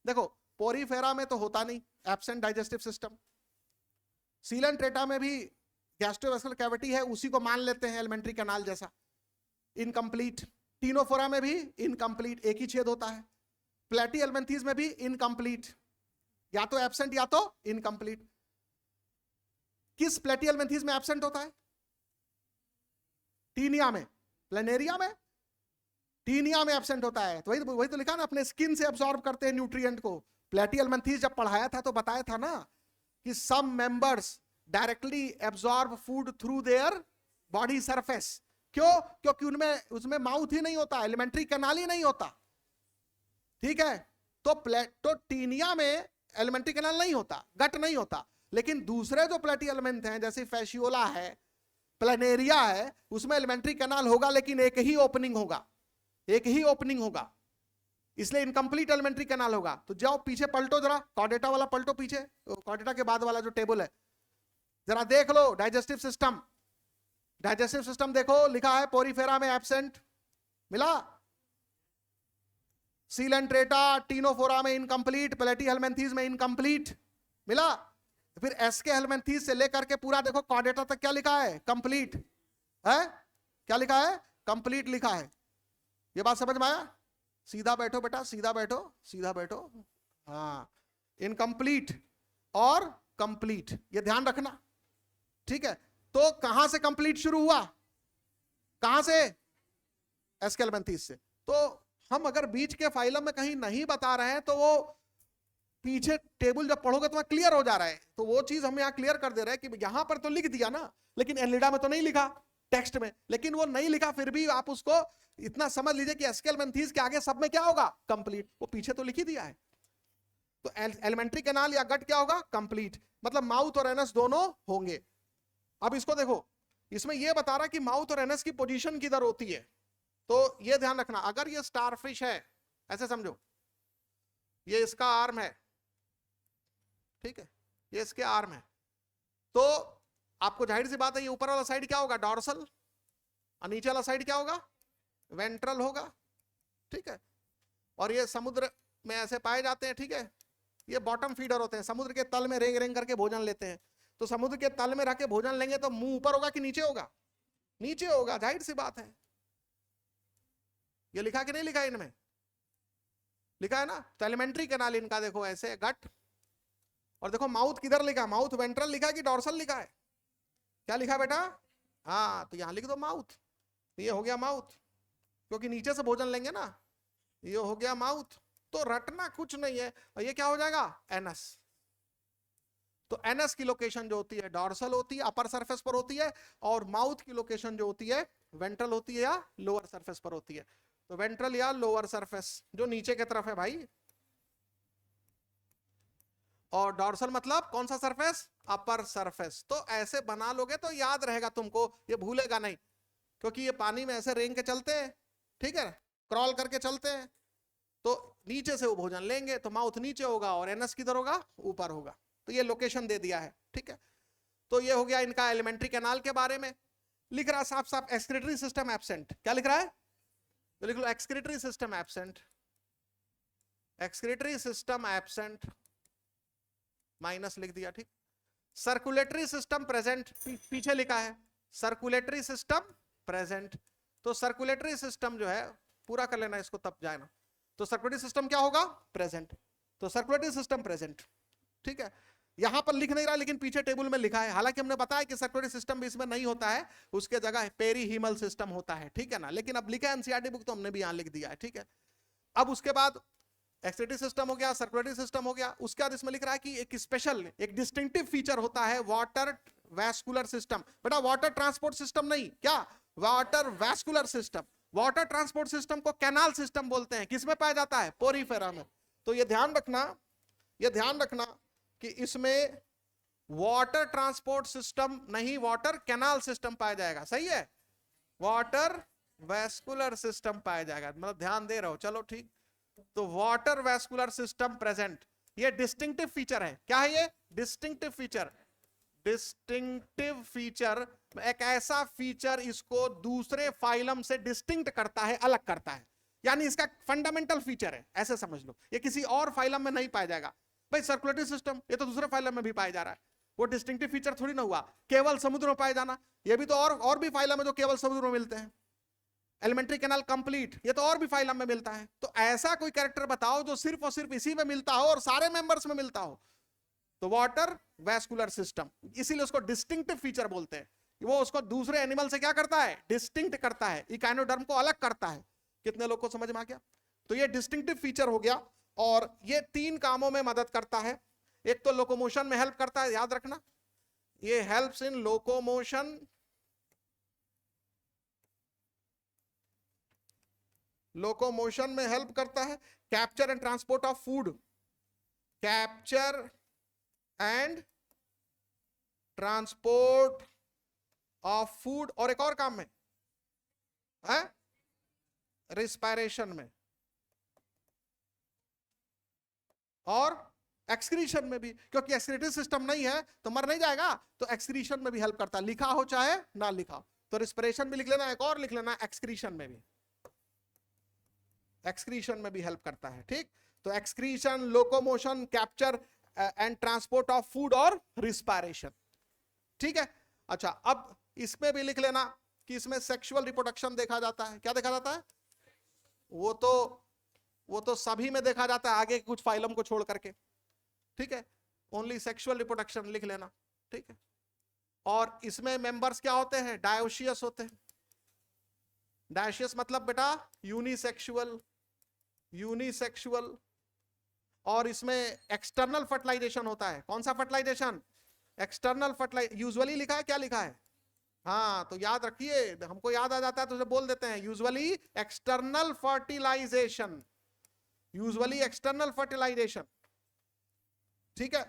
Speaker 1: देखो पोरीफेरा में तो होता नहीं, एब्सेंट डाइजेस्टिव सिस्टम। सीलेंट्रेटा में भी गैस्ट्रोवेस्कुलर कैविटी है, उसी को मान लेते हैं एलिमेंट्री कैनाल जैसा, इनकम्प्लीट। टीनोफोरा में भी इनकम्प्लीट, एक ही छेद होता है। प्लेटीहेलमिंथेस में भी इनकम्प्लीट, या तो एब्सेंट या तो इनकम्प्लीट। किस प्लेटीहेलमिंथेस में एब्सेंट होता है, टीनिया में, प्लेनेरिया में, टीनिया में एब्सेंट होता है। तो वही तो लिखा ना, अपने स्किन से एब्सॉर्ब करते हैं न्यूट्रिएंट को। प्लेटीहेलमिंथेस जब पढ़ाया था तो बताया था ना कि some members directly absorb food through their body surface. क्यों, क्योंकि उनमें उसमें माउथ ही नहीं होता, एलिमेंट्री कैनाल ही नहीं होता, ठीक है। तो टीनिया में एलिमेंट्री कैनाल नहीं होता, गट नहीं होता। लेकिन दूसरे जो प्लेटीहेलमिंथ हैं जैसे फैसियोला है, प्लेनेरिया है, उसमें एलिमेंट्री कैनाल होगा, लेकिन एक ही ओपनिंग होगा, एक ही ओपनिंग होगा, इसलिए इनकम्प्लीट एलिमेंट्री कैनाल होगा। तो जाओ पीछे पलटो जरा, कॉर्डेटा वाला पलटो पीछे, कॉर्डेटा के बाद वाला जो टेबल है जरा देख लो। डाइजेस्टिव सिस्टम, डाइजेस्टिव सिस्टम देखो, लिखा है पोरीफेरा में एब्सेंट, मिला। सीलेंट्रेटा, टीनोफोरा में इनकम्प्लीट, प्लेटीहेलमिंथेस में इनकम्प्लीट, मिला। फिर एस के हेलमिंथेस से लेकर के पूरा देखो कॉर्डेटा तक क्या लिखा है, कंप्लीट है। क्या लिखा है, कंप्लीट लिखा है। ये बात समझ में आया? सीधा बैठो बेटा, सीधा बैठो, सीधा बैठो। हाँ, इनकम्प्लीट और कंप्लीट, ये ध्यान रखना, ठीक है। तो कहां से कंप्लीट शुरू हुआ, कहां से, एस्केलमेंथीस से। तो हम अगर बीच के फाइलम में कहीं नहीं बता रहे हैं तो वो पीछे टेबल जब पढ़ोगे तो क्लियर हो जा रहा है। तो वो चीज हम यहाँ क्लियर कर दे रहे हैं कि यहां पर तो लिख दिया ना, लेकिन एलिडा में तो नहीं लिखा टेक्स्ट में, लेकिन वो नहीं लिखा फिर भी आप उसको इतना समझ लीजिए कि एस्केलमेंथीस के आगे सब में क्या होगा, कंप्लीट। वो पीछे तो लिख ही दिया है। तो एलिमेंट्री कैनाल या गट क्या होगा, कंप्लीट, मतलब माउथ और एनस दोनों होंगे। अब इसको देखो, इसमें यह बता रहा कि माउथ और एनस की पोजीशन किधर होती है। तो यह ध्यान रखना, अगर ये स्टारफिश है, ऐसे समझो ये इसका आर्म है, ठीक है, ये इसके आर्म है, तो आपको जाहिर सी बात है ये ऊपर वाला साइड क्या होगा, डॉर्सल, और नीचे वाला साइड क्या होगा, वेंट्रल होगा, ठीक है। और ये समुद्र में ऐसे पाए जाते हैं, ठीक है, ये बॉटम फीडर होते हैं, समुद्र के तल में रेंग रेंग करके भोजन लेते हैं। तो समुद्र के तल में रख के भोजन लेंगे तो मुंह ऊपर होगा कि नीचे होगा, नीचे होगा, जाहिर सी बात है। ये लिखा कि नहीं लिखा, इनमें लिखा है ना। तो एलिमेंट्री कैनाल इनका देखो ऐसे गट, और देखो माउथ किधर लिखा, माउथ वेंट्रल लिखा है कि डॉर्सल लिखा है, क्या लिखा बेटा, हाँ, तो यहां लिख दो माउथ, ये हो गया माउथ, क्योंकि नीचे से भोजन लेंगे ना, ये हो गया माउथ। तो रटना कुछ नहीं है, और ये क्या हो जाएगा, एनस। तो एनस की लोकेशन जो होती है डॉर्सल होती है, अपर सरफेस पर होती है, और माउथ की लोकेशन जो होती है वेंट्रल होती है या लोअर सरफेस पर होती है। तो वेंट्रल या लोअर सरफेस जो नीचे की तरफ है भाई, और डॉर्सल मतलब कौन सा सरफेस, अपर सरफेस। तो ऐसे बना लोगे तो याद रहेगा तुमको, ये भूलेगा नहीं, क्योंकि ये पानी में ऐसे रेंग के चलते हैं, ठीक है, क्रॉल करके चलते हैं। तो नीचे से वो भोजन लेंगे तो माउथ नीचे होगा और एनस किधर होगा, ऊपर होगा। तो ये लोकेशन दे दिया है, ठीक है। तो ये हो गया इनका एलिमेंट्री कैनाल के बारे में। लिख रहा साफ साफ एक्सक्रीटरी सिस्टम एब्सेंट, क्या लिख रहा है, तो लिख लो excretory system absent, excretory system absent, minus लिख दिया, ठीक। सर्कुलेटरी सिस्टम प्रेजेंट, पीछे लिखा है सर्कुलेटरी सिस्टम प्रेजेंट। तो सर्कुलेटरी सिस्टम जो है पूरा कर लेना इसको, तब जाए ना। तो सर्कुलेटरी सिस्टम क्या होगा, प्रेजेंट। तो सर्कुलेटरी सिस्टम प्रेजेंट, ठीक है। यहां पर लिख नहीं रहा, लेकिन पीछे टेबल में लिखा है। हालांकि हमने बताया कि सर्कुलेटरी सिस्टम भी इसमें नहीं होता है, उसके जगह पेरीहीमल सिस्टम होता है, ठीक है ना। लेकिन अब लिखा है एनसीईआरटी बुक, तो हमने भी यहां लिख दिया है, ठीक है। अब उसके बाद एक्सक्रीटरी सिस्टम हो गया, सर्कुलेटरी सिस्टम हो गया। उसके बाद इसमें लिख रहा है कि एक स्पेशल, एक डिस्टिंक्टिव फीचर होता है वाटर वैस्कुलर सिस्टम। बेटा वाटर ट्रांसपोर्ट सिस्टम नहीं, क्या, water vascular system. Water transport system को कैनाल सिस्टम बोलते हैं, किसमें पाया जाता है, पोरीफेरा में। तो ये ध्यान रखना, ये ध्यान रखना कि इसमें वाटर ट्रांसपोर्ट सिस्टम नहीं, वाटर कैनाल सिस्टम पाया जाएगा, सही है, वाटर वैस्कुलर सिस्टम पाया जाएगा, मतलब ध्यान दे रहे हो, चलो ठीक। तो वाटर वैस्कुलर सिस्टम प्रेजेंट, ये डिस्टिंक्टिव फीचर है। क्या है ये, डिस्टिंक्टिव फीचर। डिस्टिंक्टिव फीचर एक ऐसा फीचर इसको दूसरे फाइलम से डिस्टिंक्ट करता है, अलग करता है, यानी इसका फंडामेंटल फीचर है, ऐसे समझ लो। ये किसी और फाइलम में नहीं पाया जाएगा। भाई सर्कुलेटरी सिस्टम ये तो दूसरे फाइलम में भी पाया जा रहा है, वो डिस्टिंक्टिव फीचर थोड़ी ना हुआ केवल समुद्र में पाया जाना। ये भी तो और भी फाइलम है जो केवल समुद्र में मिलते हैं। एलिमेंट्री कैनाल कंप्लीट, ये तो और भी फाइलम में मिलता है। तो ऐसा कोई कैरेक्टर बताओ जो सिर्फ और सिर्फ इसी में मिलता हो और सारे मेंबर्स में मिलता हो, तो वाटर वैस्कुलर सिस्टम, इसीलिए उसको डिस्टिंक्टिव फीचर बोलते हैं। वो उसको दूसरे एनिमल से क्या करता है, डिस्टिंक्ट करता है, इकाइनोडर्म को अलग करता है। कितने लोग को समझ में आ गया। तो ये डिस्टिंक्टिव फीचर हो गया, और ये 3 कामों में मदद करता है। एक तो लोकोमोशन में हेल्प करता है, याद रखना, ये हेल्प्स इन लोकोमोशन, लोकोमोशन में हेल्प करता है। Capture and transport of food, capture and transport of food, और एक और काम में है, रिस्पायरेशन में, और एक्सक्रीशन में भी, क्योंकि एक्सक्रीटरी सिस्टम नहीं है तो मर नहीं जाएगा, तो एक्सक्रीशन में भी हेल्प करता है, लिखा हो चाहे ना लिखा हो। तो रिस्पिरेशन भी लिख लेना, एक और लिख लेना, एक्सक्रीशन में भी, एक्सक्रीशन में भी हेल्प करता है, ठीक। तो excretion, locomotion, capture and transport of food और रिस्पायरेशन। ठीक है, अच्छा अब इसमें भी लिख लेना कि इसमें सेक्सुअल रिप्रोडक्शन देखा जाता है। क्या देखा जाता है? वो तो सभी में देखा जाता है, आगे कुछ फाइलम को छोड़ करके। ठीक है, ओनली सेक्सुअल रिप्रोडक्शन लिख लेना। ठीक है, और इसमें मेंबर्स क्या होते हैं? डायोशियस होते हैं। डायोशियस मतलब बेटा यूनिसेक्सुअल, यूनिसेक्सुअल। और इसमें एक्सटर्नल फर्टिलाइजेशन होता है। कौन सा फर्टिलाइजेशन? External fertilisation. यूजुअली लिखा है, क्या लिखा है? हाँ, तो याद रखिए, हमको याद आ जाता है तो उसे बोल देते हैं usually external fertilisation, usually external fertilisation. ठीक है,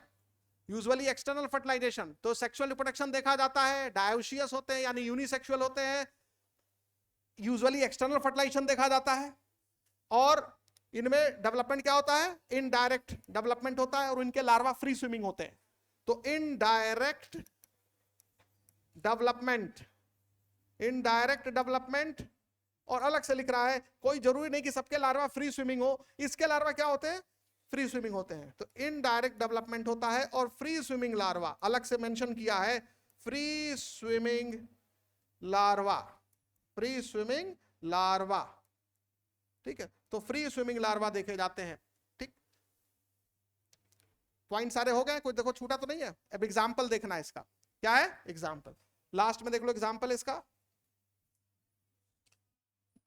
Speaker 1: यूजुअली एक्सटर्नल फर्टिलाइजेशन। तो सेक्सुअल रिप्रोडक्शन देखा जाता है, डायोशियस होते हैं यानी यूनिसेक्सुअल होते हैं, यूजुअली एक्सटर्नल फर्टिलाइजेशन देखा जाता है। और इनमें डेवलपमेंट क्या होता है? इनडायरेक्ट डेवलपमेंट होता है, और इनके लार्वा फ्री स्विमिंग होते हैं। तो इनडायरेक्ट डेवलपमेंट, इनडायरेक्ट डेवलपमेंट। और अलग से लिख रहा है, कोई जरूरी नहीं कि सबके लार्वा फ्री स्विमिंग हो, इसके लार्वा क्या होते हैं? फ्री स्विमिंग होते हैं। तो इनडायरेक्ट डेवलपमेंट होता है, और फ्री स्विमिंग लार्वा अलग से मेंशन किया है, free swimming larva, free swimming larva. ठीक है, तो फ्री स्विमिंग लार्वा देखे जाते हैं। ठीक, पॉइंट सारे हो गए? कोई देखो छूटा तो नहीं है? अब एग्जाम्पल देखना है इसका। क्या है एग्जाम्पल? लास्ट में देख लो एग्जाम्पल इसका।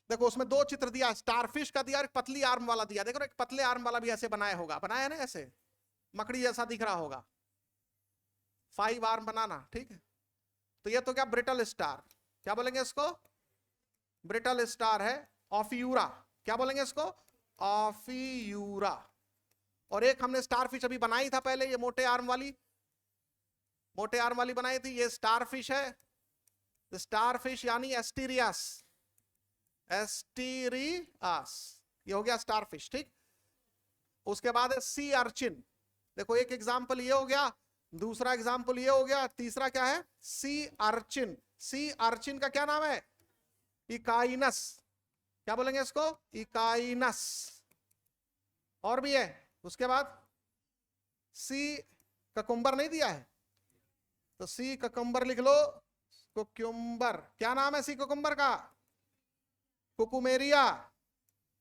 Speaker 1: देखो उसमें दो चित्र दिया, स्टारफिश का दिया और एक पतली आर्म वाला दिया। देखो एक पतले आर्म वाला भी ऐसे बनाया होगा, बनाया है ना, ऐसे मकड़ी जैसा दिख रहा होगा, 5 आर्म बनाना। ठीक है, तो ये तो क्या ब्रिटल स्टार, क्या बोलेंगे इसको? ब्रिटल स्टार है। ऑफियूरा, क्या बोलेंगे इसको? ऑफियूरा। और एक हमने स्टारफिश अभी बनाई था पहले, ये मोटे आर्म वाली, मोटे आर्म वाली बनाई थी, ये स्टारफिश है। स्टारफिश यानी एस्टीरियस, एस्टीरियस, ये हो गया स्टारफिश। ठीक, उसके बाद है सी अर्चिन। देखो एक एग्जाम्पल ये हो गया, दूसरा एग्जाम्पल ये हो गया, तीसरा क्या है? Sea urchin. सी अर्चिन का क्या नाम है? इकाइनस। क्या बोलेंगे इसको? इकाइनस। और भी है, उसके बाद सी ककुम्बर नहीं दिया है, तो सी ककुम्बर लिख लो, कुकुम्बर। क्या नाम है सी कुकुम्बर का? कुकुमेरिया,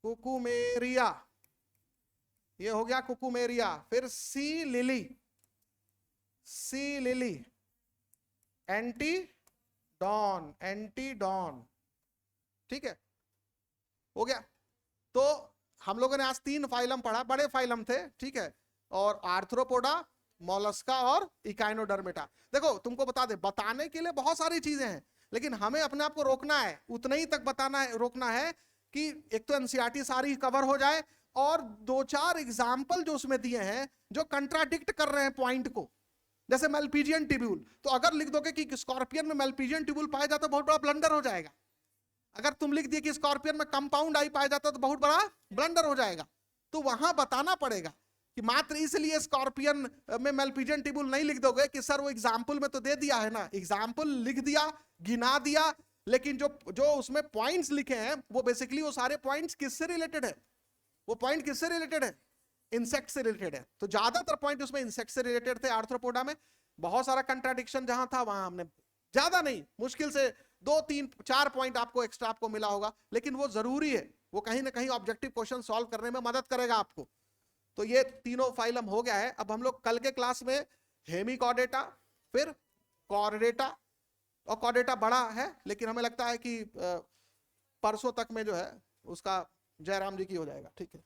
Speaker 1: कुकुमेरिया, ये हो गया कुकुमेरिया। फिर sea lily, sea lily, Antedon, Antedon. ठीक है, हो गया। तो हम लोगों ने आज 3 फाइलम पढ़ा, बड़े फाइलम थे। ठीक है, और आर्थ्रोपोडा, मोलस्का और इकाइनोडर्मेटा। देखो तुमको बता दे, बताने के लिए बहुत सारी चीजें हैं, लेकिन हमें अपने आप को रोकना है, उतना ही तक बताना है, रोकना है कि एक तो एनसीईआरटी सारी कवर हो जाए, और 2-4 एग्जाम्पल जो उसमें दिए हैं जो कंट्राडिक्ट कर रहे हैं पॉइंट को। जैसे मेलपीजियन ट्यूब्यूल, तो अगर लिख दोगे कि स्कॉर्पियन में मेलपीजियन ट्यूब्यूल पाया जाता है, बहुत बड़ा ब्लंडर हो जाएगा। अगर तुम लिख दिए कि स्कॉर्पियन में कंपाउंड आई पाया जाता है, तो बहुत बड़ा ब्लंडर हो जाएगा। तो वहां बताना पड़ेगा कि मात्र इसलिए स्कॉर्पियन में मेलपीजियन ट्यूब्यूल नहीं लिख दोगे कि सर वो एग्जाम्पल में तो दे दिया है ना, एग्जाम्पल लिख दिया, गिना दिया, लेकिन जो उसमें पॉइंट्स लिखे हैं वो बेसिकली वो सारे पॉइंट्स किससे रिलेटेड है? वो पॉइंट किससे रिलेटेड है? इंसेक्ट से रिलेटेड है। तो ज्यादातर पॉइंट उसमें इंसेक्ट से रिलेटेड थे। आर्थ्रोपोडा में बहुत सारा कंट्राडिक्शन जहां था, वहां हमने ज्यादा नहीं, मुश्किल से 2-3-4 पॉइंट आपको एक्स्ट्रा आपको मिला होगा, लेकिन वो जरूरी है, वो कहीं ना कहीं ऑब्जेक्टिव क्वेश्चन सॉल्व करने में मदद करेगा आपको। तो ये तीनों फाइलम हो गया है। अब हम लोग कल के क्लास में हेमिकॉर्डेटा, फिर कॉर्डेटा, और कॉर्डेटा बड़ा है, लेकिन हमें लगता है कि परसों तक में जो है उसका जयराम जी की हो जाएगा। ठीक है।